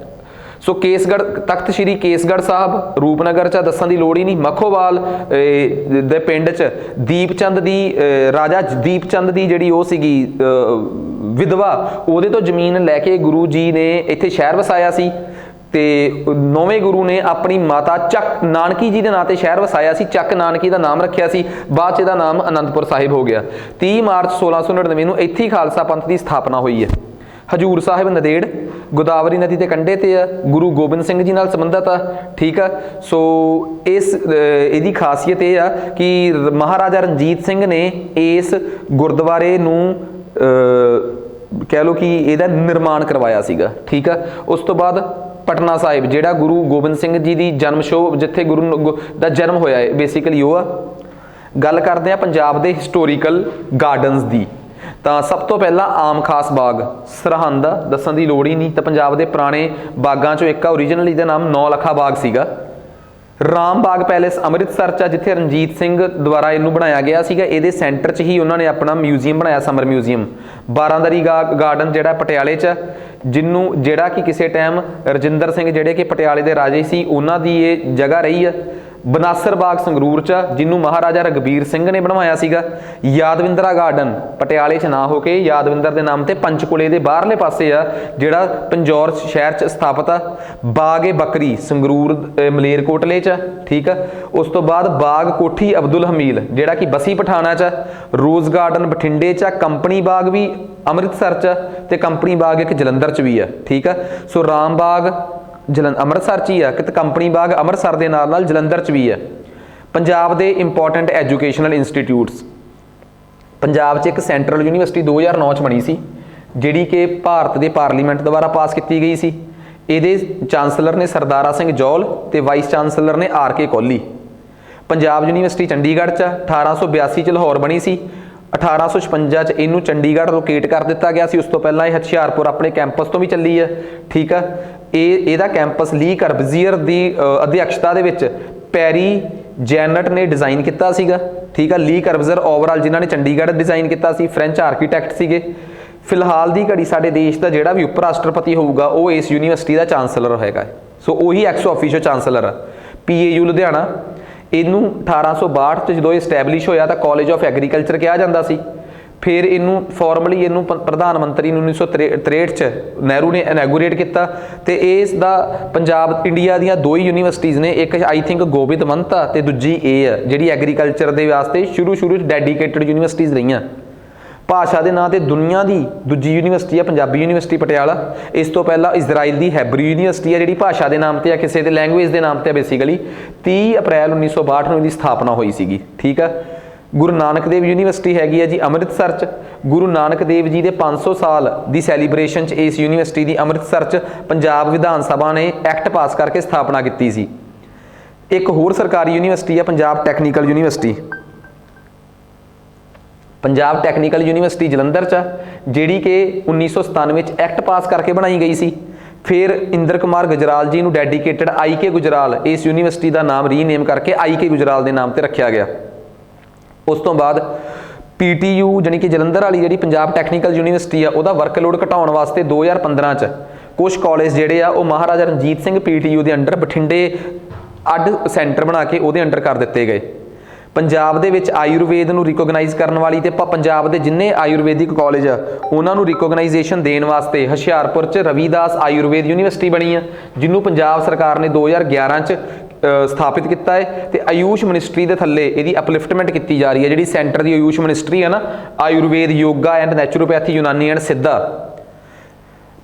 ਸੋ ਕੇਸਗੜ੍ਹ, ਤਖਤ ਸ਼੍ਰੀ ਕੇਸਗੜ੍ਹ ਸਾਹਿਬ ਰੂਪਨਗਰ 'ਚ ਦੱਸਣ ਦੀ ਲੋੜ ਹੀ ਨਹੀਂ। ਮੱਖੋਵਾਲ ਦੇ ਪਿੰਡ 'ਚ ਦੀਪਚੰਦ ਦੀ ਰਾਜਾ ਦੀਪਚੰਦ ਦੀ ਜਿਹੜੀ ਉਹ ਸੀਗੀ ਵਿਧਵਾ, ਉਹਦੇ ਤੋਂ ਜ਼ਮੀਨ ਲੈ ਕੇ ਗੁਰੂ ਜੀ ਨੇ ਇੱਥੇ ਸ਼ਹਿਰ ਵਸਾਇਆ ਸੀ। ਤੇ 9ਵੇਂ ਗੁਰੂ ਨੇ ਆਪਣੀ ਮਾਤਾ ਚੱਕ ਨਾਨਕੀ ਜੀ ਦੇ ਨਾਂ ਤੇ ਸ਼ਹਿਰ ਵਸਾਇਆ ਸੀ। ਚੱਕ ਨਾਨਕੀ ਦਾ ਨਾਮ ਰੱਖਿਆ ਸੀ। ਬਾਅਦ 'ਚ ਇਹਦਾ ਨਾਮ ਅਨੰਦਪੁਰ ਸਾਹਿਬ ਹੋ ਗਿਆ। 30 ਮਾਰਚ 1699 ਨੂੰ ਇੱਥੇ ਹੀ ਖਾਲਸਾ ਪੰਥ ਦੀ ਸਥਾਪਨਾ ਹੋਈ ਹੈ। ਹਜੂਰ ਸਾਹਿਬ ਨੰਦੇੜ ਗੋਦਾਵਰੀ ਨਦੀ ਦੇ ਕੰਢੇ ਤੇ ਆ, ਗੁਰੂ ਗੋਬਿੰਦ ਸਿੰਘ ਜੀ ਨਾਲ ਸੰਬੰਧਿਤ ਆ। ਠੀਕ ਆ। ਸੋ ਇਸ ਇਹਦੀ ਖਾਸੀਅਤ ਇਹ ਆ ਕਿ ਮਹਾਰਾਜਾ ਰਣਜੀਤ ਸਿੰਘ ਨੇ ਇਸ ਗੁਰਦੁਆਰੇ ਨੂੰ ਕਹਿ ਲਓ ਕਿ ਇਹਦਾ ਨਿਰਮਾਣ ਕਰਵਾਇਆ ਸੀਗਾ। ਠੀਕ ਆ। ਉਸ ਤੋਂ ਬਾਅਦ ਪਟਨਾ ਸਾਹਿਬ ਜਿਹੜਾ ਗੁਰੂ ਗੋਬਿੰਦ ਸਿੰਘ ਜੀ ਦੀ ਜਨਮ ਸ਼ੋਅ ਜਿੱਥੇ ਗੁਰੂ ਦਾ ਜਨਮ ਹੋਇਆ ਹੈ ਬੇਸਿਕਲੀ ਉਹ ਆ। ਗੱਲ ਕਰਦੇ ਆ ਪੰਜਾਬ ਦੇ ਹਿਸਟੋਰੀਕਲ ਗਾਰਡਨਸ ਦੀ, ਤਾਂ ਸਭ ਤੋਂ ਪਹਿਲਾਂ ਆਮ ਖਾਸ ਬਾਗ ਸਰਹੰਦ ਦੱਸਣ ਦੀ ਲੋੜ ਹੀ ਨਹੀਂ। ਤਾਂ ਪੰਜਾਬ ਦੇ ਪੁਰਾਣੇ ਬਾਗਾਂ 'ਚੋਂ ਇੱਕ ਆ। ਓਰੀਜਨਲੀ ਇਹਦਾ ਨਾਮ ਨੌਲੱਖਾ ਬਾਗ ਸੀਗਾ। ਰਾਮ ਬਾਗ ਪੈਲੇਸ ਅੰਮ੍ਰਿਤਸਰ 'ਚ ਆ ਜਿੱਥੇ ਰਣਜੀਤ ਸਿੰਘ ਦੁਆਰਾ ਇਹਨੂੰ ਬਣਾਇਆ ਗਿਆ ਸੀਗਾ। ਇਹਦੇ ਸੈਂਟਰ 'ਚ ਹੀ ਉਹਨਾਂ ਨੇ ਆਪਣਾ ਮਿਊਜ਼ੀਅਮ ਬਣਾਇਆ, ਸਮਰ ਮਿਊਜ਼ੀਅਮ। ਬਾਰਾਂਦਰੀ ਗਾਰਡਨ ਜਿਹੜਾ ਪਟਿਆਲੇ 'ਚ, ਜਿਹੜਾ ਕਿ ਕਿਸੇ ਟਾਈਮ ਰਜਿੰਦਰ ਸਿੰਘ ਜਿਹੜੇ ਕਿ ਪਟਿਆਲੇ ਦੇ ਰਾਜੇ ਸੀ ਉਹਨਾਂ ਦੀ ਇਹ ਜਗ੍ਹਾ ਰਹੀ ਆ। ਬਨਾਸਰ ਬਾਗ ਸੰਗਰੂਰ 'ਚ ਜਿਹਨੂੰ ਮਹਾਰਾਜਾ ਰਘਬੀਰ ਸਿੰਘ ਨੇ ਬਣਵਾਇਆ ਸੀਗਾ। ਯਾਦਵਿੰਦਰਾ ਗਾਰਡਨ ਪਟਿਆਲੇ 'ਚ ਨਾ ਹੋ ਕੇ ਯਾਦਵਿੰਦਰ ਦੇ ਨਾਮ ਤੇ ਪੰਚਕੂਲੇ ਦੇ ਬਾਹਰਲੇ ਪਾਸੇ ਆ ਜਿਹੜਾ ਪੰਜੌਰ ਸ਼ਹਿਰ 'ਚ ਸਥਾਪਿਤ ਆ। ਬਾਗ-ਏ-ਬੱਕਰੀ ਸੰਗਰੂਰ ਮਲੇਰਕੋਟਲੇ 'ਚ। ਠੀਕ ਆ। ਉਸ ਤੋਂ ਬਾਅਦ ਬਾਗ ਕੋਠੀ ਅਬਦੁਲ ਹਮੀਦ ਜਿਹੜਾ ਕਿ ਬਸੀ ਪਠਾਣਾ 'ਚ। ਰੋਜ਼ ਗਾਰਡਨ ਬਠਿੰਡੇ 'ਚ। ਕੰਪਨੀ ਬਾਗ ਵੀ ਅੰਮ੍ਰਿਤਸਰ 'ਚ ਤੇ ਕੰਪਨੀ ਬਾਗ ਇੱਕ ਜਲੰਧਰ 'ਚ ਵੀ ਆ। ਠੀਕ ਆ। ਸੋ ਰਾਮ ਬਾਗ ਅੰਮ੍ਰਿਤਸਰ 'ਚ ਹੀ ਆ, ਕਿਤੇ ਕੰਪਨੀ ਬਾਗ ਅੰਮ੍ਰਿਤਸਰ ਦੇ ਨਾਲ ਨਾਲ ਜਲੰਧਰ 'ਚ ਵੀ ਆ। ਪੰਜਾਬ ਦੇ ਇੰਪੋਰਟੈਂਟ ਐਜੂਕੇਸ਼ਨਲ ਇੰਸਟੀਟਿਊਟਸ, ਪੰਜਾਬ 'ਚ ਇੱਕ ਸੈਂਟਰਲ ਯੂਨੀਵਰਸਿਟੀ 2009 'ਚ ਬਣੀ ਸੀ ਜਿਹੜੀ ਕਿ ਭਾਰਤ ਦੇ ਪਾਰਲੀਮੈਂਟ ਦੁਆਰਾ ਪਾਸ ਕੀਤੀ ਗਈ ਸੀ। ਇਹਦੇ ਚਾਂਸਲਰ ਨੇ ਸਰਦਾਰਾ ਸਿੰਘ ਜੌਲ ਤੇ ਵਾਈਸ ਚਾਂਸਲਰ ਨੇ ਆਰ.ਕੇ. ਕੋਹਲੀ। ਪੰਜਾਬ ਯੂਨੀਵਰਸਿਟੀ ਚੰਡੀਗੜ੍ਹ 'ਚ 1882 'ਚ ਲਾਹੌਰ ਬਣੀ ਸੀ। 1856 'ਚ ਇਹਨੂੰ ਚੰਡੀਗੜ੍ਹ ਲੋਕੇਟ ਕਰ ਦਿੱਤਾ ਗਿਆ ਸੀ। ਉਸ ਤੋਂ ਪਹਿਲਾਂ ਇਹ ਹੁਸ਼ਿਆਰਪੁਰ ਆਪਣੇ ਕੈਂਪਸ ਤੋਂ ਵੀ ਚੱਲੀ ਹੈ। ਠੀਕ ਆ। ਇਹਦਾ ਕੈਂਪਸ ਲੀ ਕਰਬਜ਼ੀਅਰ ਦੀ ਅਧਿਅਕਸ਼ਤਾ ਦੇ ਵਿੱਚ ਪੈਰੀ ਜੈਨਟ ਨੇ ਡਿਜ਼ਾਈਨ ਕੀਤਾ ਸੀਗਾ। ਠੀਕ ਆ। ਲੀ ਕਰਬਜ਼ੀਅਰ ਓਵਰਆਲ ਜਿਨ੍ਹਾਂ ਨੇ ਚੰਡੀਗੜ੍ਹ ਡਿਜ਼ਾਈਨ ਕੀਤਾ ਸੀ, ਫ੍ਰੈਂਚ ਆਰਕੀਟੈਕਟ ਸੀਗੇ। ਫਿਲਹਾਲ ਦੀ ਘੜੀ ਸਾਡੇ ਦੇਸ਼ ਦਾ ਜਿਹੜਾ ਵੀ ਉਪ ਰਾਸ਼ਟਰਪਤੀ ਹੋਊਗਾ ਉਹ ਇਸ ਯੂਨੀਵਰਸਿਟੀ ਦਾ ਚਾਂਸਲਰ ਹੈਗਾ। ਸੋ ਉਹੀ ਐਕਸ ਆਫੀਸ਼ੀਓ ਚਾਂਸਲਰ ਆ। PAU ਲੁਧਿਆਣਾ, ਇਹਨੂੰ 1862 'ਚ ਜਦੋਂ ਇਹ ਸਟੈਬਲਿਸ਼ ਹੋਇਆ ਤਾਂ ਕਾਲਜ ਆਫ ਐਗਰੀਕਲਚਰ ਕਿਹਾ ਜਾਂਦਾ ਸੀ। ਫਿਰ ਇਹਨੂੰ ਫਾਰਮਲੀ ਇਹਨੂੰ ਪ੍ਰਧਾਨ ਮੰਤਰੀ ਨੂੰ 1963 'ਚ ਨਹਿਰੂ ਨੇ ਇਨੈਗੂਰੇਟ ਕੀਤਾ। ਤੇ ਇਸ ਦਾ ਪੰਜਾਬ ਇੰਡੀਆ ਦੀਆਂ ਦੋ ਹੀ ਯੂਨੀਵਰਸਿਟੀਜ਼ ਨੇ, ਇੱਕ ਆਈ ਥਿੰਕ ਗੋਬਿੰਦਵੰਤ ਆ ਤੇ ਦੂਜੀ ਇਹ ਆ ਜਿਹੜੀ ਐਗਰੀਕਲਚਰ ਦੇ ਵਾਸਤੇ ਸ਼ੁਰੂ 'ਚ ਡੈਡੀਕੇਟਡ ਯੂਨੀਵਰਸਿਟੀਜ਼ ਰਹੀਆਂ। ਭਾਸ਼ਾ ਦੇ ਨਾਂ ਤੇ ਦੁਨੀਆ ਦੀ ਦੂਜੀ ਯੂਨੀਵਰਸਿਟੀ ਆ ਪੰਜਾਬੀ ਯੂਨੀਵਰਸਿਟੀ ਪਟਿਆਲਾ। ਇਸ ਤੋਂ ਪਹਿਲਾਂ ਇਜ਼ਰਾਈਲ ਦੀ ਹੈਬਰੂ ਯੂਨੀਵਰਸਿਟੀ ਆ ਜਿਹੜੀ ਭਾਸ਼ਾ ਦੇ ਨਾਮ ਤੇ ਆ, ਕਿਸੇ ਦੇ ਲੈਂਗੁਏਜ ਦੇ ਨਾਮ ਤੇ ਆ ਬੇਸਿਕਲੀ। 30 ਅਪ੍ਰੈਲ 1962 ਨੂੰ ਇਹਦੀ ਸਥਾਪਨਾ ਹੋਈ ਸੀਗੀ। ਠੀਕ ਆ। ਗੁਰੂ ਨਾਨਕ ਦੇਵ ਯੂਨੀਵਰਸਿਟੀ ਹੈਗੀ ਆ ਜੀ ਅੰਮ੍ਰਿਤਸਰ 'ਚ। ਗੁਰੂ ਨਾਨਕ ਦੇਵ ਜੀ ਦੇ 500 ਸਾਲ ਦੀ ਸੈਲੀਬ੍ਰੇਸ਼ਨ 'ਚ ਇਸ ਯੂਨੀਵਰਸਿਟੀ ਦੀ ਅੰਮ੍ਰਿਤਸਰ 'ਚ ਪੰਜਾਬ ਵਿਧਾਨ ਸਭਾ ਨੇ ਐਕਟ ਪਾਸ ਕਰਕੇ ਸਥਾਪਨਾ ਕੀਤੀ ਸੀ। ਇੱਕ ਹੋਰ ਸਰਕਾਰੀ ਯੂਨੀਵਰਸਿਟੀ ਆ Punjab technical university. Punjab technical university Jalandhar 'ਚ ਜਿਹੜੀ ਕਿ 1997 'ਚ ਐਕਟ ਪਾਸ ਕਰਕੇ ਬਣਾਈ ਗਈ ਸੀ। ਫਿਰ ਇੰਦਰ ਕੁਮਾਰ ਗੁਜਰਾਲ ਜੀ ਨੂੰ ਡੈਡੀਕੇਟਡ I.K. ਗੁਜਰਾਲ ਇਸ ਯੂਨੀਵਰਸਿਟੀ ਦਾ ਨਾਮ ਰੀਨੇਮ ਕਰਕੇ I.K. ਗੁਜਰਾਲ ਦੇ ਨਾਮ ਤੇ ਰੱਖਿਆ ਗਿਆ। ਉਸ ਤੋਂ ਬਾਅਦ PTU ਜਾਣੀ ਕਿ ਜਲੰਧਰ ਵਾਲੀ ਜਿਹੜੀ ਪੰਜਾਬ ਟੈਕਨੀਕਲ ਯੂਨੀਵਰਸਿਟੀ ਆ ਉਹਦਾ ਵਰਕਲੋਡ ਘਟਾਉਣ ਵਾਸਤੇ 2015 'ਚ ਕੁਝ ਕਾਲਜ ਜਿਹੜੇ ਆ ਉਹ ਮਹਾਰਾਜਾ ਰਣਜੀਤ ਸਿੰਘ PTU ਦੇ ਅੰਡਰ ਬਠਿੰਡੇ ਅੱਡ ਸੈਂਟਰ ਬਣਾ ਕੇ ਉਹਦੇ ਅੰਡਰ ਕਰ ਦਿੱਤੇ ਗਏ। ਪੰਜਾਬ ਦੇ ਵਿੱਚ ਆਯੁਰਵੇਦ ਨੂੰ ਰਿਕੋਗਨਾਈਜ਼ ਕਰਨ ਵਾਲੀ ਤੇ ਪੰਜਾਬ ਦੇ ਜਿੰਨੇ ਆਯੁਰਵੈਦਿਕ ਕਾਲਜ ਆ ਉਹਨਾਂ ਨੂੰ ਰਿਕੋਗਨਾਈਜੇਸ਼ਨ ਦੇਣ ਵਾਸਤੇ ਹੁਸ਼ਿਆਰਪੁਰ 'ਚ ਰਵੀਦਾਸ ਆਯੁਰਵੇਦ ਯੂਨੀਵਰਸਿਟੀ ਬਣੀ ਆ ਜਿਹਨੂੰ ਪੰਜਾਬ ਸਰਕਾਰ ਨੇ 2011 'ਚ ਸਥਾਪਿਤ ਕੀਤਾ ਹੈ। ਤੇ ਆਯੂਸ਼ ਮਿਨਿਸਟਰੀ ਦੇ ਥੱਲੇ ਇਹਦੀ ਅਪਲਿਫਟਮੈਂਟ ਕੀਤੀ ਜਾ ਰਹੀ ਹੈ। ਜਿਹੜੀ ਸੈਂਟਰ ਦੀ ਆਯੂਸ਼ ਮਿਨਿਸਟਰੀ ਹੈ ਨਾ, ਆਯੁਰਵੇਦ, ਯੋਗਾ ਐਂਡ ਨੈਚੁਰੋਪੈਥੀ, ਯੂਨਾਨੀ ਐਂਡ ਸਿੱਧਾ।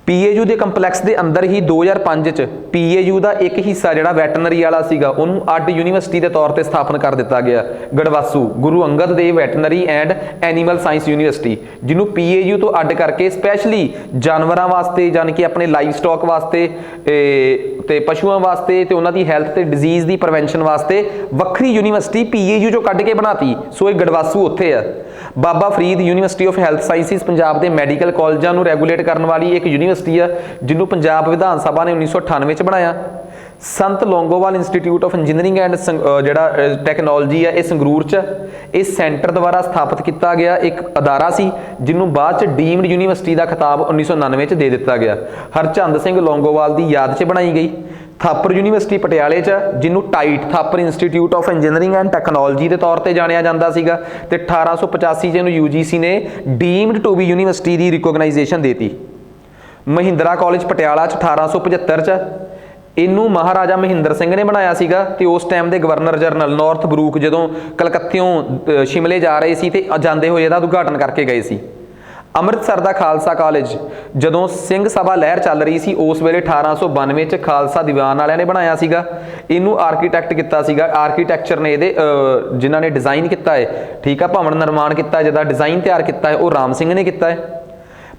ਪੀਏਯੂ ਦੇ ਕੰਪਲੈਕਸ ਦੇ ਅੰਦਰ ਹੀ 2005 ਚ ਪੀਏਯੂ ਦਾ ਇੱਕ ਹਿੱਸਾ ਜਿਹੜਾ ਵੈਟਰਨਰੀ ਵਾਲਾ ਸੀਗਾ ਉਹਨੂੰ ਅੱਡ ਯੂਨੀਵਰਸਿਟੀ ਦੇ ਤੌਰ ਤੇ ਸਥਾਪਨ ਕਰ ਦਿੱਤਾ ਗਿਆ, ਗੜਵਾਸੂ Guru Angad Dev veterinary and animal science university, ਜਿਹਨੂੰ ਪੀਏਯੂ ਤੋਂ ਅੱਡ ਕਰਕੇ ਸਪੈਸ਼ਲੀ ਜਾਨਵਰਾਂ ਵਾਸਤੇ ਯਾਨੀ ਕਿ ਆਪਣੇ ਲਾਈਵ ਸਟਾਕ ਵਾਸਤੇ ਤੇ ਪਸ਼ੂਆਂ ਵਾਸਤੇ ਤੇ ਉਹਨਾਂ ਦੀ ਹੈਲਥ ਤੇ ਡਿਜ਼ੀਜ਼ ਦੀ ਪ੍ਰੀਵੈਂਸ਼ਨ ਵਾਸਤੇ ਵੱਖਰੀ ਯੂਨੀਵਰਸਿਟੀ ਪੀਏਯੂ ਚੋਂ ਕੱਢ ਕੇ ਬਣਾਤੀ। ਸੋ ਇਹ ਗੜਵਾਸੂ ਉੱਥੇ ਆ। Baba Farid university of health sciences Punjab ਦੇ ਮੈਡੀਕਲ ਕਾਲਜਾਂ ਨੂੰ ਰੈਗੂਲੇਟ ਕਰਨ ਵਾਲੀ ਇੱਕ ਯੂਨੀਵਰਸਿਟੀ ਆ, ਜਿਹਨੂੰ ਪੰਜਾਬ ਵਿਧਾਨ ਸਭਾ ਨੇ 1998 ਚ ਬਣਾਇਆ। ਸੰਤ Longowal institute of engineering and ਜਿਹੜਾ ਟੈਕਨੋਲੋਜੀ ਆ ਇਹ ਸੰਗਰੂਰ ਚ ਇਹ ਸੈਂਟਰ ਦੁਆਰਾ ਸਥਾਪਿਤ ਕੀਤਾ ਗਿਆ ਇੱਕ ਅਦਾਰਾ ਸੀ, ਜਿਹਨੂੰ ਬਾਅਦ ਚ ਡੀਮਡ ਯੂਨੀਵਰਸਿਟੀ ਦਾ ਖਿਤਾਬ 1999 ਚ ਦੇ ਦਿੱਤਾ ਗਿਆ। ਹਰਚੰਦ ਸਿੰਘ ਲੌਂਗੋਵਾਲ ਦੀ ਯਾਦ ਚ ਬਣਾਈ ਗਈ। ਥਾਪਰ ਯੂਨੀਵਰਸਿਟੀ ਪਟਿਆਲੇ 'ਚ, ਜਿਹਨੂੰ tight Thapar institute of engineering and technology ਦੇ ਤੌਰ ਤੇ ਜਾਣਿਆ ਜਾਂਦਾ ਸੀਗਾ, ਤੇ 1885 ਚ ਇਹਨੂੰ ਯੂਜੀਸੀ ਨੇ deemed to be university the recognisation ਦੇਤੀ। ਮਹਿੰਦਰਾ ਕਾਲਜ ਪਟਿਆਲਾ 'ਚ 1875 ਚ ਇਹਨੂੰ ਮਹਾਰਾਜਾ ਮਹਿੰਦਰ ਸਿੰਘ ਨੇ ਬਣਾਇਆ ਸੀਗਾ, ਤੇ ਉਸ ਟਾਈਮ ਦੇ ਗਵਰਨਰ ਜਨਰਲ ਨਾਰਥ ਬਰੂਕ ਜਦੋਂ ਕਲਕੱਤਿਓਂ ਸ਼ਿਮਲੇ ਜਾ ਰਹੇ ਸੀ ਤੇ ਜਾਂਦੇ ਹੋਏ ਇਹਦਾ ਉਦਘਾਟਨ ਕਰਕੇ ਗਏ ਸੀ। ਅੰਮ੍ਰਿਤਸਰ ਦਾ ਖਾਲਸਾ ਕਾਲਜ ਜਦੋਂ ਸਿੰਘ ਸਭਾ ਲਹਿਰ ਚੱਲ ਰਹੀ ਸੀ ਉਸ ਵੇਲੇ 1892 ਚ ਖਾਲਸਾ ਦੀਵਾਨ ਵਾਲਿਆਂ ਨੇ ਬਣਾਇਆ ਸੀਗਾ। ਇਹਨੂੰ ਆਰਕੀਟੈਕਟ ਕੀਤਾ ਸੀਗਾ, ਆਰਕੀਟੈਕਚਰ ਨੇ ਇਹਦੇ ਜਿਨ੍ਹਾਂ ਨੇ ਡਿਜ਼ਾਈਨ ਕੀਤਾ ਹੈ, ਠੀਕ ਆ, ਭਵਨ ਨਿਰਮਾਣ ਕੀਤਾ, ਜਿਹਦਾ ਡਿਜ਼ਾਈਨ ਤਿਆਰ ਕੀਤਾ ਹੈ ਉਹ ਰਾਮ ਸਿੰਘ ਨੇ ਕੀਤਾ ਹੈ।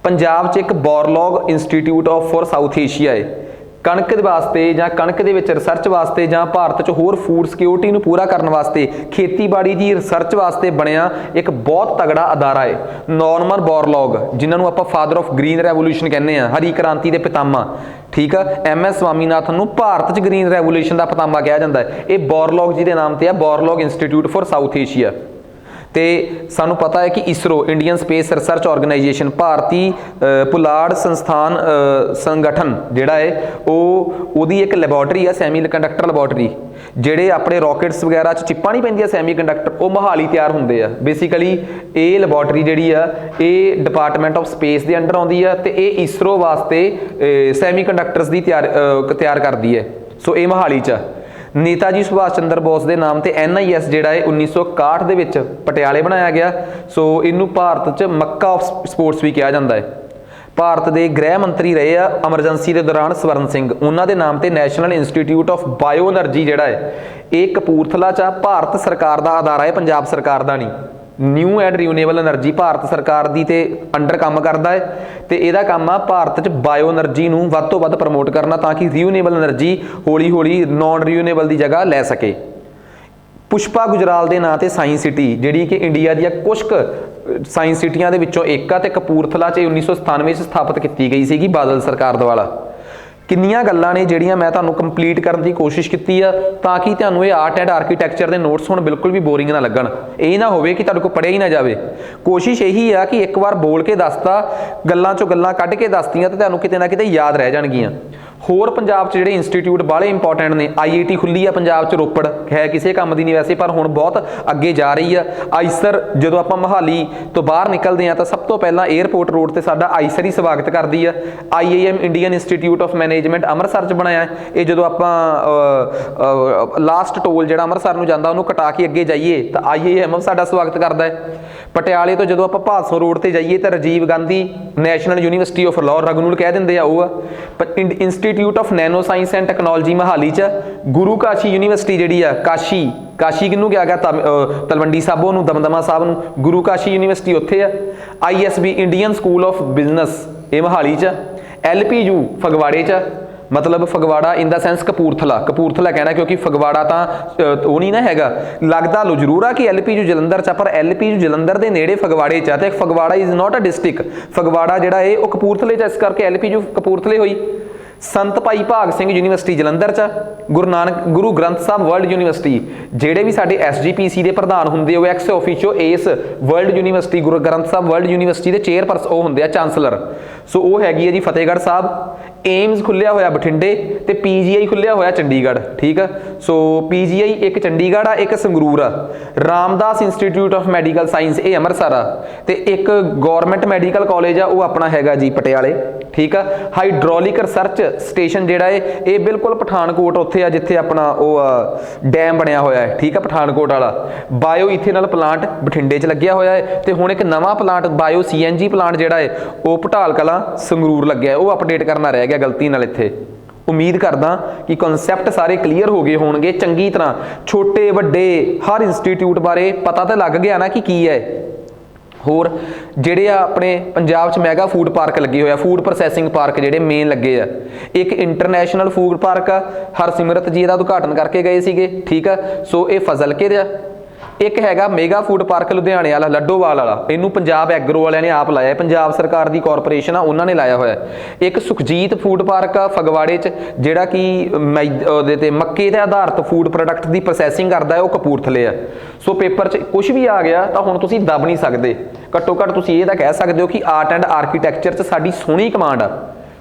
ਪੰਜਾਬ 'ਚ ਇੱਕ Borlaug institute of for south Asia ਹੈ, ਕਣਕ ਦੇ ਵਾਸਤੇ ਜਾਂ ਕਣਕ ਦੇ ਵਿੱਚ ਰਿਸਰਚ ਵਾਸਤੇ ਜਾਂ ਭਾਰਤ 'ਚ ਹੋਰ ਫੂਡ ਸਿਕਿਉਰਿਟੀ ਨੂੰ ਪੂਰਾ ਕਰਨ ਵਾਸਤੇ ਖੇਤੀਬਾੜੀ ਦੀ ਰਿਸਰਚ ਵਾਸਤੇ ਬਣਿਆ ਇੱਕ ਬਹੁਤ ਤਗੜਾ ਅਦਾਰਾ ਹੈ। ਨੋਰਮਨ ਬੋਰਲੌਗ, ਜਿਨ੍ਹਾਂ ਨੂੰ ਆਪਾਂ ਫਾਦਰ ਆਫ ਗ੍ਰੀਨ ਰੈਵੋਲੂਸ਼ਨ ਕਹਿੰਦੇ ਆ, ਹਰੀ ਕ੍ਰਾਂਤੀ ਦੇ ਪਿਤਾਮਾ, ਠੀਕ ਆ। MS ਸਵਾਮੀਨਾਥਨ ਨੂੰ ਭਾਰਤ 'ਚ ਗ੍ਰੀਨ ਰੈਵੋਲੂਸ਼ਨ ਦਾ ਪਿਤਾਮਾ ਕਿਹਾ ਜਾਂਦਾ ਹੈ। ਇਹ ਬੋਰਲੌਗ ਜੀ ਦੇ ਨਾਮ ਤੇ ਆ, Borlaug institute for south Asia. ਤੇ ਸਾਨੂੰ ਪਤਾ ਹੈ ਕਿ ISRO Indian space research organisation, ਭਾਰਤੀ ਪੁਲਾੜ ਸੰਸਥਾਨ ਸੰਗਠਨ ਜਿਹੜਾ ਹੈ ਉਹਦੀ ਇੱਕ ਲੈਬੋਰਟਰੀ ਆ, ਸੈਮੀ ਕੰਡਕਟਰ ਲੈਬੋਰਟਰੀ, ਜਿਹੜੇ ਆਪਣੇ ਰਾਕੇਟਸ ਵਗੈਰਾ 'ਚ ਚਿੱਪਾਂ ਨਹੀਂ ਪੈਂਦੀਆਂ ਸੈਮੀ ਕੰਡਕਟਰ, ਉਹ ਮੋਹਾਲੀ ਤਿਆਰ ਹੁੰਦੇ ਆ। ਬੇਸਿਕਲੀ ਇਹ ਲੈਬੋਰਟਰੀ ਜਿਹੜੀ ਆ ਇਹ ਡਿਪਾਰਟਮੈਂਟ ਆਫ ਸਪੇਸ ਦੇ ਅੰਡਰ ਆਉਂਦੀ ਆ, ਤੇ ਇਹ ਇਸਰੋ ਵਾਸਤੇ ਸੈਮੀ ਕੰਡਕਟਰਸ ਦੀ ਤਿਆਰ ਕਰਦੀ ਹੈ। ਸੋ ਇਹ ਮੋਹਾਲੀ 'ਚ। ਨੇਤਾ ਜੀ ਸੁਭਾਸ਼ ਚੰਦਰ ਬੋਸ ਦੇ ਨਾਮ ਤੇ NIS ਜਿਹੜਾ ਹੈ 1961 ਦੇ ਵਿੱਚ ਪਟਿਆਲੇ ਬਣਾਇਆ ਗਿਆ। ਸੋ ਇਹਨੂੰ ਭਾਰਤ 'ਚ ਮੱਕਾ ਆਫ ਸਪੋਰਟਸ ਵੀ ਕਿਹਾ ਜਾਂਦਾ ਹੈ। ਭਾਰਤ ਦੇ ਗ੍ਰਹਿ ਮੰਤਰੀ ਰਹੇ ਆ ਐਮਰਜੈਂਸੀ ਦੇ ਦੌਰਾਨ ਸਵਰਨ ਸਿੰਘ, ਉਹਨਾਂ ਦੇ ਨਾਮ ਤੇ national institute of bio energy ਜਿਹੜਾ ਹੈ ਇਹ ਕਪੂਰਥਲਾ 'ਚ ਭਾਰਤ ਸਰਕਾਰ ਦਾ ਅਦਾਰਾ ਹੈ, ਪੰਜਾਬ ਸਰਕਾਰ ਦਾ ਨਹੀਂ। New and renewable energy Bharat ਸਰਕਾਰ ਦੀ ਤੇ ਅੰਡਰ ਕੰਮ ਕਰਦਾ ਹੈ, ਤੇ ਇਹਦਾ ਕੰਮ ਆ ਭਾਰਤ 'ਚ ਬਾਇਓ એનર્ਜੀ ਨੂੰ ਵੱਧ ਤੋਂ ਵੱਧ ਪ੍ਰਮੋਟ ਕਰਨਾ, ਤਾਂ ਕਿ ਰੀਨਿਊਏਬਲ એનર્ਜੀ ਹੌਲੀ ਹੌਲੀ ਨੌਨ ਰੀਨਿਊਏਬਲ ਦੀ ਜਗ੍ਹਾ ਲੈ ਸਕੇ। ਪੁਸ਼ਪਾ ਗੁਜਰਾਲ ਦੇ ਨਾਂ ਤੇ ਸਾਇੰਸ ਸਿਟੀ, ਜਿਹੜੀ ਕਿ ਇੰਡੀਆ ਦੀਆਂ ਕੁਝ ਕੁ ਸਾਇੰਸ ਸਿਟੀਆਂ ਦੇ ਵਿੱਚੋਂ ਇੱਕ ਆ, ਤੇ ਕਪੂਰਥਲਾ 'ਚ 1997 'ਚ ਸਥਾਪਿਤ ਕੀਤੀ ਗਈ ਸੀਗੀ ਬਾਦਲ ਸਰਕਾਰ ਦੁਆਰਾ। ਕਿੰਨੀਆਂ ਗੱਲਾਂ ਨੇ ਜਿਹੜੀਆਂ ਮੈਂ ਤੁਹਾਨੂੰ ਕੰਪਲੀਟ ਕਰਨ ਦੀ ਕੋਸ਼ਿਸ਼ ਕੀਤੀ ਆ, ਤਾਂ ਕਿ ਤੁਹਾਨੂੰ ਇਹ ਆਰਟ ਐਂਡ ਆਰਕੀਟੈਕਚਰ ਦੇ ਨੋਟਸ ਹੁਣ ਬਿਲਕੁਲ ਵੀ ਬੋਰਿੰਗ ਨਾ ਲੱਗਣ। ਇਹ ਨਾ ਹੋਵੇ ਕਿ ਤੁਹਾਡੇ ਕੋਲ ਪੜ੍ਹਿਆ ਹੀ ਨਾ ਜਾਵੇ। ਕੋਸ਼ਿਸ਼ ਇਹੀ ਆ ਕਿ ਇੱਕ ਵਾਰ ਬੋਲ ਕੇ ਦੱਸਤਾ, ਗੱਲਾਂ 'ਚੋਂ ਗੱਲਾਂ ਕੱਢ ਕੇ ਦੱਸਤੀਆਂ, ਤੇ ਤੁਹਾਨੂੰ ਕਿਤੇ ਨਾ ਕਿਤੇ ਯਾਦ ਰਹਿ ਜਾਣਗੀਆਂ। ਹੋਰ ਪੰਜਾਬ 'ਚ ਜਿਹੜੇ ਇੰਸਟੀਚਿਊਟ ਬਾਹਲੇ ਇੰਪੋਰਟੈਂਟ ਨੇ, IIT ਖੁੱਲੀ ਆ ਪੰਜਾਬ 'ਚ, ਰੋਪੜ ਹੈ ਕਿਸੇ ਕੰਮ ਦੀ ਨਹੀਂ ਵੈਸੇ, ਪਰ ਹੁਣ ਬਹੁਤ ਅੱਗੇ ਜਾ ਰਹੀ ਆ। ਆਈਸਰ, ਜਦੋਂ ਆਪਾਂ ਮੋਹਾਲੀ ਤੋਂ ਬਾਹਰ ਨਿਕਲਦੇ ਆ ਤਾਂ ਸਭ ਤੋਂ ਪਹਿਲਾਂ 에ਅਰਪੋਰਟ ਰੋਡ ਤੇ ਸਾਡਾ ਆਈਸਰ ਹੀ ਸਵਾਗਤ ਕਰਦੀ ਆ। IIM Indian institute of management Amritsar 'ਚ ਬਣਾਇਆ। ਇਹ ਜਦੋਂ ਆਪਾਂ ਲਾਸਟ ਟੋਲ ਜਿਹੜਾ ਅੰਮ੍ਰਿਤਸਰ ਨੂੰ ਜਾਂਦਾ ਉਹਨੂੰ ਕਟਾ ਕੇ ਅੱਗੇ ਜਾਈਏ ਤਾਂ IIM ਸਾਡਾ ਸਵਾਗਤ ਕਰਦਾ ਹੈ। ਪਟਿਆਲੇ ਤੋਂ ਜਦੋਂ ਆਪਾਂ ਭਾਦਸੋਂ ਰੋਡ ਤੇ ਜਾਈਏ ਤਾਂ Rajiv Gandhi national university of Lahore, RGNUL ਕਹਿ ਦਿੰਦੇ ਆ, ਉਹ ਆ। Institute of nano science and technology Mohali 'ਚ। ਗੁਰੂ ਕਾਸ਼ੀ ਯੂਨੀਵਰਸਿਟੀ ਜਿਹੜੀ ਆ, ਕਾਸ਼ੀ ਕਿਹਨੂੰ ਕਿਹਾ ਗਿਆ, ਤਲਵੰਡੀ ਸਾਬੋ ਨੂੰ, ਦਮਦਮਾ ਸਾਹਿਬ ਨੂੰ, ਗੁਰੂ ਕਾਸ਼ੀ ਯੂਨੀਵਰਸਿਟੀ ਉੱਥੇ ਆ। ISB Indian school of business ਇਹ ਮੋਹਾਲੀ 'ਚ। LPU ਫਗਵਾੜੇ 'ਚ, ਮਤਲਬ ਫਗਵਾੜਾ ਇਨ ਦਾ ਸੈਂਸ ਕਪੂਰਥਲਾ ਕਹਿਣਾ, ਕਿਉਂਕਿ ਫਗਵਾੜਾ ਤਾਂ ਉਹ ਨਹੀਂ ਨਾ ਹੈਗਾ। ਲੱਗਦਾ ਲੋ ਜ਼ਰੂਰ ਆ ਕਿ LPU ਜਲੰਧਰ 'ਚ, ਪਰ LPU ਜਲੰਧਰ ਦੇ ਨੇੜੇ ਫਗਵਾੜੇ 'ਚ ਆ, ਤੇ Phagwara is not a district. Phagwara ਜਿਹੜਾ ਇਹ ਉਹ ਕਪੂਰਥਲੇ 'ਚ, ਇਸ ਕਰਕੇ LPU ਕਪੂਰਥਲੇ ਹੋਈ। ਸੰਤ ਭਾਈ ਭਾਗ ਸਿੰਘ ਯੂਨੀਵਰਸਿਟੀ ਜਲੰਧਰ 'ਚ। ਗੁਰੂ ਗ੍ਰੰਥ ਸਾਹਿਬ ਵਰਲਡ ਯੂਨੀਵਰਸਿਟੀ, ਜਿਹੜੇ ਵੀ ਸਾਡੇ SGPC ਦੇ ਪ੍ਰਧਾਨ ਹੁੰਦੇ ਉਹ ਐਕਸ ਆਫੀਸ਼ੀਓ ਇਸ world university, Guru Granth Sahib world university ਦੇ ਚੇਅਰਪਰਸਨ ਉਹ ਹੁੰਦੇ ਆ, ਚਾਂਸਲਰ। ਸੋ ਉਹ ਹੈਗੀ ਹੈ ਜੀ ਫਤਿਹਗੜ੍ਹ ਸਾਹਿਬ। ਏਮਸ ਖੁੱਲਿਆ ਹੋਇਆ ਬਠਿੰਡੇ ਤੇ ਪੀਜੀਆਈ ਖੁੱਲਿਆ ਹੋਇਆ ਚੰਡੀਗੜ੍ਹ। ਠੀਕ ਆ, ਸੋ ਪੀਜੀਆਈ ਇੱਕ ਚੰਡੀਗੜ੍ਹ ਆ, ਇੱਕ ਸੰਗਰੂਰ ਆ। Ramdas institute of medical science ਇਹ ਅੰਮ੍ਰਿਤਸਰ ਆ, ਤੇ ਇੱਕ ਗਵਰਨਮੈਂਟ ਮੈਡੀਕਲ ਕਾਲਜ ਆ ਉਹ ਆਪਣਾ ਹੈਗਾ ਜੀ ਪਟਿਆਲੇ। ਠੀਕ ਆ, ਹਾਈਡ੍ਰੋਲਿਕ ਰਿਸਰਚ ਸਟੇਸ਼ਨ ਜਿਹੜਾ ਇਹ ਬਿਲਕੁਲ ਪਠਾਨਕੋਟ ਉੱਥੇ ਆ ਜਿੱਥੇ ਆਪਣਾ ਉਹ ਡੈਮ ਬਣਿਆ ਹੋਇਆ ਹੈ। ਠੀਕ ਆ, ਪਠਾਨਕੋਟ ਵਾਲਾ। ਬਾਇਓ ਇਥੇਨਲ ਪਲਾਂਟ ਬਠਿੰਡੇ 'ਚ ਲੱਗਿਆ ਹੋਇਆ ਹੈ, ਤੇ ਹੁਣ ਇੱਕ ਨਵਾਂ ਪਲਾਂਟ ਬਾਇਓ ਸੀਐਨਜੀ ਪਲਾਂਟ ਜਿਹੜਾ ਹੈ ਉਹ ਭਟਾਲ ਕਲਾਂ ਸੰਗਰੂਰ ਲੱਗਿਆ, ਉਹ ਅਪਡੇਟ ਕਰਨਾ ਰਹਿ ਗਿਆ ਗਲਤੀ ਨਾਲ ਇੱਥੇ। ਉਮੀਦ ਕਰਦਾ ਕਿ ਕਨਸੈਪਟ ਸਾਰੇ ਕਲੀਅਰ ਹੋ ਗਏ ਹੋਣਗੇ ਚੰਗੀ ਤਰ੍ਹਾਂ। ਛੋਟੇ ਵੱਡੇ ਹਰ ਇੰਸਟੀਚਿਊਟ ਬਾਰੇ ਪਤਾ ਤਾਂ ਲੱਗ ਗਿਆ ਨਾ ਕਿ ਕੀ ਹੈ। ਹੋਰ ਜਿਹੜੇ ਆ ਆਪਣੇ ਪੰਜਾਬ 'ਚ ਮੈਗਾ ਫੂਡ ਪਾਰਕ ਲੱਗੇ ਹੋਏ ਆ, ਫੂਡ ਪ੍ਰੋਸੈਸਿੰਗ ਪਾਰਕ ਜਿਹੜੇ ਮੇਨ ਲੱਗੇ ਆ। ਇੱਕ ਇੰਟਰਨੈਸ਼ਨਲ ਫੂਡ ਪਾਰਕ ਆ, ਹਰਸਿਮਰਤ ਜੀ ਇਹਦਾ ਉਦਘਾਟਨ ਕਰਕੇ ਗਏ ਸੀਗੇ। ਠੀਕ ਆ, ਸੋ ਇਹ ਫਜ਼ਲਕੇ ਦਾ। ਇੱਕ ਹੈਗਾ ਮੇਗਾ ਫੂਡ ਪਾਰਕ ਲੁਧਿਆਣੇ ਵਾਲਾ, ਲੱਡੋਵਾਲ ਵਾਲਾ, ਇਹਨੂੰ ਪੰਜਾਬ ਐਗਰੋ ਵਾਲਿਆਂ ਨੇ ਆਪ ਲਾਇਆ, ਪੰਜਾਬ ਸਰਕਾਰ ਦੀ ਕਾਰਪੋਰੇਸ਼ਨ ਆ ਉਹਨਾਂ ਨੇ ਲਾਇਆ ਹੋਇਆ। ਇੱਕ ਸੁਖਜੀਤ ਫੂਡ ਪਾਰਕ ਆ ਫਗਵਾੜੇ 'ਚ, ਜਿਹੜਾ ਕਿ ਉਹਦੇ ਤੇ ਮੱਕੇ ਦੇ ਆਧਾਰਿਤ ਫੂਡ ਪ੍ਰੋਡਕਟ ਦੀ ਪ੍ਰੋਸੈਸਿੰਗ ਕਰਦਾ ਹੈ, ਉਹ ਕਪੂਰਥਲੇ ਆ। ਸੋ ਪੇਪਰ 'ਚ ਕੁਝ ਵੀ ਆ ਗਿਆ ਤਾਂ ਹੁਣ ਤੁਸੀਂ ਦੱਬ ਨਹੀਂ ਸਕਦੇ। ਘੱਟੋ ਘੱਟ ਤੁਸੀਂ ਇਹ ਤਾਂ ਕਹਿ ਸਕਦੇ ਹੋ ਕਿ ਆਰਟ ਐਂਡ ਆਰਕੀਟੈਕਚਰ 'ਚ ਸਾਡੀ ਸੋਹਣੀ ਕਮਾਂਡ ਆ,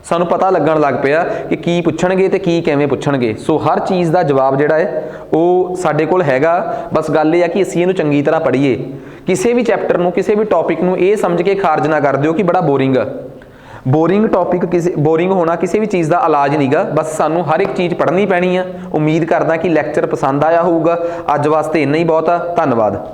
ਸਾਨੂੰ ਪਤਾ ਲੱਗਣ ਲੱਗ ਪਿਆ ਕਿ ਕੀ ਪੁੱਛਣਗੇ ਤੇ ਕੀ ਕਿਵੇਂ ਪੁੱਛਣਗੇ। ਸੋ ਹਰ ਚੀਜ਼ ਦਾ ਜਵਾਬ ਜਿਹੜਾ ਹੈ ਉਹ ਸਾਡੇ ਕੋਲ ਹੈਗਾ। ਬਸ ਗੱਲ ਇਹ ਆ ਕਿ ਅਸੀਂ ਇਹਨੂੰ ਚੰਗੀ ਤਰ੍ਹਾਂ ਪੜ੍ਹੀਏ। ਕਿਸੇ ਵੀ ਚੈਪਟਰ ਨੂੰ, ਕਿਸੇ ਵੀ ਟੌਪਿਕ ਨੂੰ ਇਹ ਸਮਝ ਕੇ ਖਾਰਜ ਨਾ ਕਰ ਦਿਓ ਕਿ ਬੜਾ ਬੋਰਿੰਗ ਆ। ਬੋਰਿੰਗ ਟੌਪਿਕ ਬੋਰਿੰਗ ਹੋਣਾ ਕਿਸੇ ਵੀ ਚੀਜ਼ ਦਾ ਇਲਾਜ ਨਹੀਂਗਾ। ਬਸ ਸਾਨੂੰ ਹਰ ਇੱਕ ਚੀਜ਼ ਪੜ੍ਹਨੀ ਪੈਣੀ ਆ। ਉਮੀਦ ਕਰਦਾ ਕਿ ਲੈਕਚਰ ਪਸੰਦ ਆਇਆ ਹੋਊਗਾ। ਅੱਜ ਵਾਸਤੇ ਇੰਨਾ ਹੀ ਬਹੁਤ ਆ। ਧੰਨਵਾਦ।